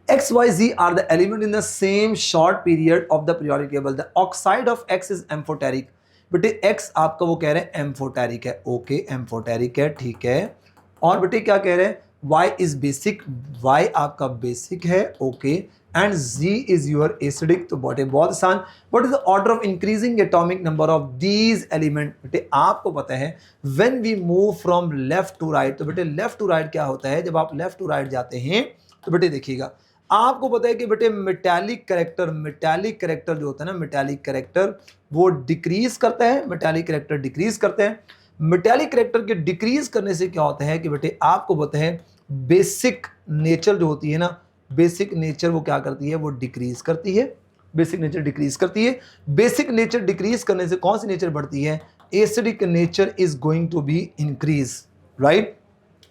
X, Y, Z are the element in the same short period of the periodic table. The oxide of X is amphoteric. बेटे X आपका वो कह रहे हैं एम्फोटेरिक है, ओके एम्फोटेरिक है, ठीक है। और बेटे क्या कह रहे हैं, Y is basic, Y आपका बेसिक है, okay, and Z is your acidic। तो बेटे बहुत आसान। What is the order of increasing atomic number of these element? बेटे आपको पता है when we move from left to right, तो बेटे left to right क्या होता है, जब आप left to right जाते हैं तो बेटे देखिएगा आपको पता है कि बेटे मेटालिक करेक्टर जो होता है ना, मेटालिक करेक्टर वो डिक्रीज करता है, मेटालिक करेक्टर डिक्रीज करते हैं। मेटालिक करेक्टर के डिक्रीज करने से क्या होता है कि बेटे आपको पता है बेसिक नेचर जो होती है ना, बेसिक नेचर वो क्या करती है, वो डिक्रीज करती है, बेसिक नेचर डिक्रीज करती है। बेसिक नेचर डिक्रीज करने से कौन सी नेचर बढ़ती है, acidic nature is going to be increase, right.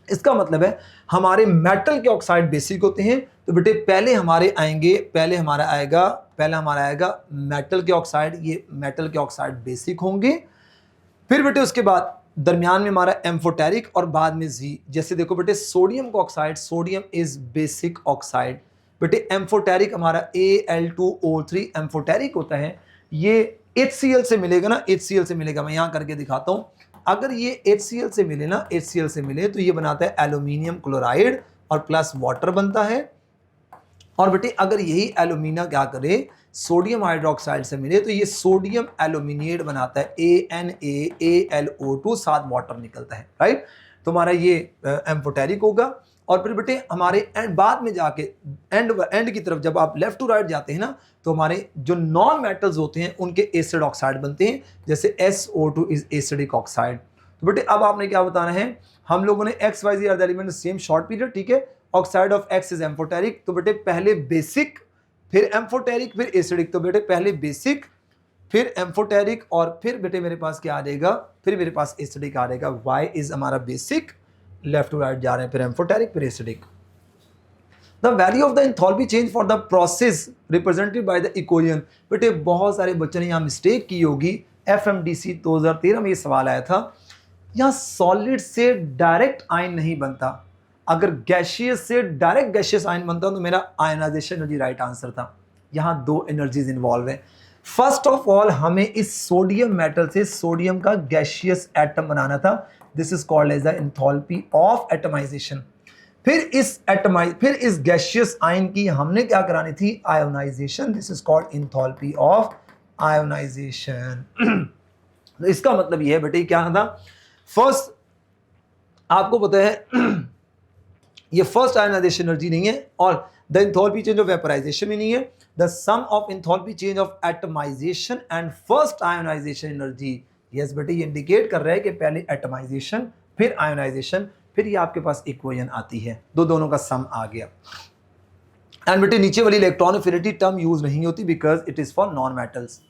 इसका मतलब है हमारे मेटल के ऑक्साइड बेसिक होते हैं, तो बेटे पहले हमारा आएगा मेटल के ऑक्साइड, ये मेटल के ऑक्साइड बेसिक होंगे। फिर बेटे उसके बाद दरमियान में हमारा एम्फोटेरिक और बाद में जी। जैसे देखो बेटे सोडियम का oxide, sodium is basic oxide, बेटे एम्फोटेरिक हमारा Al2O3 एम्फोटेरिक होता है। ये HCl से मिलेगा ना, HCl से मिलेगा, मैं यहां करके दिखाता हूं। अगर ये HCl से मिले ना, HCl से मिले तो ये बनाता है एल्यूमिनियम क्लोराइड और प्लस वाटर बनता है। और बेटे अगर यही एल्यूमिना क्या करे सोडियम हाइड्रोक्साइड से मिले तो ये सोडियम एल्यूमिनेट बनाता है ANaAlO2, साथ वाटर निकलता है, राइट। तो हमारा ये एम्फोटेरिक होगा। और फिर बेटे हमारे एंड बाद में जाके एंड की तरफ जब आप लेफ्ट टू राइट जाते हैं ना तो हमारे जो नॉन मेटल्स होते हैं उनके एसिड ऑक्साइड बनते हैं, जैसे SO2 इज एसिडिक ऑक्साइड। तो बेटे अब आपने क्या बताना है, हम लोगों ने XYZ are the element same short period, ठीक है। Oxide of X is amphoteric, तो बेटे पहले बेसिक फिर एम्फोटेरिक फिर एसिडिक। तो बेटे पहले बेसिक फिर एम्फोटेरिक और फिर बेटे मेरे पास क्या आ जाएगा, फिर मेरे पास एसिडिक आ जाएगा। Y इज हमारा बेसिक, लेफ्ट टू राइट जा रहे हैं, फिर एम्फोटेरिक फिर acidic. The value of the enthalpy change for the process represented by the equation. बेटे बहुत सारे बच्चों ने यहाँ मिस्टेक की होगी, FMDC 2013 में ये सवाल आया था। यहाँ सॉलिड से डायरेक्ट आयन नहीं बनता, अगर गैशियस से डायरेक्ट गैशियस आयन बनता तो मेरा आयनाइजेशन एनर्जी राइट आंसर था। यहाँ दो एनर्जीज इन्वॉल्व है। फर्स्ट ऑफ ऑल हमें इस सोडियम मेटल से सोडियम का गैशियस एटम बनाना था, this is called as the enthalpy of atomization. फिर इस गैशियस आयन की हमने क्या करानी थी, ionization, this is called enthalpy of ionization. तो इसका मतलब यह है बेटे क्या था, फर्स्ट आपको पता है ये फर्स्ट आयोनाइजेशन एनर्जी नहीं है और the enthalpy change of vaporization भी नहीं है। The sum of enthalpy change of atomization and first ionization energy, yes बेटे ये इंडिकेट कर रहा है कि पहले एटमाइजेशन फिर आयोनाइजेशन, फिर ये आपके पास इक्वेशन आती है, दोनों का सम आ गया। एंड बेटे नीचे वाली इलेक्ट्रॉन एफिनिटी टर्म यूज नहीं होती because it is for non metals.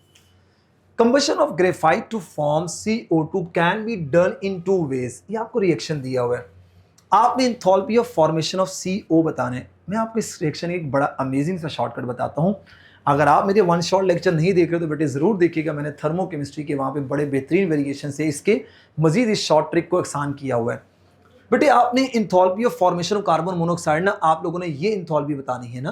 Combustion of graphite to form CO2 can be done in 2 ways। ये आपको रिएक्शन दिया हुआ है, आपने enthalpy of formation of CO बताना है। मैं आपको इस रिएक्शन एक बड़ा अमेजिंग सा शॉर्टकट बताता हूं। अगर आप मेरे वन शॉट लेक्चर नहीं देख रहे हो तो बेटे जरूर देखिएगा, मैंने थर्मोकेमिस्ट्री के वहां पे बड़े बेहतरीन वेरिएशन से इसके मजीद इस शॉर्ट ट्रिक को आसान किया हुआ है। बेटे आपने enthalpy of formation of carbon monoxide ना, आप लोगों ने ये एंथैल्पी बतानी है ना।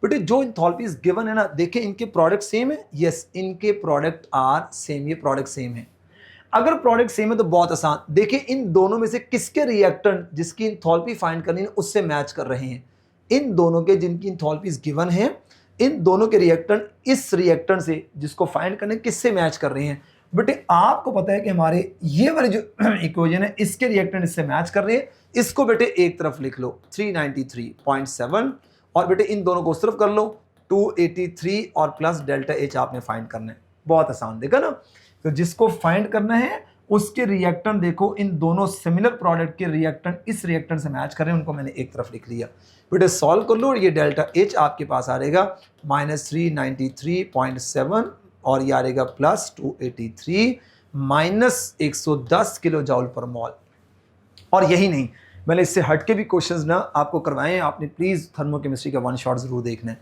बेटे जो एंथैल्पी गिवन है ना, देखें इनके प्रोडक्ट सेम है, यस इनके प्रोडक्ट आर सेम, ये प्रोडक्ट सेम है। अगर प्रोडक्ट सेम है तो बहुत आसान, देखिए इन दोनों में से किसके रिएक्टेंट जिसकी एंथैल्पी फाइंड करनी है उससे मैच कर रहे हैं। इन दोनों के जिनकी एंथैल्पीज गिवन है, इन दोनों के रिएक्टेंट इस रिएक्टेंट से जिसको फाइंड करने किससे मैच कर रहे हैं। बेटे आपको पता है कि हमारे ये वाले जो इक्वेशन है इसके रिएक्टेंट इससे मैच कर रहे हैं, इसको बेटे एक तरफ लिख लो 393.7 और बेटे इन दोनों को उस तरफ कर लो 283 और प्लस डेल्टा H आपने फाइंड करना है। बहुत आसान, देखा ना। तो जिसको फाइंड करना है उसके रिएक्टेंट देखो, इन दोनों सिमिलर प्रोडक्ट के रिएक्टेंट इस रिएक्टेंट से मैच कर रहे हैं, उनको मैंने एक तरफ लिख लिया। बेटे सॉल्व कर लो, ये डेल्टा H आपके पास आ रहेगा -393.7 और ये आ रहेगा प्लस 283 माइनस 110 किलो जॉल पर मोल। और यही नहीं, मैंने इससे हटके भी क्वेश्चंस ना आपको करवाए हैं, आपने प्लीज थर्मोकेमिस्ट्री का वन शॉट जरूर देखना है।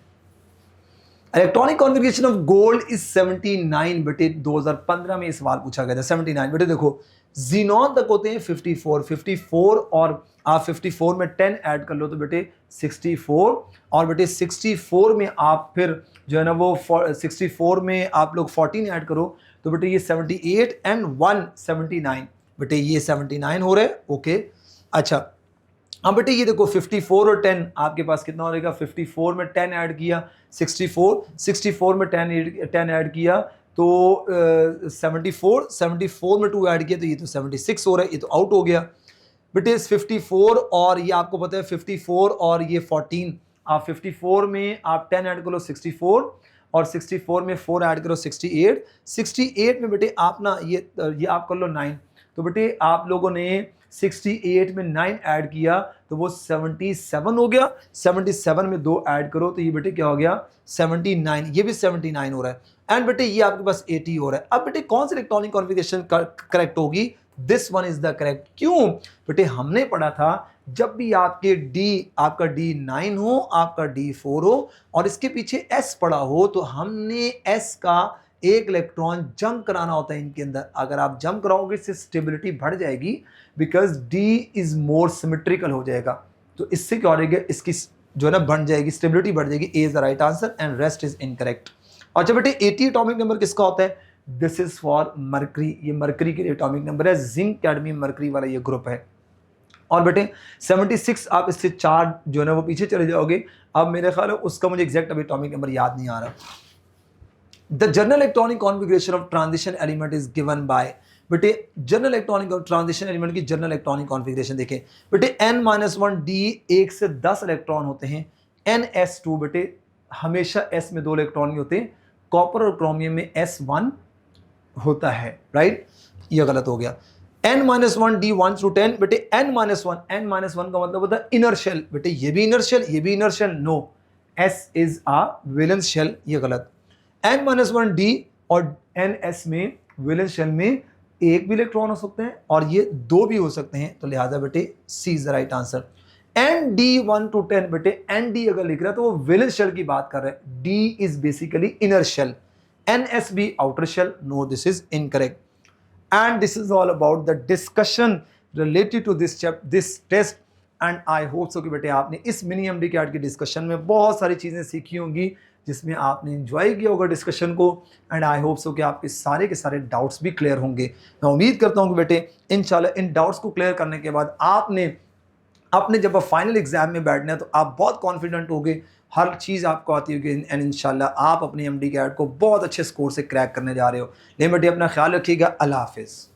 Electronic configuration of gold is 79 बेटे, 2015 में ये सवाल पूछा गया था। 79 बेटे देखो जीनॉन तक होते हैं 54 और आप 54 में 10 ऐड कर लो तो बेटे 64 और बेटे 64 में आप फिर जो है ना वो 64 में आप लोग 14 ऐड करो तो बेटे ये 78 एंड 1 79, बेटे ये 79 हो रहा है। ओके अच्छा, हाँ बेटे ये देखो 54 और 10 आपके पास कितना हो रहेगा, 54 में 10 ऐड किया 64 में 10 ऐड किया तो 74 में 2 ऐड किया तो ये तो 76 हो रहा है, ये तो आउट हो गया। बेटे 54 और ये आपको पता है 54 और ये 14, आप 54 में आप 10 ऐड करो 64 और 64 में 4 ऐड करो 68 में बेटे आप ना ये आप कर लो 9, तो बेटे आप लोगों ने 68 में 9 ऐड किया तो वो 77 हो गया। 77 में 2 ऐड करो तो ये बेटे क्या हो गया 79, ये भी 79 हो रहा है एंड बेटे ये आपके पास 80 हो रहा है। अब बेटे कौन सी इलेक्ट्रॉनिक कॉन्फ़िगरेशन करेक्ट होगी, this one is the correct. क्यों बेटे, हमने पढ़ा था जब भी आपके आपका D9 हो, आपका D4 हो और इसके पीछे S पड़ा हो तो हमने S का एक इलेक्ट्रॉन जंप कराना होता है इनके अंदर। अगर आप जंप कराओगे इससे स्टेबिलिटी बढ़ जाएगी, because D is more symmetrical हो जाएगा। तो इससे क्या हो जाएगा, इसकी जो है ना बढ़ जाएगी, स्टेबिलिटी बढ़ जाएगी। A is the right answer and rest is incorrect. अच्छा बेटे 80 एटॉमिक नंबर किसका होता है? दिस इज फॉर मरकरी, ये मरकरी के लिए एटॉमिक नंबर है, जिंक कैडमियम मरकरी वाला ये ग्रुप है। और बेटे 76 आप इससे 4 जो है ना वो पीछे चले जाओगे। अब मेरे ख्याल है उसका मुझे एग्जैक्ट अभी एटॉमिक नंबर याद नहीं आ रहा। The general electronic configuration of transition element is given by, बेटे जनरल इलेक्ट्रॉनिक ट्रांजिशन एलिमेंट की जनरल इलेक्ट्रॉनिक कॉन्फ़िगरेशन देखें बेटे, n-1 d 1 से 10 इलेक्ट्रॉन होते हैं। ns2 बेटे हमेशा s में 2 इलेक्ट्रॉन ही होते हैं, कॉपर और क्रोमियम में s1 होता है, राइट? ये गलत हो गया। n-1 d 1 to 10 बेटे n-1 का मतलब होता है इनर शेल। बेटे ये भी इनर शेल, ये भी inner shell, no, s is a valence shell, ये गलत। n-1 d और ns में वैलेंस शेल में एक भी इलेक्ट्रॉन हो सकते हैं और ये 2 भी हो सकते हैं, तो लिहाजा बेटे C is the right answer. nd 1 to 10 बेटे nd अगर लिख रहा है तो वो वैलेंस शेल की बात कर रहा है, d is basically inner shell, ns भी outer shell, no this is incorrect. And this is all about the discussion related to this test and I hope so कि बेटे आपने इस मिनी एमडी कैट की डिस्कशन में बहुत सारी चीज़ें सीखी होंगी, जिसमें आपने एंजॉय किया होगा डिस्कशन को। एंड आई होप सो कि आपके सारे के सारे डाउट्स भी क्लियर होंगे। मैं उम्मीद करता हूँ कि बेटे इंशाल्लाह इन डाउट्स को क्लियर करने के बाद आपने जब आप फाइनल एग्जाम में बैठना है तो आप बहुत कॉन्फिडेंट होगे, हर चीज़ आपको आती होगी एंड इंशाल्लाह आप अपनी एमडी कैट को बहुत अच्छे स्कोर से क्रैक करने जा रहे हो। लेकिन बेटे अपना ख्याल रखिएगा। अल्लाह हाफिज़।